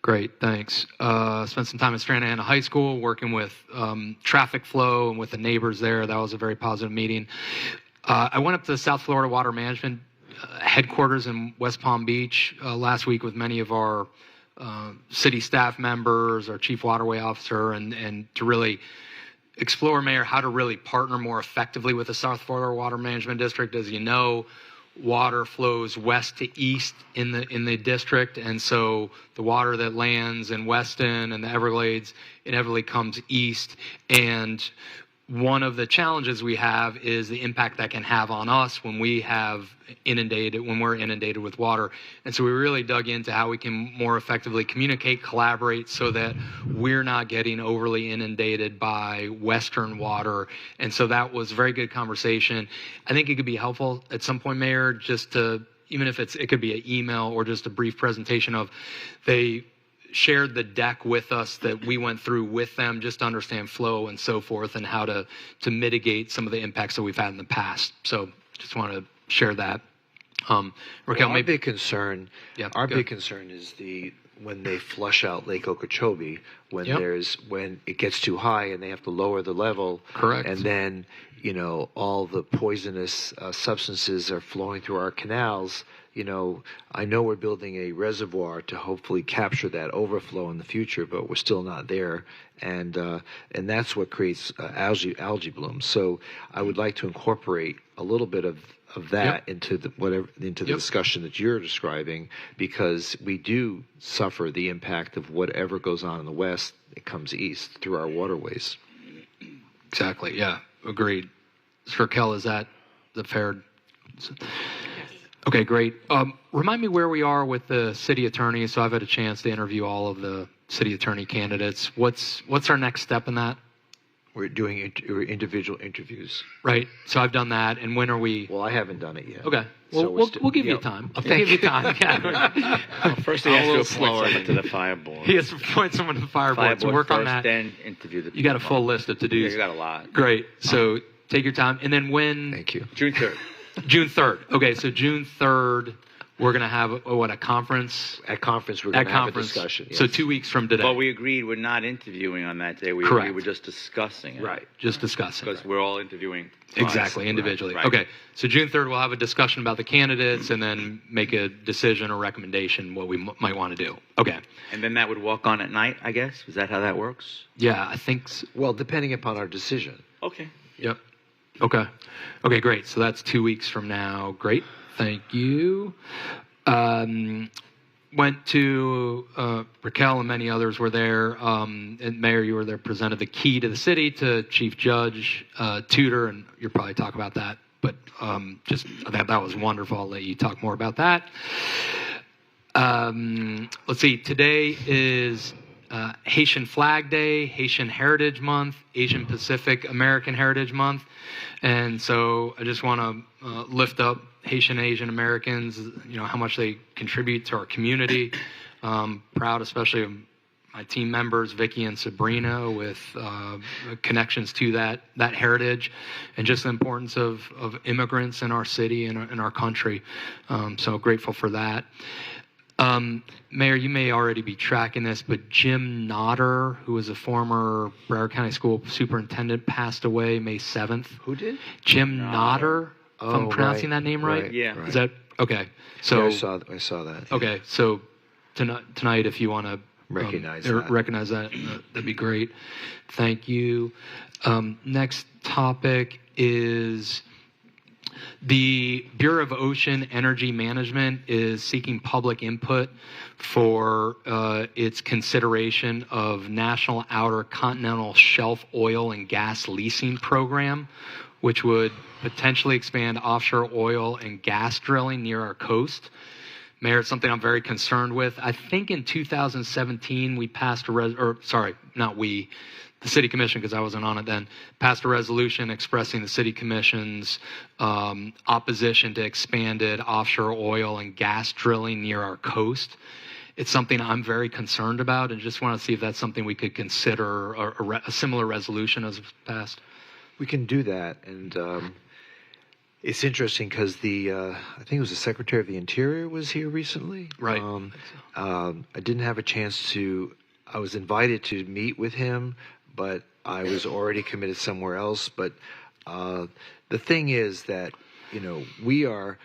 Great, thanks. Spent some time at Stranahan High School working with traffic flow and with the neighbors there. That was a very positive meeting. I went up to the South Florida Water Management headquarters in West Palm Beach last week with many of our city staff members, our chief waterway officer, and to really explore, Mayor, how to really partner more effectively with the South Florida Water Management District. As you know, water flows west to east in the district, and so the water that lands in Weston and the Everglades inevitably comes east. And one of the challenges we have is the impact that can have on us when we're inundated with water. And so we really dug into how we can more effectively communicate, collaborate, so that we're not getting overly inundated by Western water. And so that was a very good conversation. I think it could be helpful at some point, Mayor, just to, even if it could be an email or just a brief presentation of, they shared the deck with us that we went through with them, just to understand flow and so forth, and how to mitigate some of the impacts that we've had in the past. So just want to share that. Raquel, our big concern is when they flush out Lake Okeechobee, when it gets too high and they have to lower the level. Correct. And then, all the poisonous substances are flowing through our canals. I know we're building a reservoir to hopefully capture that overflow in the future, but we're still not there, and that's what creates algae blooms. So I would like to incorporate a little bit of that into the discussion that you're describing, because we do suffer the impact of whatever goes on in the west. It comes east through our waterways. Exactly. Yeah. Agreed. Raquel, is that the fair? Okay, great. Remind me where we are with the city attorney. So I've had a chance to interview all of the city attorney candidates. What's our next step in that? We're doing individual interviews. Right. So I've done that. And when are we? Well, I haven't done it yet. Okay. Well, So we'll give you time. We'll give you time. Yeah. Well, first, he has to appoint someone to the fire board. He has to appoint someone to the fire board. So work first, on that. Then interview the people. You got a full list of to-dos. Yeah, you got a lot. Great. So take your time. And then when? Thank you. June 3rd. June 3rd. Okay, so June 3rd, we're going to have, a conference? At conference, we're going to have a discussion. So yes. 2 weeks from today. But we agreed we're not interviewing on that day. We Correct. agreed we're just discussing it. Right, just discussing. Because we're all interviewing. Exactly, individually. Right. Okay, so June 3rd, we'll have a discussion about the candidates and then make a decision or recommendation what we might want to do. Okay. And then that would walk on at night, I guess? Is that how that works? Yeah, I think so. Well, depending upon our decision. Okay. Yep. Okay. Okay, great. So that's 2 weeks from now. Great. Thank you. Went to Raquel and many others were there. And Mayor, you were there, presented the key to the city to Chief Judge Tudor, and you'll probably talk about that. But just that was wonderful. I'll let you talk more about that. Let's see. Today is Haitian Flag Day, Haitian Heritage Month, Asian Pacific American Heritage Month. And so I just want to lift up Haitian Asian Americans, how much they contribute to our community. Proud especially of my team members, Vicky and Sabrina, with connections to that heritage and just the importance of immigrants in our city and in our country. So grateful for that. Mayor, you may already be tracking this, but Jim Nodder, who was a former Broward County School superintendent, passed away May 7th. Who did? Jim Nodder, if I'm pronouncing that name right. Yeah. Is that okay? So Yeah, I saw that. okay, so tonight, if you want to Recognize that, that'd be great. Thank you. Next topic is the Bureau of Ocean Energy Management is seeking public input for its consideration of National Outer Continental Shelf Oil and Gas Leasing Program, which would potentially expand offshore oil and gas drilling near our coast. Mayor, it's something I'm very concerned with. I think in 2017 we passed the City Commission, because I wasn't on it then, passed a resolution expressing the City Commission's opposition to expanded offshore oil and gas drilling near our coast. It's something I'm very concerned about, and just want to see if that's something we could consider a similar resolution as passed. We can do that, and it's interesting because I think it was the Secretary of the Interior was here recently. Right. I didn't have a chance to. I was invited to meet with him, but I was already committed somewhere else. But the thing is that we are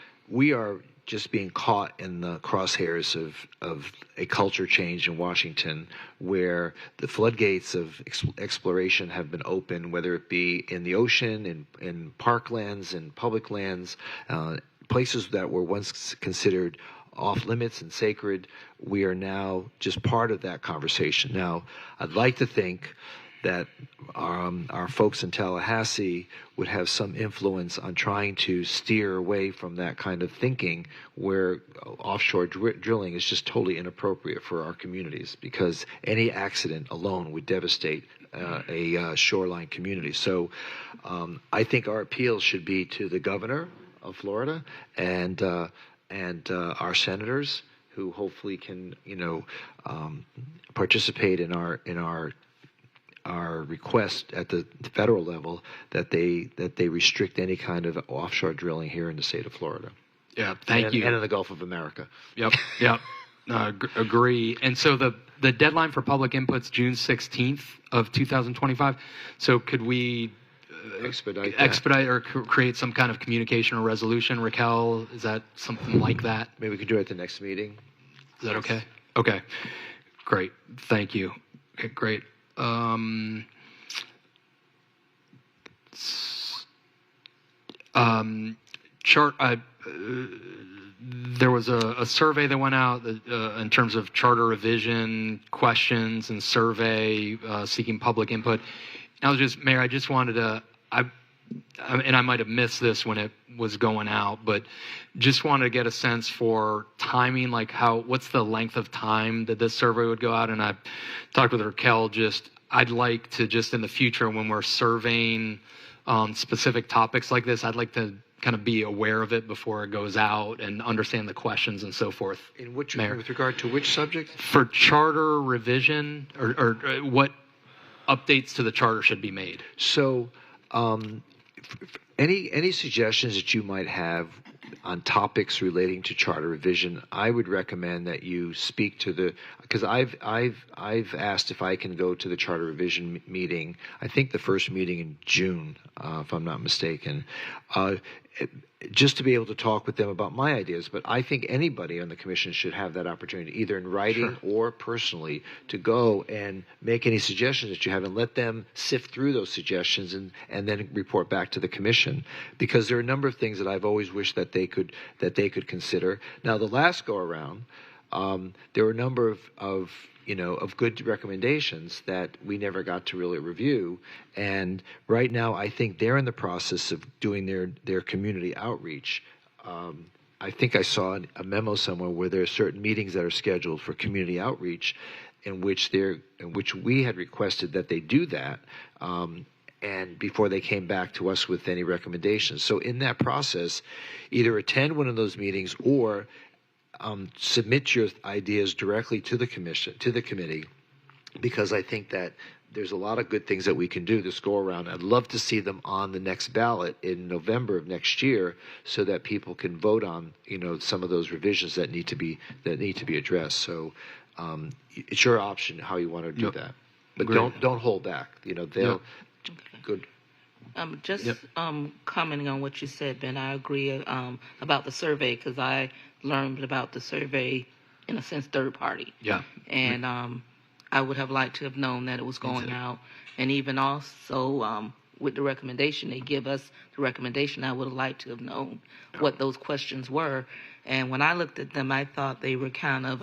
just being caught in the crosshairs of a culture change in Washington, where the floodgates of exploration have been opened, whether it be in the ocean, in parklands, in public lands, places that were once considered off limits and sacred. We are now just part of that conversation. Now, I'd like to think that our folks in Tallahassee would have some influence on trying to steer away from that kind of thinking, where offshore drilling is just totally inappropriate for our communities, because any accident alone would devastate a shoreline community. So I think our appeal should be to the governor of Florida and our senators, who hopefully can participate in our request at the federal level that they restrict any kind of offshore drilling here in the state of Florida. Yeah, thank you. And in the Gulf of America. Yep. Agree. And so the deadline for public input's June 16th of 2025. So could we expedite or create some kind of communication or resolution? Raquel, is that something like that? Maybe we could do it at the next meeting. Is that okay? Okay. Great. Thank you. Okay, great. There was a survey that went out in terms of charter revision questions and survey seeking public input. Mayor, I just wanted to. and I might have missed this when it was going out, but just wanted to get a sense for timing, like what's the length of time that this survey would go out? And I talked with Raquel, I'd like to just in the future when we're surveying specific topics like this, I'd like to kind of be aware of it before it goes out and understand the questions and so forth. With regard to which subject? For charter revision or what updates to the charter should be made. So, any suggestions that you might have on topics relating to charter revision, I would recommend that you speak to because I've asked if I can go to the charter revision meeting. I think the first meeting in June, if I'm not mistaken, just to be able to talk with them about my ideas. But I think anybody on the commission should have that opportunity, either in writing or personally, to go and make any suggestions that you have and let them sift through those suggestions and then report back to the commission. Because there are a number of things that I've always wished that they could consider. Now, the last go around, there were a number of good recommendations that we never got to really review. And right now, I think they're in the process of doing their community outreach. I think I saw a memo somewhere where there are certain meetings that are scheduled for community outreach in which we had requested that they do that. And before they came back to us with any recommendations. So in that process, either attend one of those meetings or submit your ideas directly to the committee, because I think that there's a lot of good things that we can do this go around. I'd love to see them on the next ballot in November of next year, so that people can vote on some of those revisions that need to be addressed. So it's your option how you want to do that, but don't hold back. They'll good. Commenting on what you said, Ben, I agree about the survey, because I learned about the survey in a sense third party. Yeah. And I would have liked to have known that it was going out. And even also with the recommendation they give us, the recommendation, I would have liked to have known what those questions were. And when I looked at them, I thought they were kind of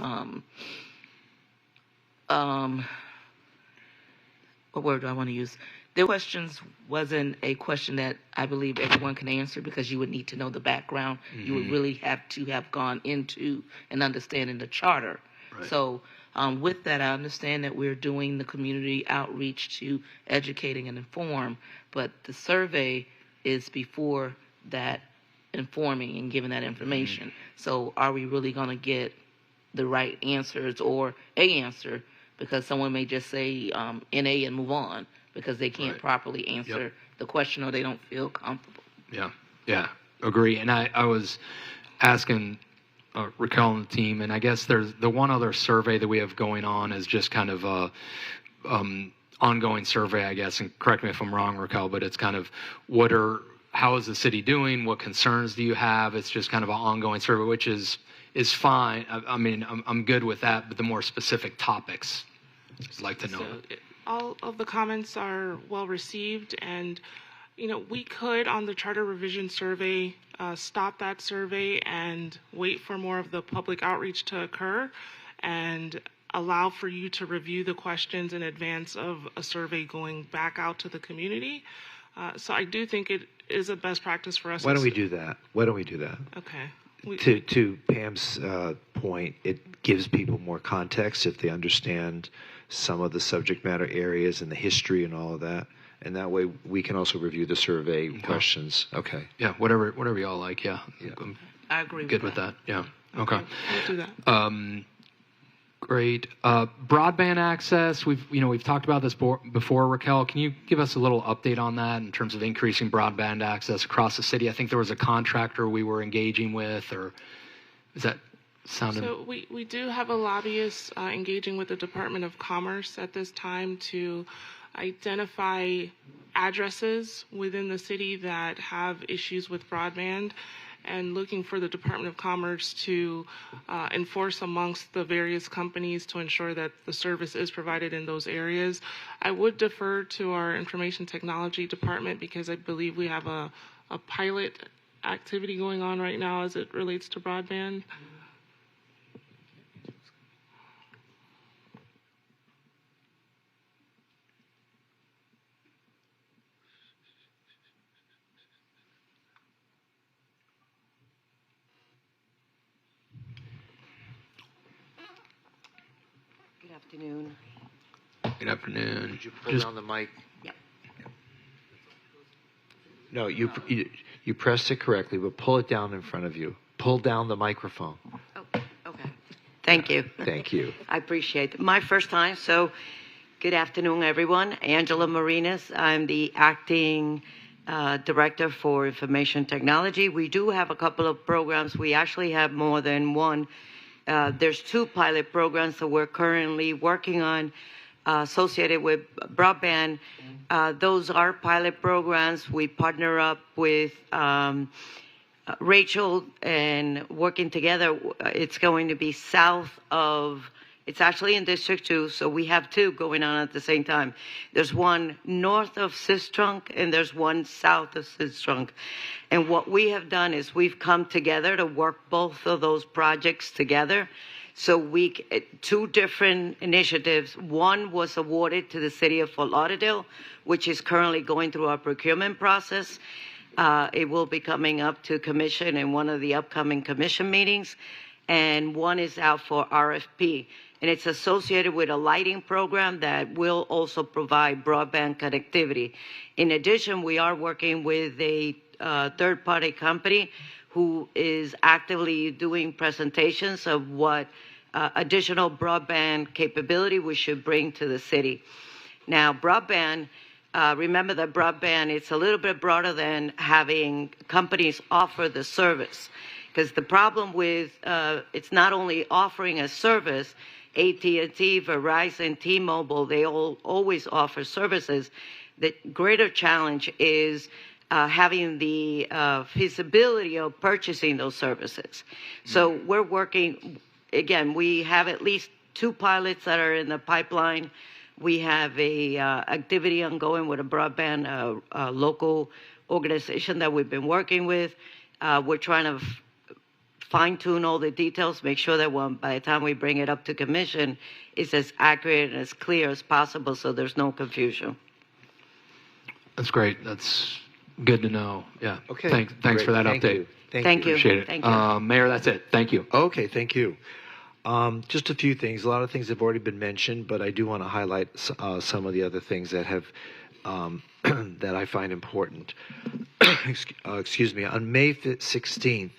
what word do I want to use? Their questions wasn't a question that I believe everyone can answer, because you would need to know the background. Mm-hmm. You would really have to have gone into and understanding the charter. Right. So with that, I understand that we're doing the community outreach to educating and inform, but the survey is before that informing and giving that information. Mm-hmm. So are we really going to get the right answers or a answer? Because someone may just say NA and move on, because they can't properly answer the question or they don't feel comfortable. Yeah, agree. And I was asking Raquel and the team, and I guess there's the one other survey that we have going on is just kind of a ongoing survey, I guess, and correct me if I'm wrong, Raquel, but it's kind of how is the city doing? What concerns do you have? It's just kind of an ongoing survey, which is fine. I mean, I'm good with that, but the more specific topics, I'd like to know. All of the comments are well received, and we could, on the charter revision survey, stop that survey and wait for more of the public outreach to occur and allow for you to review the questions in advance of a survey going back out to the community. So I do think it is a best practice for us. Why don't we do that? Okay. To Pam's point, it gives people more context if they understand some of the subject matter areas and the history and all of that. And that way we can also review the survey questions. Okay. Yeah, whatever y'all like, yeah. I agree good with that. Yeah. Okay. We'll do that. Great. Broadband access, we've talked about this before, Raquel. Can you give us a little update on that in terms of increasing broadband access across the city? I think there was a contractor we were engaging with, or is that sounding? So we do have a lobbyist engaging with the Department of Commerce at this time to identify addresses within the city that have issues with broadband, and looking for the Department of Commerce to enforce amongst the various companies to ensure that the service is provided in those areas. I would defer to our Information Technology Department, because I believe we have a pilot activity going on right now as it relates to broadband. afternoon. Good afternoon. Could you pull down the mic? Yeah. No, you pressed it correctly, but pull it down in front of you. Pull down the microphone. Okay. Thank you. Thank you. I appreciate it. My first time, so good afternoon, everyone. Angela Marinas. I'm the acting director for information technology. We do have a couple of programs. We actually have more than one. There's 2 pilot programs that we're currently working on associated with broadband. Those are pilot programs. We partner up with Rachel and working together. It's going to be south of, it's actually in District 2, so we have 2 going on at the same time. There's one north of Sistrunk and there's one south of Sistrunk. And what we have done is we've come together to work both of those projects together. So 2 different initiatives. One was awarded to the city of Fort Lauderdale, which is currently going through our procurement process. It will be coming up to commission in one of the upcoming commission meetings. And one is out for RFP. And it's associated with a lighting program that will also provide broadband connectivity. In addition, we are working with a third-party company who is actively doing presentations of what additional broadband capability we should bring to the city. Now, broadband, remember that broadband, it's a little bit broader than having companies offer the service. Because the problem with, it's not only offering a service, AT&T, Verizon, T-Mobile, they all always offer services. The greater challenge is having the feasibility of purchasing those services. So we're working, again, we have at least 2 pilots that are in the pipeline. We have a activity ongoing with a broadband local organization that we've been working with. We're trying to fine-tune all the details, make sure that by the time we bring it up to commission, it's as accurate and as clear as possible so there's no confusion. That's great. That's good to know. Yeah. Okay. Thanks Great. for that Thank update. you. Thank you. Appreciate it. Thank you. Mayor, that's it. Thank you. Okay, thank you. Just a few things. A lot of things have already been mentioned, but I do want to highlight some of the other things that have that I find important. Excuse me. On May 16th,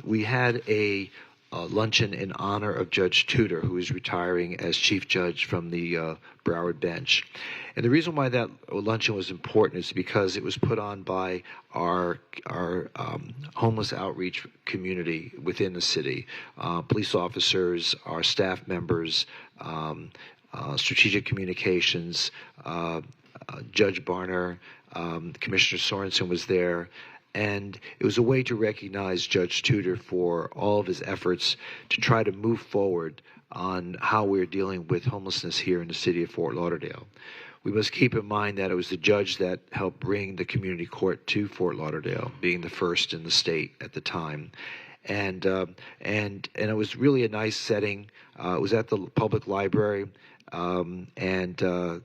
we had a luncheon in honor of Judge Tudor, who is retiring as Chief Judge from the Broward Bench. And the reason why that luncheon was important is because it was put on by our homeless outreach community within the city, police officers, our staff members, strategic communications, Judge Barner, Commissioner Sorensen was there. And it was a way to recognize Judge Tudor for all of his efforts to try to move forward on how we're dealing with homelessness here in the city of Fort Lauderdale. We must keep in mind that it was the judge that helped bring the community court to Fort Lauderdale, being the first in the state at the time. And it was really a nice setting. It was at the public library, it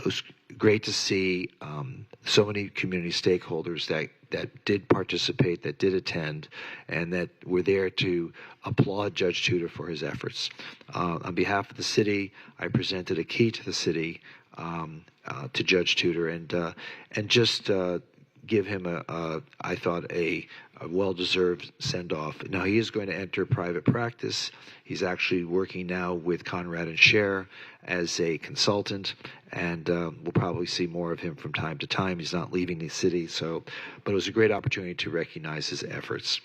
was great to see so many community stakeholders that did participate, that did attend, and that were there to applaud Judge Tudor for his efforts. On behalf of the city, I presented a key to the city to Judge Tudor, and just give him I thought a well-deserved send-off. Now he is going to enter private practice. He's actually working now with Conrad and Scher as a consultant, and we'll probably see more of him from time to time. He's not leaving the city, but it was a great opportunity to recognize his efforts.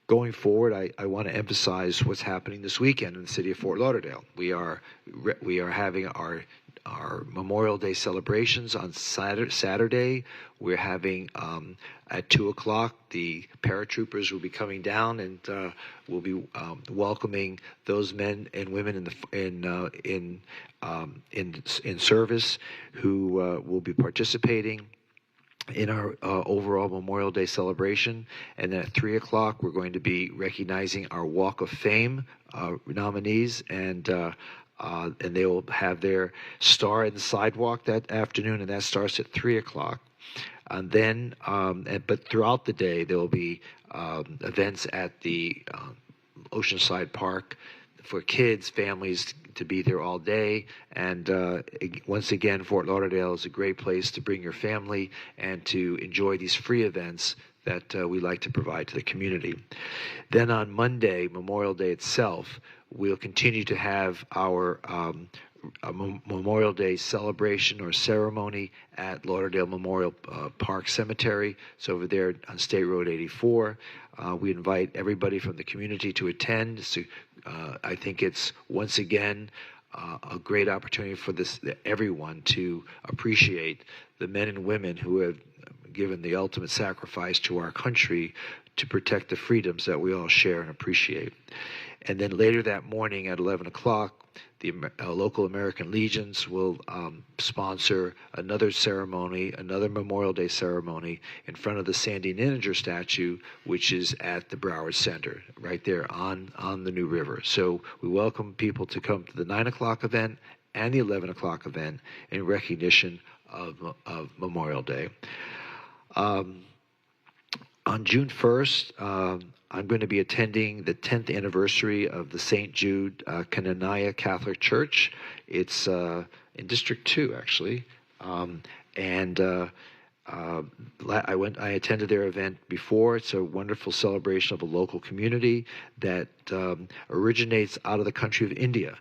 Going forward, I want to emphasize what's happening this weekend in the city of Fort Lauderdale. We are having our Memorial Day celebrations on Saturday. We're having at 2:00 the paratroopers will be coming down and will be welcoming those men and women in service who will be participating in our overall Memorial Day celebration. And then at 3:00 we're going to be recognizing our Walk of Fame nominees, and they will have their star in the sidewalk that afternoon, and that starts at 3:00. And then, but throughout the day, there will be events at the Oceanside Park for kids, families to be there all day. And once again, Fort Lauderdale is a great place to bring your family and to enjoy these free events that we like to provide to the community. Then on Monday, Memorial Day itself, we'll continue to have our Memorial Day celebration or ceremony at Lauderdale Memorial Park Cemetery. It's over there on State Road 84. We invite everybody from the community to attend. So, I think it's once again a great opportunity for everyone to appreciate the men and women who have given the ultimate sacrifice to our country to protect the freedoms that we all share and appreciate. And then later that morning at 11 o'clock, the local American Legions will sponsor another ceremony, another Memorial Day ceremony in front of the Sandy Ninninger statue, which is at the Broward Center, right there on the New River. So we welcome people to come to the 9 o'clock event and the 11 o'clock event in recognition of Memorial Day. On June 1st, I'm going to be attending the 10th anniversary of the St. Jude Kananaya Catholic Church. It's in District 2, actually. I attended their event before. It's a wonderful celebration of a local community that originates out of the country of India.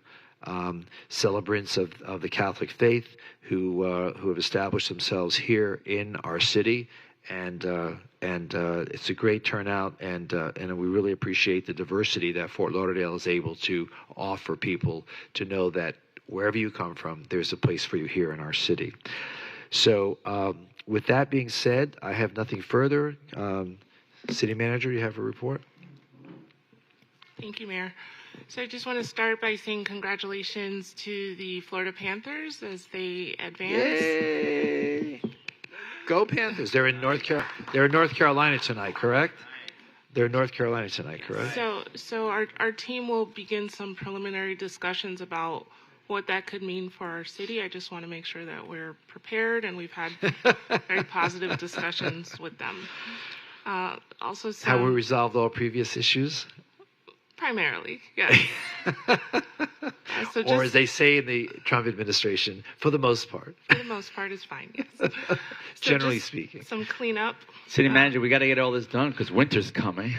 Celebrants of the Catholic faith who have established themselves here in our city. And it's a great turnout, and we really appreciate the diversity that Fort Lauderdale is able to offer people to know that wherever you come from, there's a place for you here in our city. So with that being said, I have nothing further. City Manager, you have a report? Thank you, Mayor. So I just want to start by saying congratulations to the Florida Panthers as they advance. Yay! Go Panthers! They're in North Carolina tonight, correct? They're in North Carolina tonight, correct? So our team will begin some preliminary discussions about what that could mean for our city. I just want to make sure that we're prepared, and we've had very positive discussions with them. Also, have we resolved all previous issues? Primarily, yes. Or as they say in the Trump administration, for the most part. For the most part, it's fine, yes. Generally speaking. Some cleanup. City Manager, we got to get all this done because winter's coming.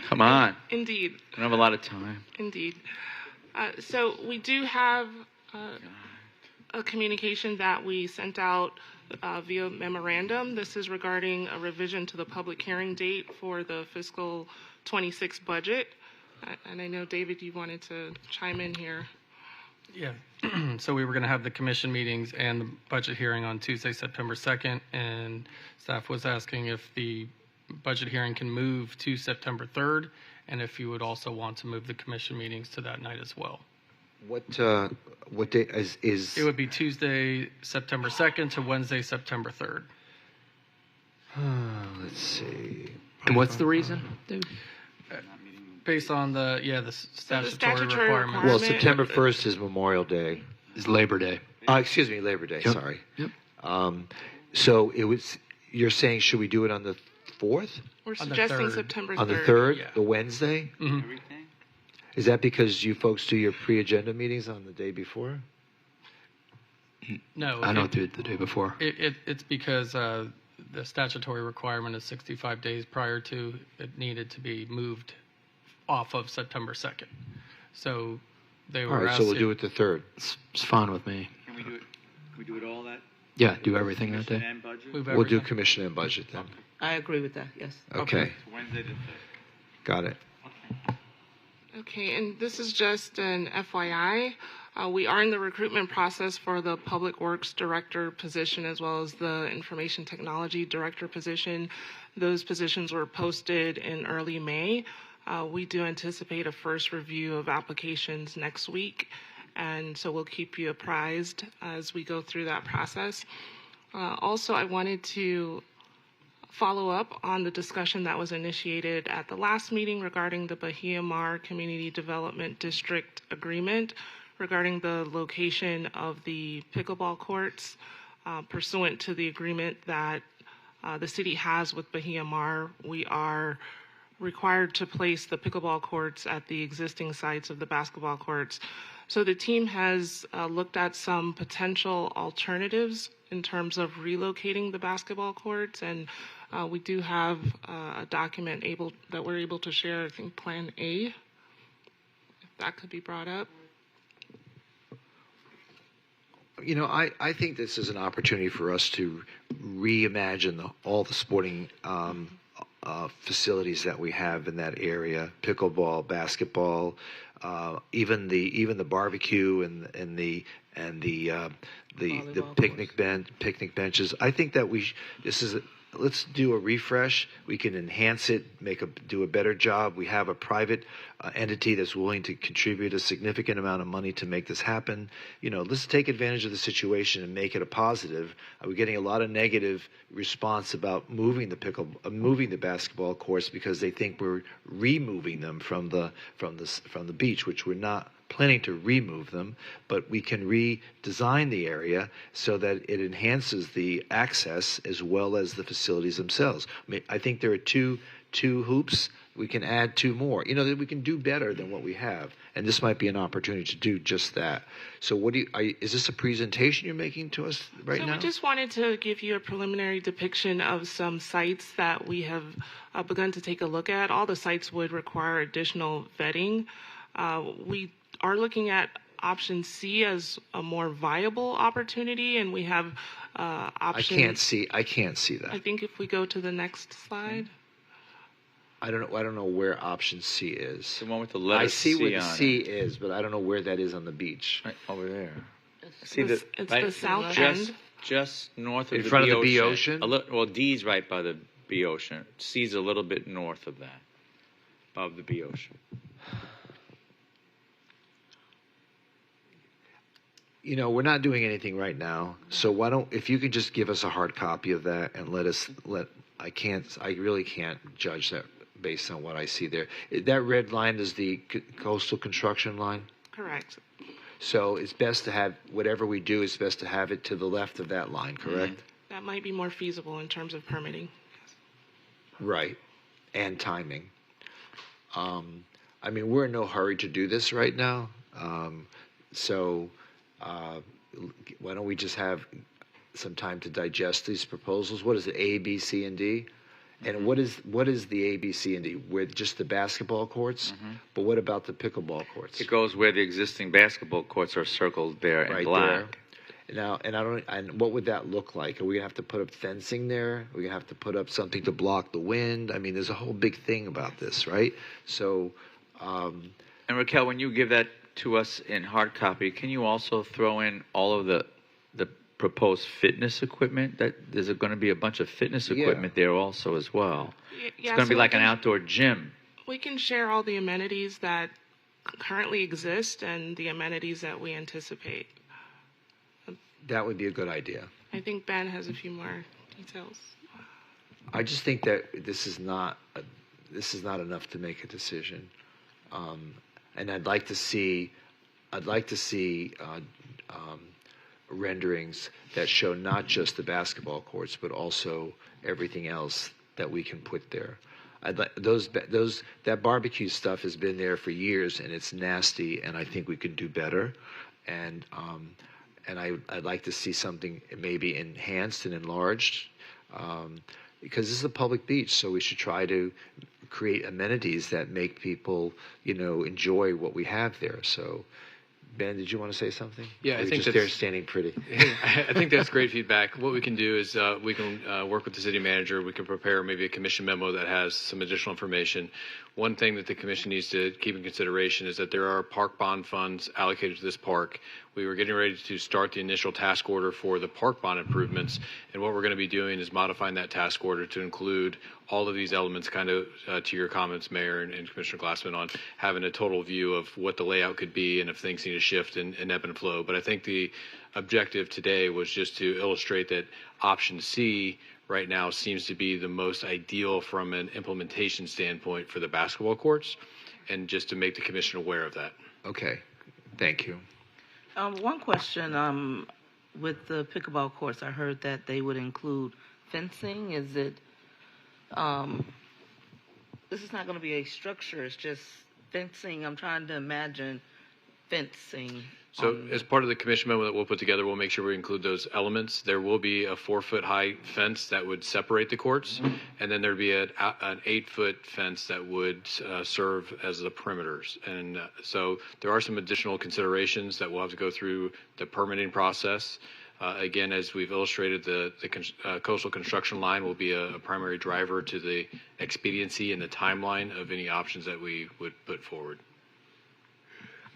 Come on. Indeed. We don't have a lot of time. Indeed. So we do have a communication that we sent out via memorandum. This is regarding a revision to the public hearing date for the fiscal 26 budget. And I know, David, you wanted to chime in here. Yeah. So we were going to have the commission meetings and the budget hearing on Tuesday, September 2nd, and staff was asking if the budget hearing can move to September 3rd, and if you would also want to move the commission meetings to that night as well. What day is? It would be Tuesday, September 2nd to Wednesday, September 3rd. Let's see. And what's the reason, dude? Based on the statutory requirement. Well, September 1st is Memorial Day. Is Labor Day. Excuse me, Labor Day. Yep. Sorry. Yep. So you're saying, should we do it on the 4th? We're suggesting September 3rd. On the 3rd, yeah. the Wednesday? Mm-hmm. Is that because you folks do your pre-agenda meetings on the day before? No. I don't do it the day before. It's because the statutory requirement is 65 days prior to it needed to be moved off of September 2nd. So they were all right, asked so we'll do it the 3rd. It's fine with me. Can we do it? We do it all that? Yeah, do everything that day. And budget? We'll do commission and budget then. I agree with that, yes. Okay. So Wednesday the 5th. Got it. Okay, and this is just an FYI. We are in the recruitment process for the Public Works Director position as well as the Information Technology Director position. Those positions were posted in early May. We do anticipate a first review of applications next week, and so we'll keep you apprised as we go through that process. Also, I wanted to follow up on the discussion that was initiated at the last meeting regarding the Bahia Mar Community Development District Agreement regarding the location of the pickleball courts pursuant to the agreement that the city has with Bahia Mar. We are required to place the pickleball courts at the existing sites of the basketball courts. So the team has looked at some potential alternatives in terms of relocating the basketball courts, and we do have a document that we're able to share, I think Plan A, if that could be brought up. You know, I think this is an opportunity for us to reimagine all the sporting facilities that we have in that area: pickleball, basketball, even the barbecue and the picnic benches. I think that let's do a refresh. We can enhance it, do a better job. We have a private entity that's willing to contribute a significant amount of money to make this happen. You know, let's take advantage of the situation and make it a positive. We're getting a lot of negative response about moving the basketball courts because they think we're removing them from the beach, which we're not planning to remove them, but we can redesign the area so that it enhances the access as well as the facilities themselves. I think there are two hoops. We can add two more. You know, that we can do better than what we have, and this might be an opportunity to do just that. So, is this a presentation you're making to us right now? So we just wanted to give you a preliminary depiction of some sites that we have begun to take a look at. All the sites would require additional vetting. We are looking at option C as a more viable opportunity, and we have option. I can't see that. I think if we go to the next slide. I don't know where option C is. The one with the letter C on it. I see where the C is, but I don't know where that is on the beach. Right over there. It's the south end. Just north of in front of the B ocean. Well, D's right by the B ocean. C's a little bit north of that, above the B ocean. You know, we're not doing anything right now, so if you could just give us a hard copy of that and I really can't judge that based on what I see there. That red line is the coastal construction line? Correct. So it's best to have, whatever we do, it's best to have it to the left of that line, correct? Mm-hmm. That might be more feasible in terms of permitting. Right, and timing. I mean, we're in no hurry to do this right now, why don't we just have some time to digest these proposals? What is it, A, B, C, and D? And what is the A, B, C, and D? With just the basketball courts? Mm-hmm. But what about the pickleball courts? It goes where the existing basketball courts are circled there in black. There. Now, and what would that look like? Are we gonna have to put up fencing there? Are we gonna have to put up something to block the wind? I mean, there's a whole big thing about this, right? So, and Raquel, when you give that to us in hard copy, can you also throw in all of the proposed fitness equipment? That there's going to be a bunch of fitness equipment there also as well. It's going to be like an outdoor gym. We can share all the amenities that currently exist and the amenities that we anticipate. That would be a good idea. I think Ben has a few more details. I just think that this is not enough to make a decision, and I'd like to see renderings that show not just the basketball courts but also everything else that we can put there. That barbecue stuff has been there for years and it's nasty, and I think we could do better. And I'd like to see something maybe enhanced and enlarged, because this is a public beach, so we should try to create amenities that make people, enjoy what we have there. So, Ben, did you want to say something? Yeah, I think they're standing pretty. I think that's great feedback. What we can do is we can work with the city manager. We can prepare maybe a commission memo that has some additional information. One thing that the commission needs to keep in consideration is that there are park bond funds allocated to this park. We were getting ready to start the initial task order for the park bond improvements, and what we're going to be doing is modifying that task order to include all of these elements, kind of to your comments, Mayor and Commissioner Glassman, on having a total view of what the layout could be and if things need to shift and ebb and flow. But I think the objective today was just to illustrate that option C right now seems to be the most ideal from an implementation standpoint for the basketball courts, and just to make the commission aware of that. Okay, thank you. One question with the pickleball courts, I heard that they would include fencing. Is it this is not going to be a structure. It's just fencing. I'm trying to imagine fencing. So as part of the commission memo that we'll put together, we'll make sure we include those elements. There will be a 4-foot high fence that would separate the courts, and then there'd be an 8-foot fence that would serve as the perimeters. And so there are some additional considerations that we'll have to go through the permitting process. Again, as we've illustrated, the coastal construction line will be a primary driver to the expediency and the timeline of any options that we would put forward.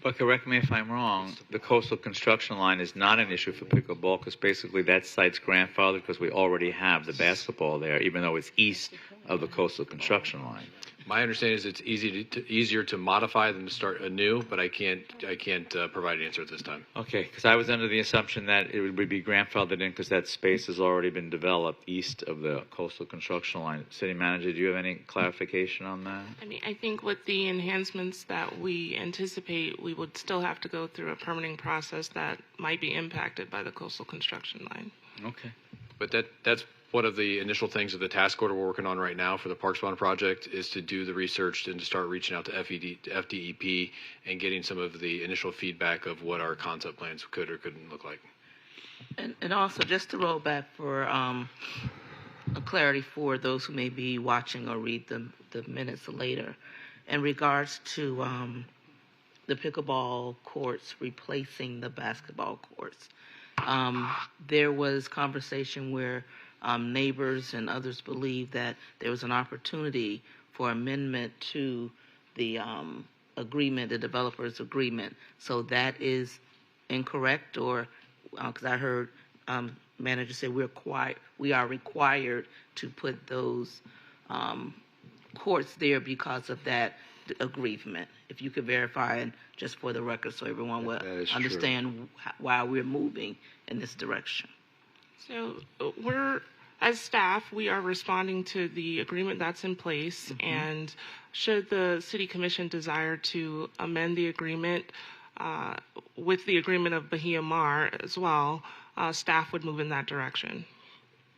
But correct me if I'm wrong, the coastal construction line is not an issue for pickleball because basically that site's grandfathered because we already have the basketball there, even though it's east of the coastal construction line. My understanding is it's easier to modify than to start anew, but I can't provide an answer at this time. Okay, because I was under the assumption that it would be grandfathered in because that space has already been developed east of the coastal construction line. City Manager, do you have any clarification on that? I mean, I think with the enhancements that we anticipate, we would still have to go through a permitting process that might be impacted by the coastal construction line. Okay. But that's one of the initial things of the task order we're working on right now for the Parks Bond project is to do the research and to start reaching out to FDEP and getting some of the initial feedback of what our concept plans could or couldn't look like. And also, just to roll back for a clarity for those who may be watching or read the minutes later, in regards to the pickleball courts replacing the basketball courts, there was conversation where neighbors and others believe that there was an opportunity for amendment to the agreement, the developer's agreement. So that is incorrect, or because I heard manager say we are required to put those courts there because of that agreement. If you could verify, and just for the record, so everyone will understand why we're moving in this direction. So as staff, we are responding to the agreement that's in place, and should the City Commission desire to amend the agreement with the agreement of Bahia Mar as well, staff would move in that direction.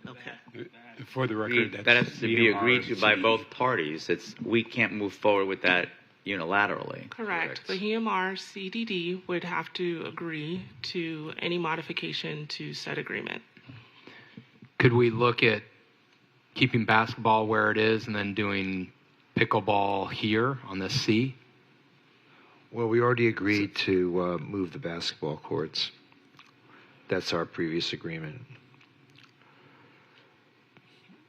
Okay. For the record, that has to be agreed to by both parties. We can't move forward with that unilaterally. Correct. Bahia Mar CDD would have to agree to any modification to said agreement. Could we look at keeping basketball where it is and then doing pickleball here on the C? Well, we already agreed to move the basketball courts. That's our previous agreement.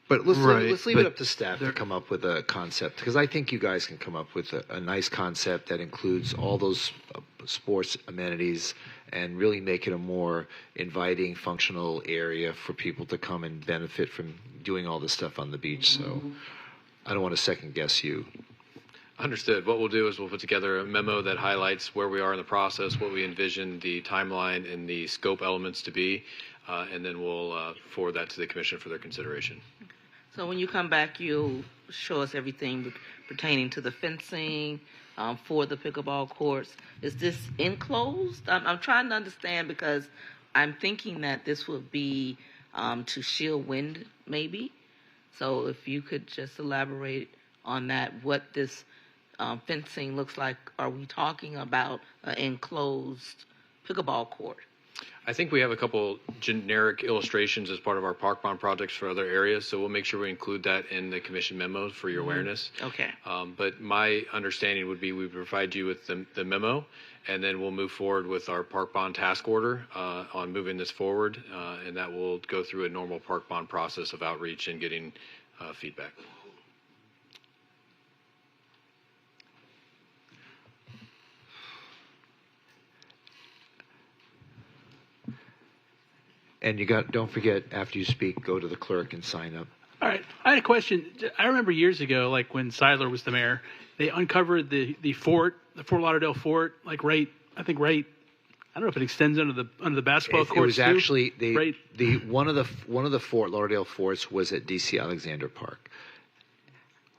But let's leave it up to staff to come up with a concept, because I think you guys can come up with a nice concept that includes all those sports amenities and really make it a more inviting, functional area for people to come and benefit from doing all this stuff on the beach. So I don't want to second guess you. Understood. What we'll do is we'll put together a memo that highlights where we are in the process, what we envision the timeline and the scope elements to be, and then we'll forward that to the Commission for their consideration. So when you come back, you'll show us everything pertaining to the fencing for the pickleball courts. Is this enclosed? I'm trying to understand, because I'm thinking that this would be to shield wind, maybe. So if you could just elaborate on that, what this fencing looks like. Are we talking about an enclosed pickleball court? I think we have a couple generic illustrations as part of our Park Bond projects for other areas, so we'll make sure we include that in the Commission memo for your awareness. Okay. But my understanding would be we provide you with the memo, and then we'll move forward with our Park Bond task order on moving this forward, and that will go through a normal Park Bond process of outreach and getting feedback. And don't forget, after you speak, go to the clerk and sign up. All right. I had a question. I remember years ago, like when Seidler was the mayor, they uncovered the Fort Lauderdale Fort, like I don't know if it extends under the basketball courts. It was actually too. one of the Fort Lauderdale forts was at DC Alexander Park.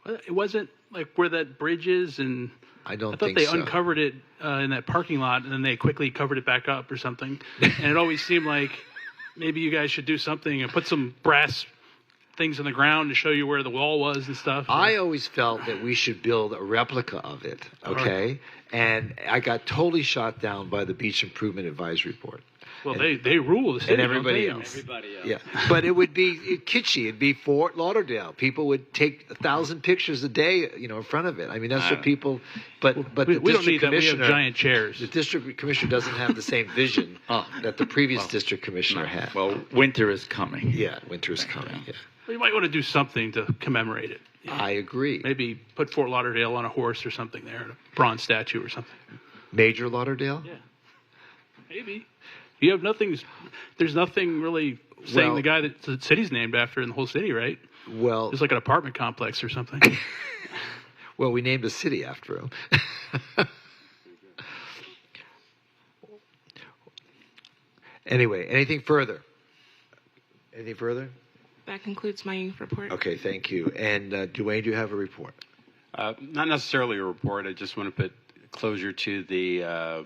It wasn't like where that bridge is, and I thought think they so. uncovered it in that parking lot, and then they quickly covered it back up or something. And it always seemed like maybe you guys should do something and put some brass things on the ground to show you where the wall was and stuff? I always felt that we should build a replica of it, okay? And I got totally shot down by the Beach Improvement Advisory Board. Well, they rule the city. And everybody else. Yeah, but it would be kitschy. It'd be Fort Lauderdale. People would take 1,000 pictures a day, in front of it. I mean, that's what people. But the we don't need district that. We have commissioner, giant chairs. the district commissioner doesn't have the same vision that the previous district commissioner had. Well, winter is coming. Yeah, winter is coming. Yeah. Well, you might want to do something to commemorate it. I agree. Maybe put Fort Lauderdale on a horse or something there, a bronze statue or something. Major Lauderdale? Yeah. Maybe. You have nothing. There's nothing really saying the guy that the city's named after in the whole city, right? Well, it's like an apartment complex or something. Well, we named a city after him. Anyway, anything further? Anything further? That concludes my report. Okay, thank you. And Dwayne, do you have a report? Not necessarily a report. I just want to put closure to the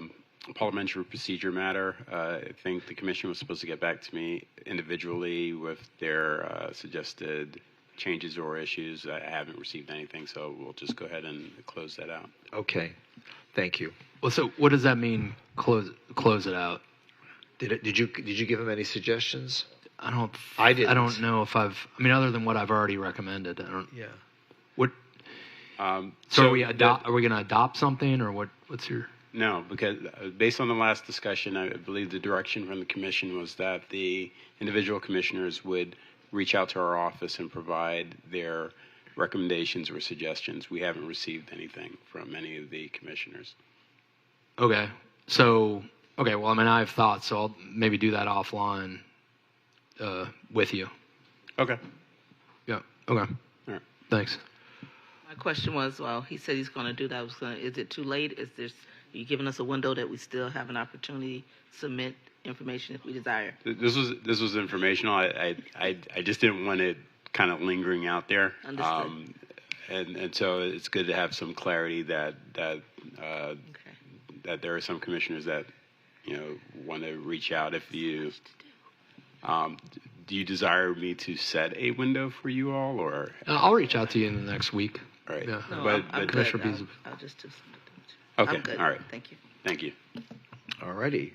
parliamentary procedure matter. I think the commission was supposed to get back to me individually with their suggested changes or issues. I haven't received anything, so we'll just go ahead and close that out. Okay, thank you. Well, so what does that mean? Close it out. Did you give him any suggestions? I didn't. I don't know if I've. I mean, other than what I've already recommended, I don't. Yeah. What? So are we Are we going to adopt something, or what? What's your? No, because based on the last discussion, I believe the direction from the commission was that the individual commissioners would reach out to our office and provide their recommendations or suggestions. We haven't received anything from any of the commissioners. Okay. So, okay. Well, I mean, I have thoughts, so I'll maybe do that offline with you. Okay. Yeah. Okay. All right. Thanks. My question was, well, he said he's going to do that. Is it too late? Are you giving us a window that we still have an opportunity to submit information if we desire? This was informational. I just didn't want it kind of lingering out there. Understood. And so it's good to have some clarity that there are some commissioners that want to reach out. If you do you desire me to set a window for you all, or I'll reach out to you in the next week. All right. Yeah. No, but I'm Commissioner good. Beasley. I'll just do something. Okay. I'm good. All right. Thank you. Thank you. All righty.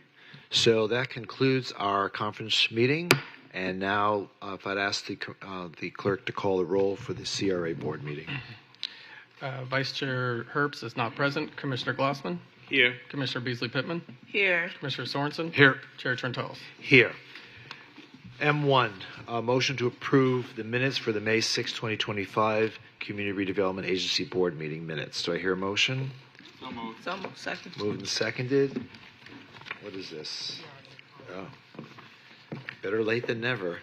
So that concludes our conference meeting. And now, if I'd ask the clerk to call the roll for the CRA board meeting. Vice Chair Herbst is not present. Commissioner Glassman? Here. Commissioner Beasley Pittman? Here. Commissioner Sorensen? Here. Chair Trentalis? Here. M1, motion to approve the minutes for the May 6, 2025 Community Redevelopment Agency Board meeting minutes. Do I hear a motion? So moved. Second. Moved and seconded. What is this? Oh. Better late than never.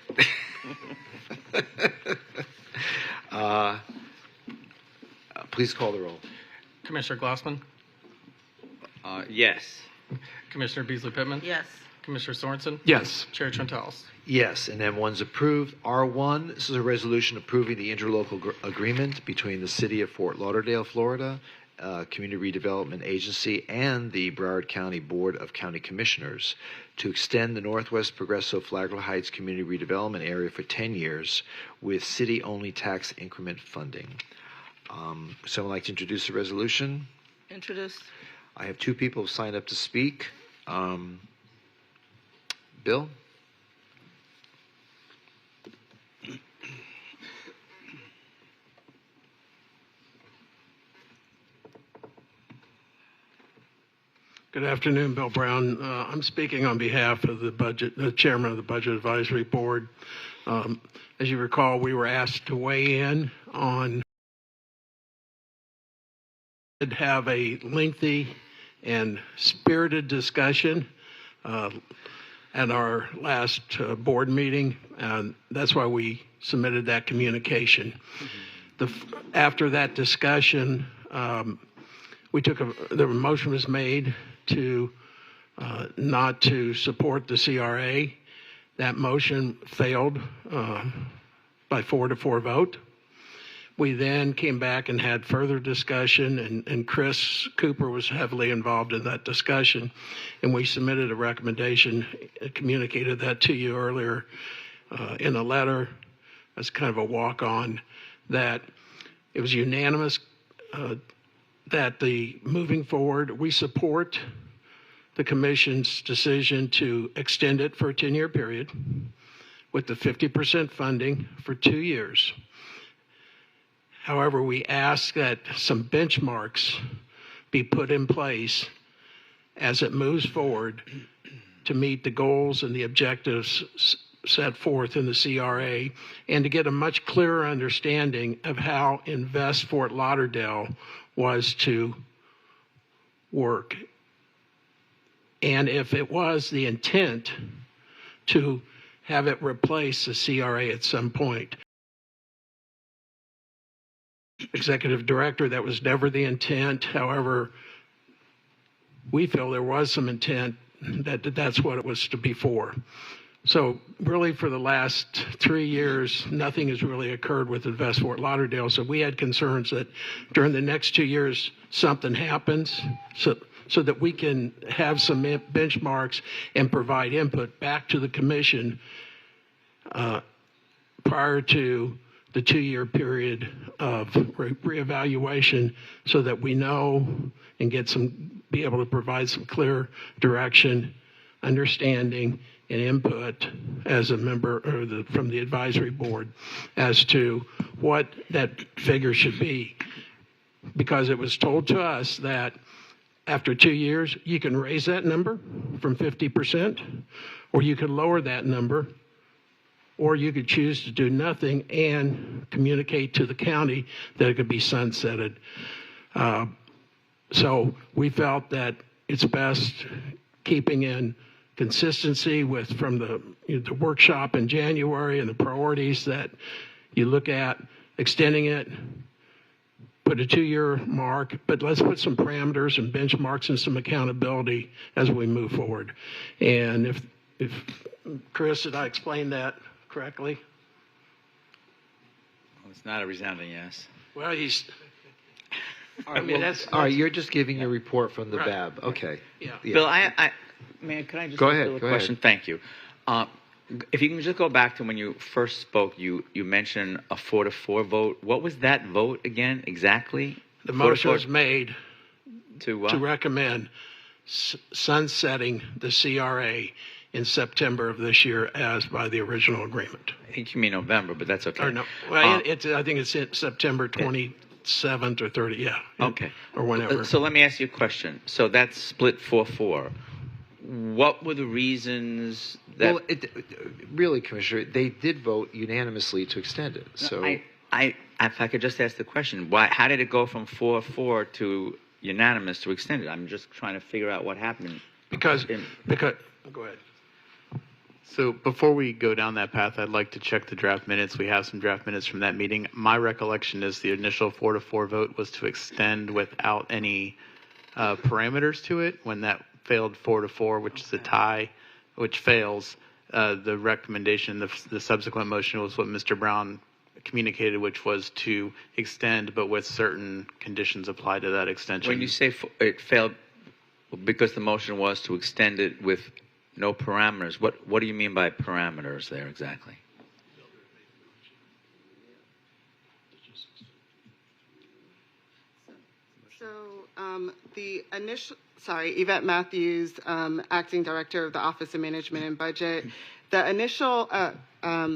Please call the roll. Commissioner Glassman? Yes. Commissioner Beasley Pittman? Yes. Commissioner Sorensen? Yes. Chair Trentalis? Yes, and M1's approved. R1, this is a resolution approving the interlocal agreement between the City of Fort Lauderdale, Florida, Community Redevelopment Agency, and the Broward County Board of County Commissioners to extend the Northwest Progresso Flagler Heights Community Redevelopment Area for 10 years with city-only tax increment funding. Someone like to introduce the resolution? Introduced. I have two people who signed up to speak. Bill? Good afternoon, Bill Brown. I'm speaking on behalf of the chairman of the Budget Advisory Board. As you recall, we were asked to weigh in on have a lengthy and spirited discussion at our last board meeting, and that's why we submitted that communication. After that discussion, the motion was made to not to support the CRA. That motion failed by 4-4 vote. We then came back and had further discussion, and Chris Cooper was heavily involved in that discussion, and we submitted a recommendation, communicated that to you earlier in a letter as kind of a walk-on, that it was unanimous that moving forward, we support the commission's decision to extend it for a 10-year period with the 50% funding for 2 years. However, we ask that some benchmarks be put in place as it moves forward to meet the goals and the objectives set forth in the CRA, and to get a much clearer understanding of how Invest Fort Lauderdale was to work. And if it was the intent to have it replace the CRA at some point. Executive Director, that was never the intent. However, we feel there was some intent that that's what it was to be for. So really for the last 3 years, nothing has really occurred with Invest Fort Lauderdale. So we had concerns that during the next 2 years, something happens so that we can have some benchmarks and provide input back to the commission prior to the 2-year period of reevaluation, so that we know and be able to provide some clear direction, understanding, and input as a member from the advisory board as to what that figure should be. Because it was told to us that after 2 years, you can raise that number from 50%, or you could lower that number, or you could choose to do nothing and communicate to the county that it could be sunsetted. So we felt that it's best keeping in consistency from the workshop in January and the priorities that you look at extending it, put a 2-year mark, but let's put some parameters and benchmarks and some accountability as we move forward. And if Chris, did I explain that correctly? Well, it's not a resounding yes. Well, he's. All right, you're just giving your report from the BAB. Okay. Yeah. Bill, man, can I just Go ask ahead, Bill a go question? ahead. Thank you. If you can just go back to when you first spoke, you mentioned a 4-4 vote. What was that vote again exactly? The motion was made to what? to recommend sunsetting the CRA in September of this year as by the original agreement. I think you mean November, but that's okay. Or no, well, I think it's in September 27th or 30th, yeah. Okay. Or whenever. So let me ask you a question. So that's split 4-4. What were the reasons that? Well, really, Commissioner, they did vote unanimously to extend it. So if I could just ask the question, how did it go from 4-4 to unanimous to extend it? I'm just trying to figure out what happened. Because go ahead. So before we go down that path, I'd like to check the draft minutes. We have some draft minutes from that meeting. My recollection is the initial 4-4 vote was to extend without any parameters to it. When that failed 4-4, which is a tie, which fails, the recommendation, the subsequent motion was what Mr. Brown communicated, which was to extend, but with certain conditions applied to that extension. When you say it failed because the motion was to extend it with no parameters, what do you mean by parameters there exactly? So Yvette Matthews, Acting Director of the Office of Management and Budget. The initial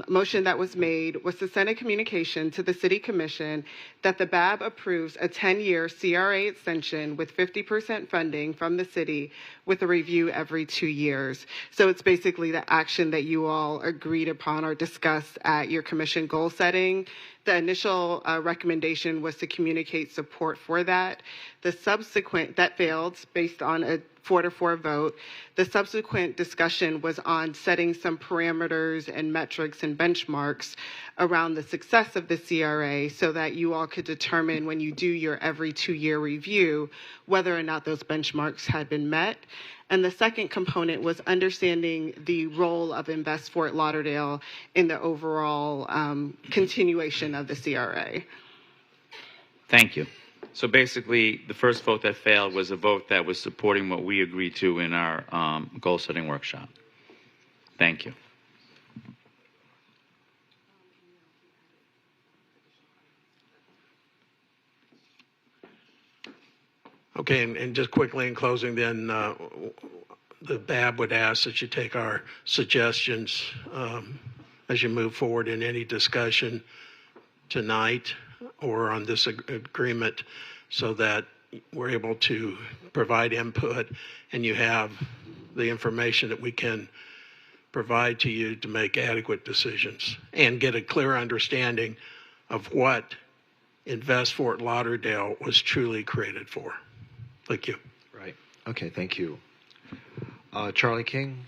motion that was made was to send a communication to the City Commission that the BAB approves a 10-year CRA extension with 50% funding from the city with a review every 2 years. So it's basically the action that you all agreed upon or discussed at your commission goal setting. The initial recommendation was to communicate support for that. The subsequent, that failed based on a 4-4 vote. The subsequent discussion was on setting some parameters and metrics and benchmarks around the success of the CRA so that you all could determine when you do your every 2-year review whether or not those benchmarks had been met. And the second component was understanding the role of Invest Fort Lauderdale in the overall continuation of the CRA. Thank you. So basically, the first vote that failed was a vote that was supporting what we agreed to in our goal-setting workshop. Thank you. Okay, and just quickly in closing, then the BAB would ask that you take our suggestions as you move forward in any discussion tonight or on this agreement, so that we're able to provide input and you have the information that we can provide to you to make adequate decisions and get a clear understanding of what Invest Fort Lauderdale was truly created for. Thank you. Right. Okay, thank you. Charlie King?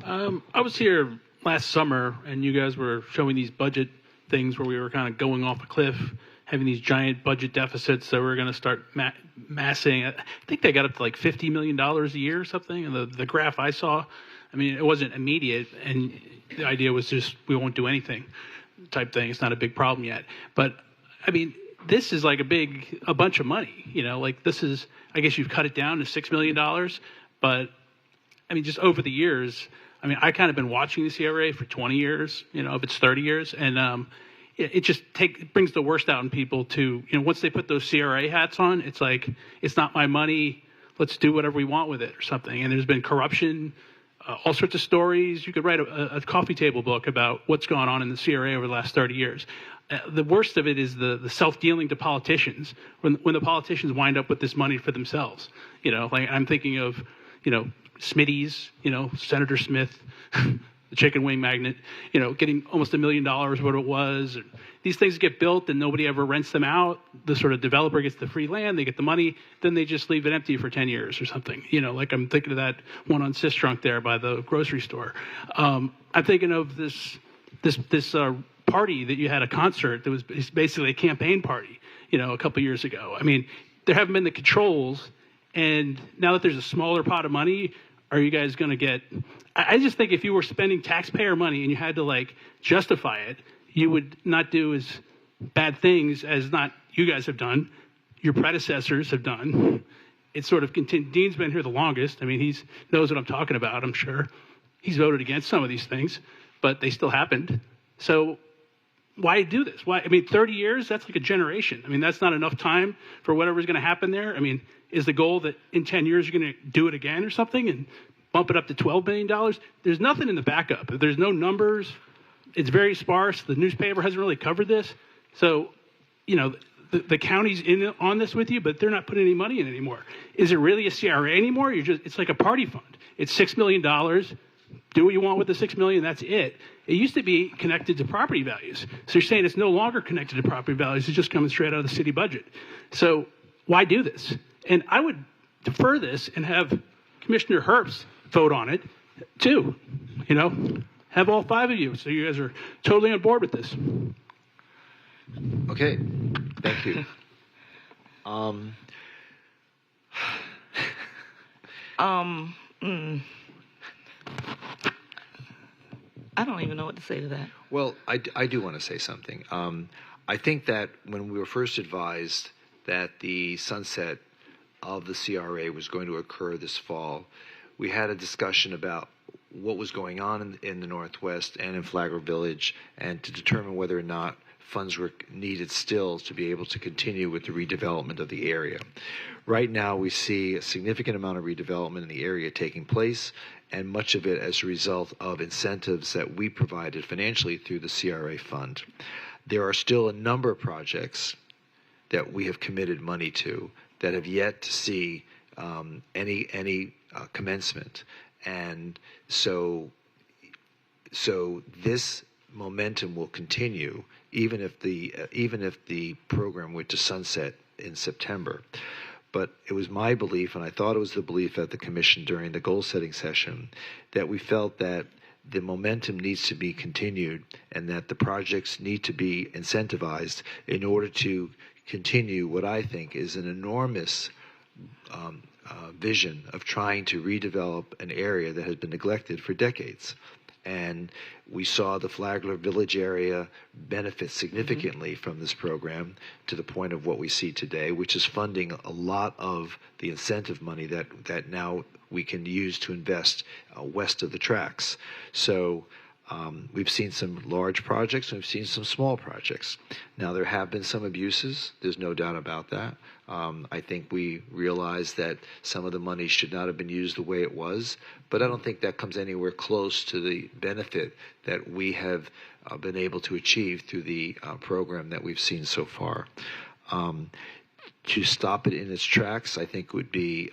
I was here last summer, and you guys were showing these budget things where we were kind of going off a cliff, having these giant budget deficits that we're going to start massing. I think they got up to like $50 million a year or something. And the graph I saw, I mean, it wasn't immediate, and the idea was just we won't do anything type thing. It's not a big problem yet. But, I mean, this is like a bunch of money, you know, like this is, I guess you've cut it down to $6 million, but I mean, just over the years, I mean, I kind of been watching the CRA for 20 years, you know, if it's 30 years, and it just it brings the worst out in people to, you know, once they put those CRA hats on, it's like, it's not my money, let's do whatever we want with it or something. And there's been corruption, all sorts of stories. You could write a coffee table book about what's gone on in the CRA over the last 30 years. The worst of it is the self-dealing to politicians when the politicians wind up with this money for themselves. You know, like I'm thinking of, you know, Smitty's, you know, Senator Smith, the chicken wing magnate, you know, getting almost $1 million what it was. These things get built and nobody ever rents them out. The sort of developer gets the free land, they get the money, then they just leave it empty for 10 years or something. You know, like I'm thinking of that one on Sistrunk there by the grocery store. I'm thinking of this party that you had, a concert that was basically a campaign party, you know, a couple years ago. I mean, there haven't been the controls, and now that there's a smaller pot of money, are you guys going to get? I just think if you were spending taxpayer money and you had to like justify it, you would not do as bad things as not you guys have done, your predecessors have done. It's sort of continued. Dean's been here the longest. I mean, he knows what I'm talking about, I'm sure. He's voted against some of these things, but they still happened. So why do this? Why? I mean, 30 years, that's like a generation. I mean, that's not enough time for whatever's going to happen there. I mean, is the goal that in 10 years you're going to do it again or something and bump it up to $12 billion? There's nothing in the backup. There's no numbers. It's very sparse. The newspaper hasn't really covered this. So, you know, the county's on this with you, but they're not putting any money in anymore. Is it really a CRA anymore? It's like a party fund. It's $6 million. Do what you want with the $6 million. That's it. It used to be connected to property values. So you're saying it's no longer connected to property values. It's just coming straight out of the city budget. So why do this? And I would defer this and have Commissioner Herbst vote on it too. You know, have all 5 of you, so you guys are totally on board with this. Okay, thank you. I don't even know what to say to that. Well, I do want to say something. I think that when we were first advised that the sunset of the CRA was going to occur this fall, we had a discussion about what was going on in the Northwest and in Flagler Village, and to determine whether or not funds were needed still to be able to continue with the redevelopment of the area. Right now, we see a significant amount of redevelopment in the area taking place, and much of it as a result of incentives that we provided financially through the CRA fund. There are still a number of projects that we have committed money to that have yet to see any commencement, and so this momentum will continue even if the program went to sunset in September. But it was my belief, and I thought it was the belief at the commission during the goal-setting session, that we felt that the momentum needs to be continued and that the projects need to be incentivized in order to continue what I think is an enormous vision of trying to redevelop an area that has been neglected for decades. And we saw the Flagler Village area benefit significantly from this program to the point of what we see today, which is funding a lot of the incentive money that now we can use to invest west of the tracks. So We've seen some large projects and we've seen some small projects. Now, there have been some abuses. There's no doubt about that. I think we realize that some of the money should not have been used the way it was, but I don't think that comes anywhere close to the benefit that we have been able to achieve through the program that we've seen so far. To stop it in its tracks, I think would be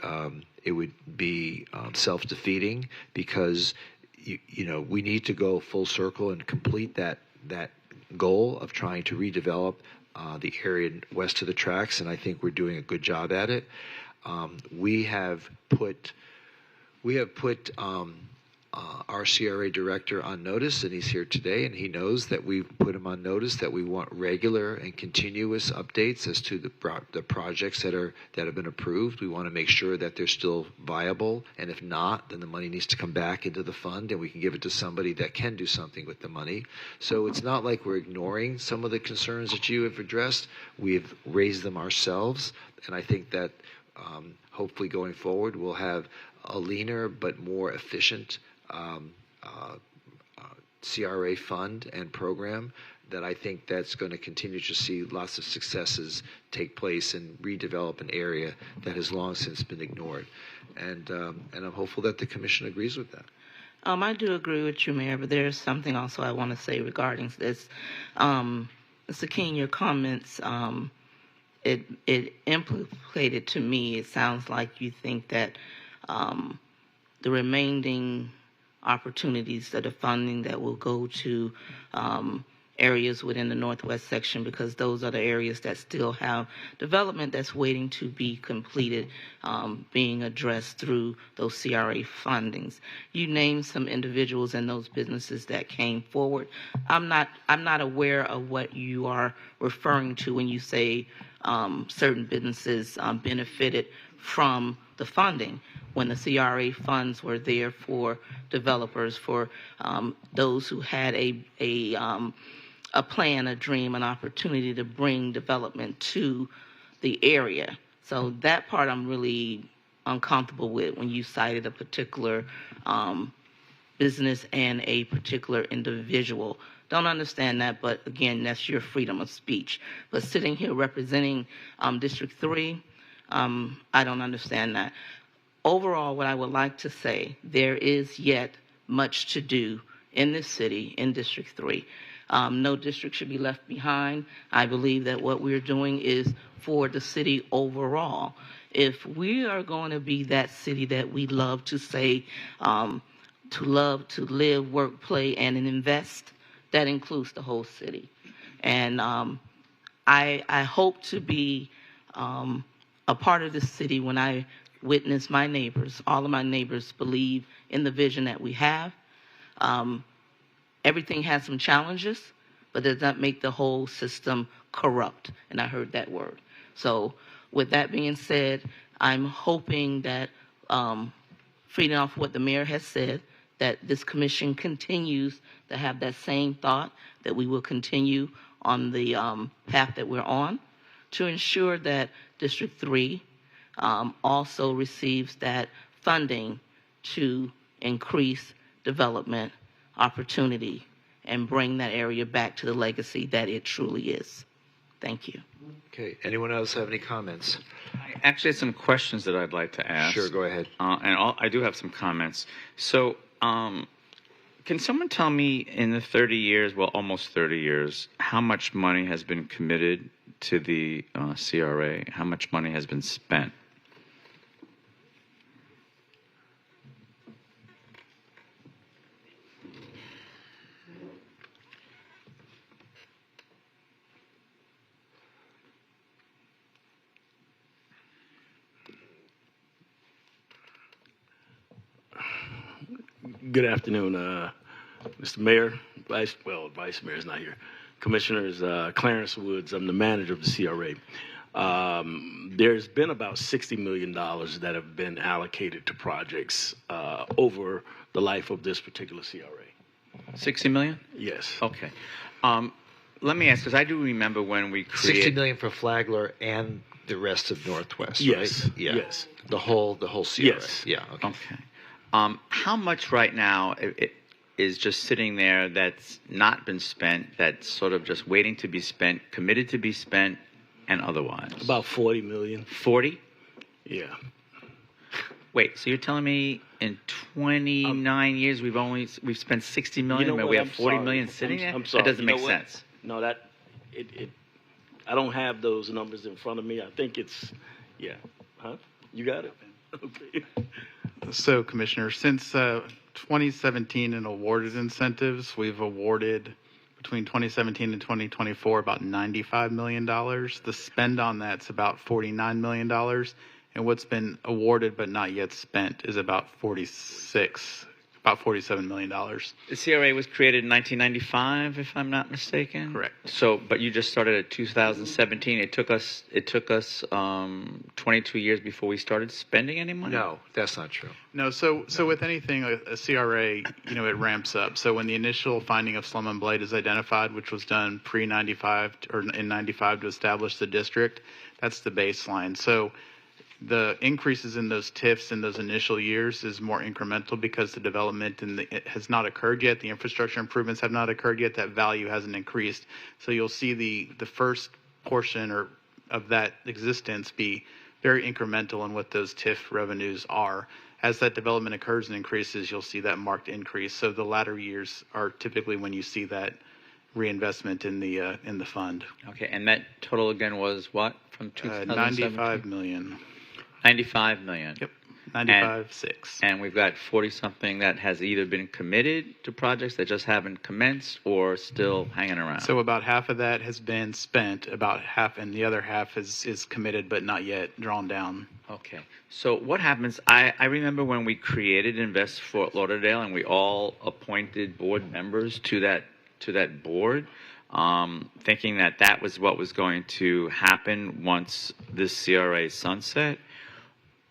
self-defeating, because we need to go full circle and complete that goal of trying to redevelop the area west of the tracks, and I think we're doing a good job at it. We have put our CRA director on notice, and he's here today, and he knows that we've put him on notice that we want regular and continuous updates as to the projects that have been approved. We want to make sure that they're still viable, and if not, then the money needs to come back into the fund, and we can give it to somebody that can do something with the money. So it's not like we're ignoring some of the concerns that you have addressed. We've raised them ourselves, and I think that hopefully going forward we'll have a leaner but more efficient CRA fund and program that I think that's going to continue to see lots of successes take place and redevelop an area that has long since been ignored. And I'm hopeful that the Commission agrees with that. I do agree with you, Mayor, but there's something also I want to say regarding this. Mr. King, your comments, it implicated to me, it sounds like you think that the remaining opportunities that are funding that will go to areas within the northwest section, because those are the areas that still have development that's waiting to be completed, being addressed through those CRA fundings. You named some individuals and those businesses that came forward. I'm not aware of what you are referring to when you say certain businesses benefited from the funding, when the CRA funds were there for developers, for those who had a plan, a dream, an opportunity to bring development to the area. So that part I'm really uncomfortable with when you cited a particular business and a particular individual. Don't understand that, but again, that's your freedom of speech. But sitting here representing District 3, I don't understand that. Overall, what I would like to say, there is yet much to do in this city, in District 3. No district should be left behind. I believe that what we're doing is for the city overall. If we are going to be that city that we love to say, to love to live, work, play, and invest, that includes the whole city. And I hope to be a part of the city when I witness my neighbors. All of my neighbors believe in the vision that we have. Everything has some challenges, but does not make the whole system corrupt. And I heard that word. So with that being said, I'm hoping that, feeding off what the mayor has said, that this commission continues to have that same thought, that we will continue on the path that we're on to ensure that District 3 also receives that funding to increase development opportunity and bring that area back to the legacy that it truly is. Thank you. Okay. Anyone else have any comments? I actually have some questions that I'd like to ask. Sure, go ahead. I do have some comments. So, can someone tell me in the 30 years, well, almost 30 years, how much money has been committed to the CRA? How much money has been spent? Good afternoon, Mr. Mayor, Vice Mayor is not here. Commissioners, Clarence Woods, I'm the manager of the CRA. There's been about $60 million that have been allocated to projects over the life of this particular CRA. 60 million? Yes. Okay. Let me ask, because I do remember when we created... 60 million for Flagler and the rest of Northwest, yes. right? Yeah. Yes. The whole CRA. Yes. Yeah. Okay. How much right now, is just sitting there that's not been spent, that's sort of just waiting to be spent, committed to be spent, and otherwise? About 40 million. 40? Yeah. Wait, so you're telling me in 29 years we've spent 60 million, but we have 40 million sitting there? I'm sorry. That doesn't You make know what? sense. No, I don't have those numbers in front of me. I think it's, yeah. Huh? You got it? Okay. So, Commissioner, since 2017 and awarded incentives, we've awarded between 2017 and 2024 about $95 million. The spend on that's about $49 million. And what's been awarded but not yet spent is about $47 million. The CRA was created in 1995, if I'm not mistaken. Correct. So, but you just started at 2017. It took us 22 years before we started spending any money. No, that's not true. No, so with anything, a CRA, it ramps up. So when the initial finding of slum and blight is identified, which was done pre-95 or in 95 to establish the district, that's the baseline. So the increases in those TIFs in those initial years is more incremental because the development it has not occurred yet. The infrastructure improvements have not occurred yet. That value hasn't increased. So you'll see the first portion of that existence be very incremental in what those TIF revenues are. As that development occurs and increases, you'll see that marked increase. So the latter years are typically when you see that reinvestment in the fund. Okay, and that total again was what from 2017? 95 million. 95 million. Yep. 95.6. And we've got 40 something that has either been committed to projects that just haven't commenced or still hanging around. So about half of that has been spent, about half, and the other half is committed but not yet drawn down. Okay. So what happens, I remember when we created Invest Fort Lauderdale and we all appointed board members to that board, thinking that was what was going to happen once this CRA sunset.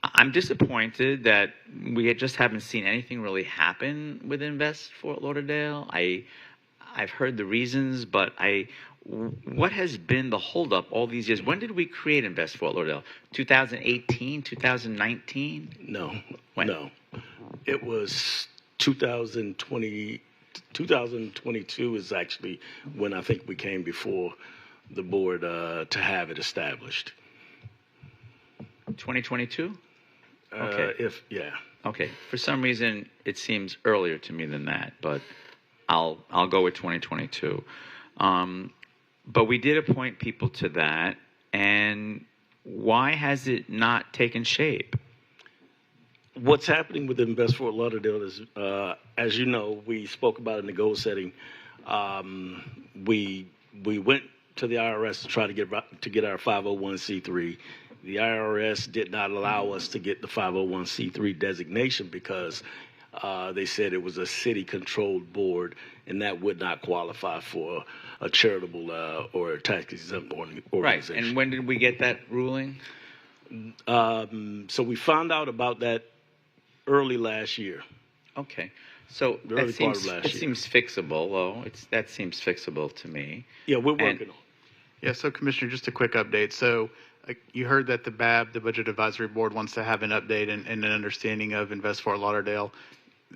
I'm disappointed that we just haven't seen anything really happen with Invest Fort Lauderdale. I've heard the reasons, but what has been the holdup all these years? When did we create Invest Fort Lauderdale? 2018, 2019? No. When? No. It was 2020. 2022 is actually when I think we came before the board to have it established. 2022? Okay. Yeah. Okay. For some reason, it seems earlier to me than that, but I'll go with 2022. But we did appoint people to that, and why has it not taken shape? What's happening with Invest Fort Lauderdale is, as you know, we spoke about in the goal setting. We went to the IRS to try to get our 501c3. The IRS did not allow us to get the 501c3 designation because they said it was a city-controlled board, and that would not qualify for a charitable or a tax-exempt organization. Right. And when did we get that ruling? So we found out about that early last year. Okay. So that seems fixable, though. That seems fixable to me. Yeah, we're working on it. Yeah, so Commissioner, just a quick update. So you heard that the BAB, the Budget Advisory Board, wants to have an update and an understanding of Invest Fort Lauderdale.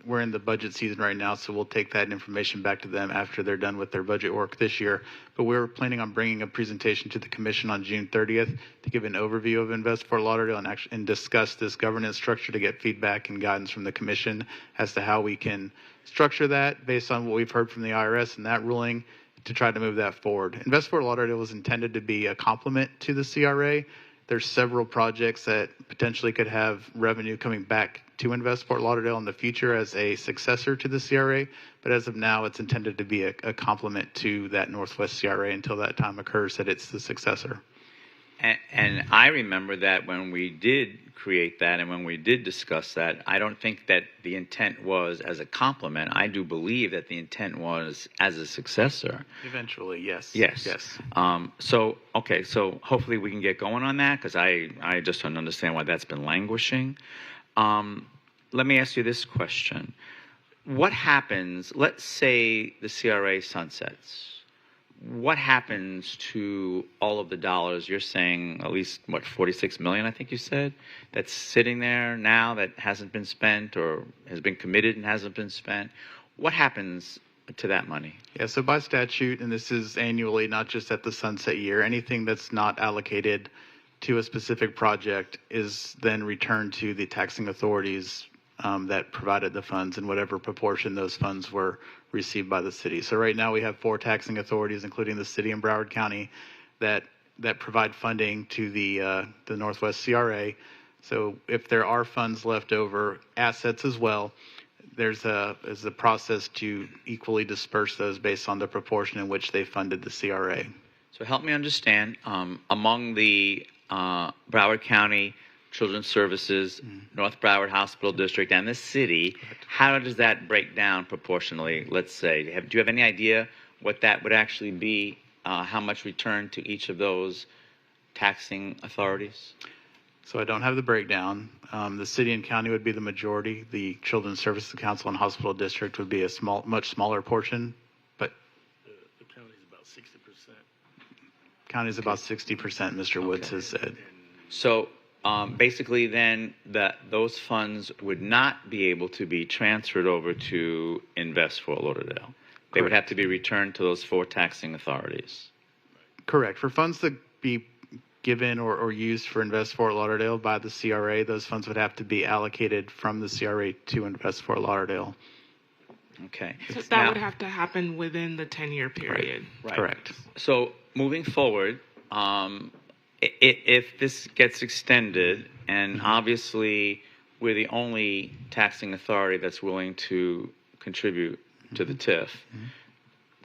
We're in the budget season right now, so we'll take that information back to them after they're done with their budget work this year. But we're planning on bringing a presentation to the Commission on June 30th to give an overview of Invest Fort Lauderdale and discuss this governance structure to get feedback and guidance from the Commission as to how we can structure that based on what we've heard from the IRS and that ruling to try to move that forward. Invest Fort Lauderdale was intended to be a complement to the CRA. There's several projects that potentially could have revenue coming back to Invest Fort Lauderdale in the future as a successor to the CRA, but as of now, it's intended to be a complement to that Northwest CRA until that time occurs that it's the successor. And I remember that when we did create that and when we did discuss that, I don't think that the intent was as a complement. I do believe that the intent was as a successor. Eventually, yes. Yes. Yes. So hopefully we can get going on that because I just don't understand why that's been languishing. Let me ask you this question. What happens, let's say the CRA sunsets. What happens to all of the dollars? You're saying at least, 46 million, I think you said, that's sitting there now that hasn't been spent or has been committed and hasn't been spent. what happens to that money? Yeah, so by statute, and this is annually, not just at the sunset year, anything that's not allocated to a specific project is then returned to the taxing authorities that provided the funds in whatever proportion those funds were received by the city. So right now we have 4 taxing authorities, including the city and Broward County, that provide funding to the Northwest CRA. So if there are funds left over, assets as well, there's a process to equally disperse those based on the proportion in which they funded the CRA. So help me understand, among the Broward County Children's Services, North Broward Hospital District, and the city, how does that break down proportionally, let's say? Do you have any idea what that would actually be, how much returned to each of those taxing authorities? So I don't have the breakdown. The city and county would be the majority. The Children's Services Council and Hospital District would be a much smaller portion, but The county's about 60%. county's about 60%, Mr. Woods has said. So basically then those funds would not be able to be transferred over to Invest Fort Lauderdale. They would have to be returned to those 4 taxing authorities. Correct. For funds to be given or used for Invest Fort Lauderdale by the CRA, those funds would have to be allocated from the CRA to Invest Fort Lauderdale. Okay. So that would have to happen within the 10-year period. Right. Correct. So moving forward, if this gets extended, and obviously we're the only taxing authority that's willing to contribute to the TIF,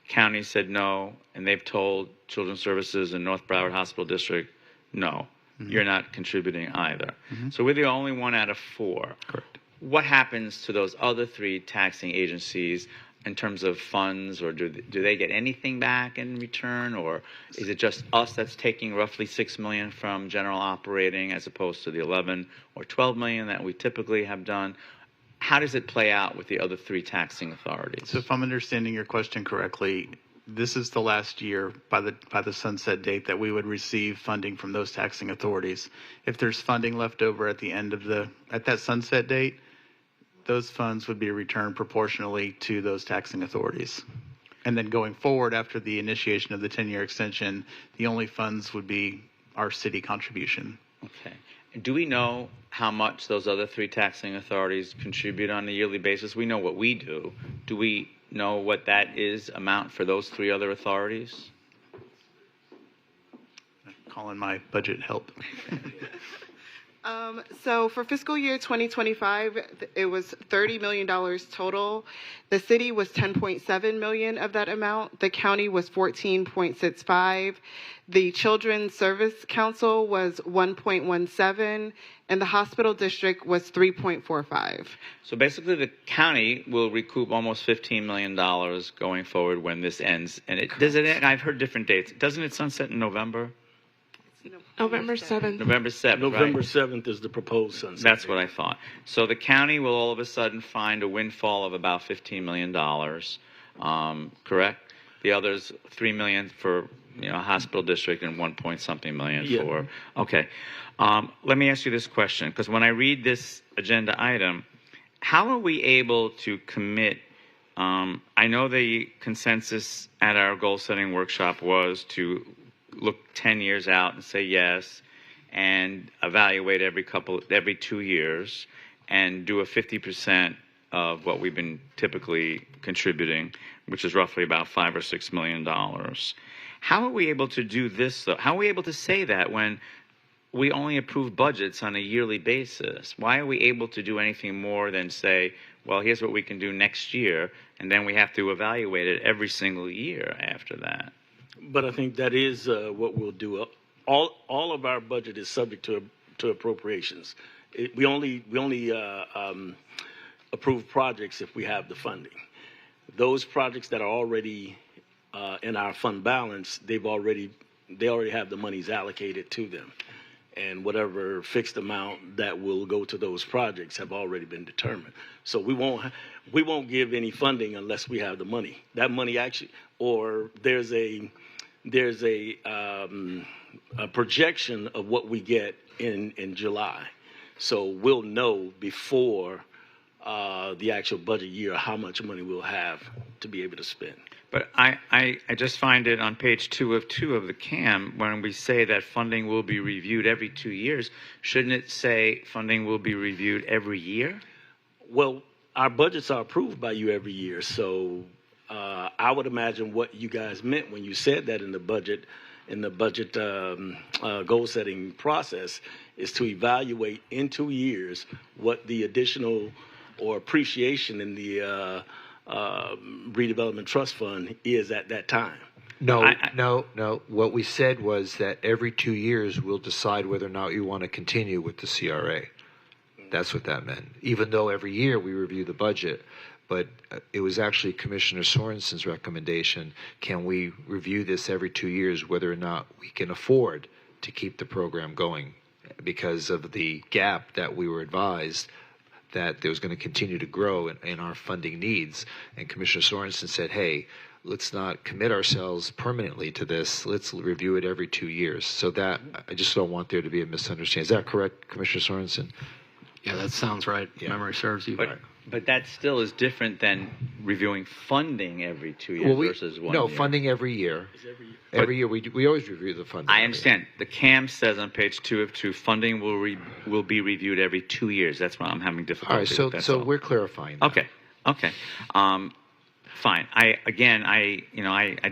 county said no, and they've told Children's Services and North Broward Hospital District, no, you're not contributing either. So we're the only one out of 4. Correct. What happens to those other 3 taxing agencies in terms of funds, or do they get anything back in return, or is it just us that's taking roughly $6 million from general operating as opposed to the 11 or 12 million that we typically have done? How does it play out with the other 3 taxing authorities? So if I'm understanding your question correctly, this is the last year by the sunset date that we would receive funding from those taxing authorities. If there's funding left over at the end of at that sunset date, those funds would be returned proportionally to those taxing authorities. And then going forward after the initiation of the 10-year extension, the only funds would be our city contribution. Okay. Do we know how much those other 3 taxing authorities contribute on a yearly basis? We know what we do. Do we know what that is amount for those 3 other authorities? Calling my budget help. So for fiscal year 2025, it was $30 million total. The city was $10.7 million of that amount. The county was $14.65. The Children's Service Council was $1.17, and the hospital district was $3.45. So basically, the county will recoup almost $15 million going forward when this ends. And does it end? I've heard different dates. Doesn't it sunset in November? November 7th. November 7th, November right? 7th is the proposed sunset. That's what I thought. So the county will all of a sudden find a windfall of about $15 million, correct? The others, $3 million for a hospital district and 1 point something million for. Okay. Let me ask you this question, because when I read this agenda item, how are we able to commit? I know the consensus at our goal setting workshop was to look 10 years out and say yes, and evaluate every 2 years, and do a 50% of what we've been typically contributing, which is roughly about $5 or $6 million. How are we able to do this, though? How are we able to say that when we only approve budgets on a yearly basis? Why are we able to do anything more than say, well, here's what we can do next year, and then we have to evaluate it every single year after that? But I think that is what we'll do. All of our budget is subject to appropriations. We only approve projects if we have the funding. Those projects that are already in our fund balance, they already have the monies allocated to them, and whatever fixed amount that will go to those projects have already been determined. So we won't give any funding unless we have the money. That money actually, or there's a projection of what we get in July. So we'll know before the actual budget year, how much money we'll have to be able to spend. But I just find it on page 2 of the CAM, when we say that funding will be reviewed every 2 years, shouldn't it say funding will be reviewed every year? Well, our budgets are approved by you every year, so I would imagine what you guys meant when you said that in the budget goal setting process is to evaluate in 2 years what the additional or appreciation in the redevelopment trust fund is at that time. No, no. What we said was that every 2 years we'll decide whether or not you want to continue with the CRA. That's what that meant. Even though every year we review the budget, but it was actually Commissioner Sorensen's recommendation. Can we review this every 2 years, whether or not we can afford to keep the program going? Because of the gap that we were advised that there was going to continue to grow in our funding needs. And Commissioner Sorensen said, hey, let's not commit ourselves permanently to this. Let's review it every 2 years. So that, I just don't want there to be a misunderstanding. Is that correct, Commissioner Sorensen? Yeah, that sounds right. Yeah. Memory serves you. But that still is different than reviewing funding every 2 years versus 1 year. No, funding every year. Every year we always review the funding. I understand. The CAM says on page 2 of 2, funding will be reviewed every 2 years. That's why I'm having difficulty. All right, with so we're clarifying that. Okay. Fine. I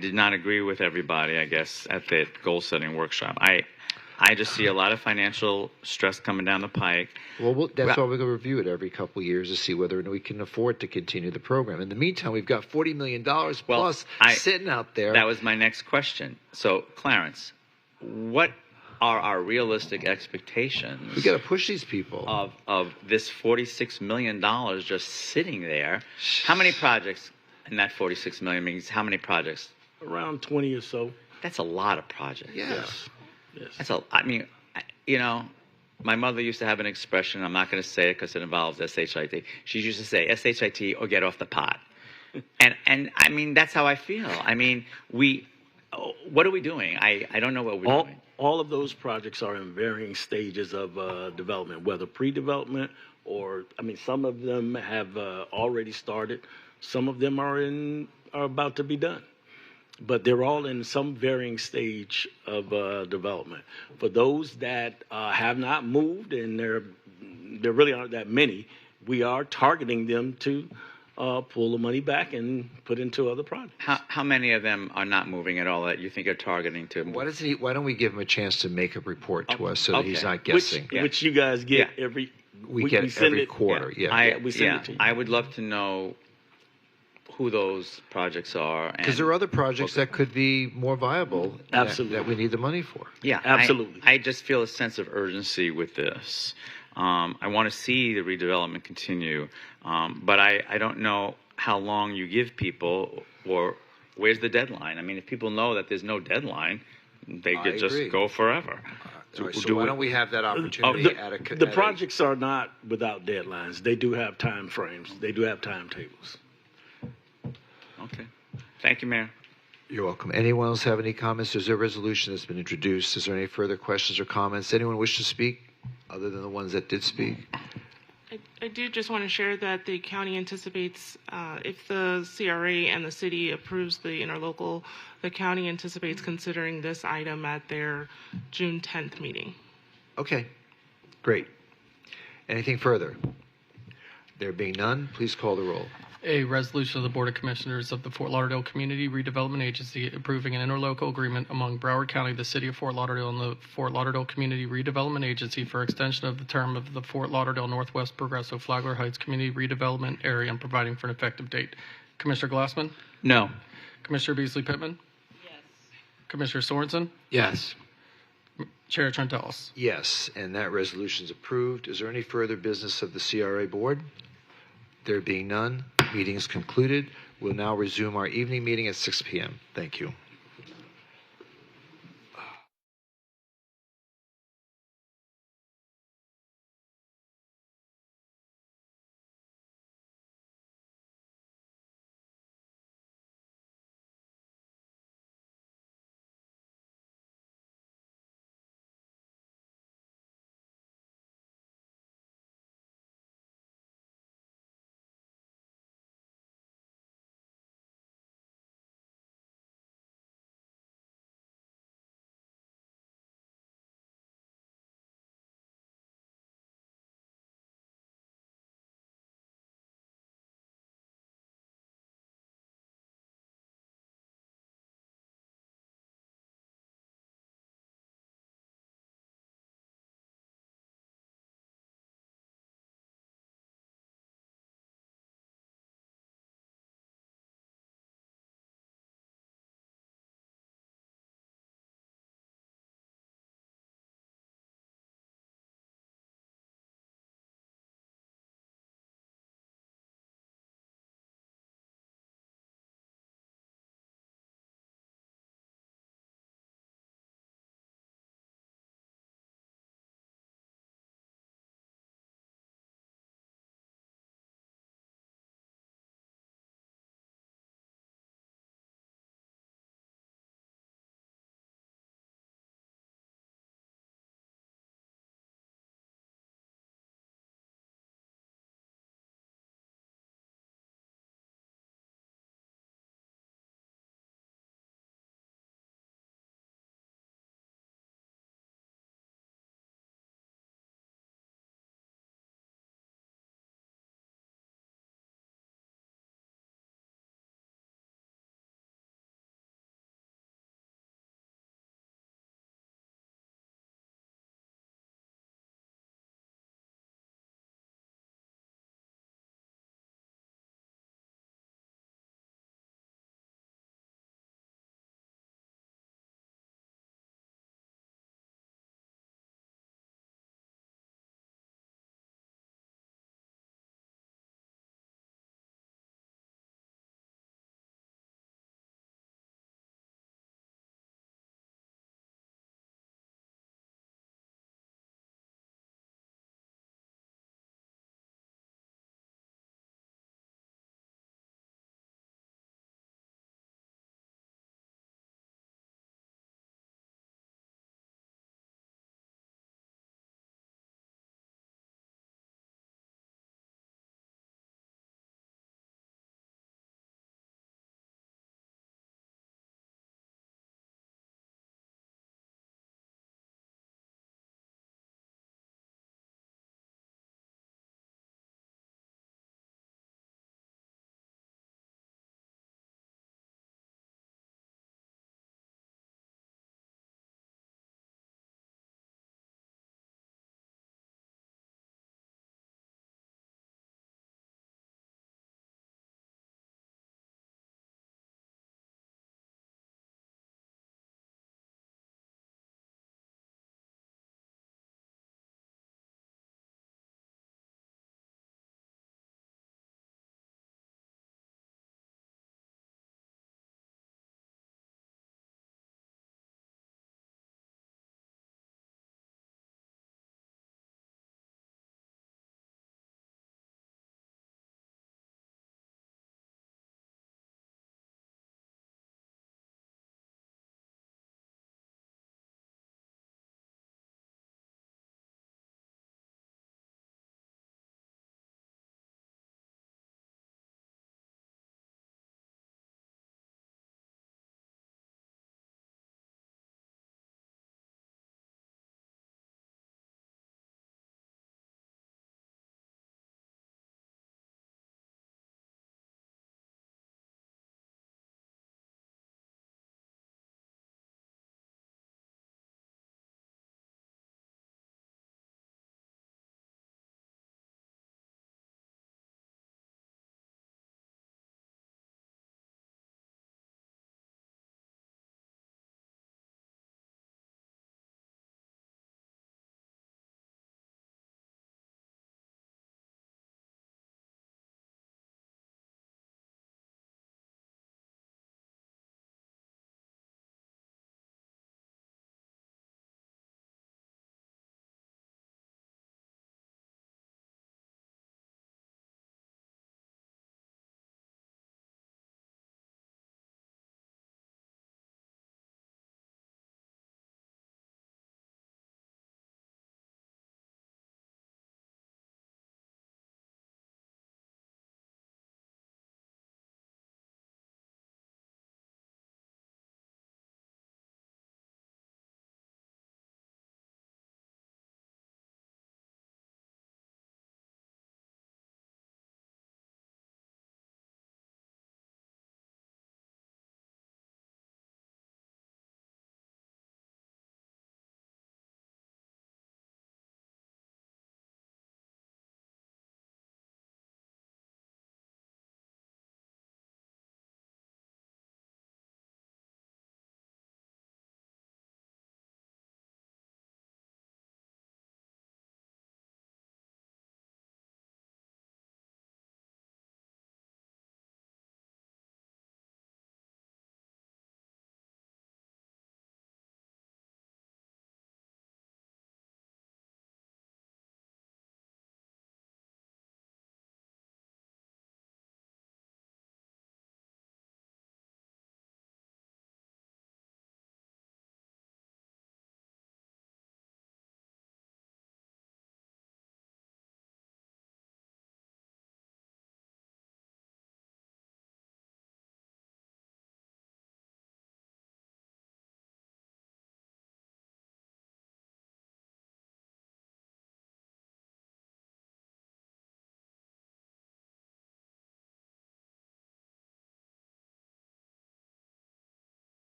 did not agree with everybody, I guess, at the goal setting workshop. I just see a lot of financial stress coming down the pike. Well, that's why we're going to review it every couple of years to see whether we can afford to continue the program. In the meantime, we've got $40 million plus sitting out there. That was my next question. So, Clarence, what are our realistic expectations? We got to push these people. Of this $46 million just sitting there. How many projects in that $46 million means how many projects? Around 20 or so. That's a lot of projects. Yes. My mother used to have an expression, I'm not going to say it because it involves SHIT. She used to say, SHIT or get off the pot. and I mean, that's how I feel. I mean, what are we doing? I don't know what we're doing. All of those projects are in varying stages of development, whether pre-development or, some of them have already started. Some of them are about to be done. But they're all in some varying stage of development. For those that have not moved, and there really aren't that many, we are targeting them to pull the money back and put into other projects. How many of them are not moving at all that you think are targeting to move? Why don't we give him a chance to make a report to us so that he's not guessing? Which you guys get every we get it every quarter. We send it to you. I would love to know who those projects are. Because there are other projects that could be more viable. Absolutely. That we need the money for. Yeah, absolutely. I just feel a sense of urgency with this. I want to see the redevelopment continue, but I don't know how long you give people or where's the deadline. I mean, if people know that there's no deadline, they could just go forever. So why don't we have that opportunity the projects are not without deadlines. They do have time frames. They do have timetables. Okay. Thank you, Mayor. You're welcome. Anyone else have any comments? There's a resolution that's been introduced. Is there any further questions or comments? Anyone wish to speak other than the ones that did speak? I do just want to share that the county anticipates, if the CRA and the city approves the interlocal, the county anticipates considering this item at their June 10th meeting. Okay. Great. Anything further? There being none, please call the roll. A resolution of the Board of Commissioners of the Fort Lauderdale Community Redevelopment Agency approving an interlocal agreement among Broward County, the City of Fort Lauderdale, and the Fort Lauderdale Community Redevelopment Agency for extension of the term of the Fort Lauderdale Northwest Progresso Flagler Heights Community Redevelopment Area and providing for an effective date. Commissioner Glassman? No. Commissioner Beasley Pittman? Yes. Commissioner Sorensen? Yes. Chair Trentalis? Yes, and that resolution is approved. Is there any further business of the CRA Board? There being none, meeting is concluded. We'll now resume our evening meeting at 6 p.m. Thank you.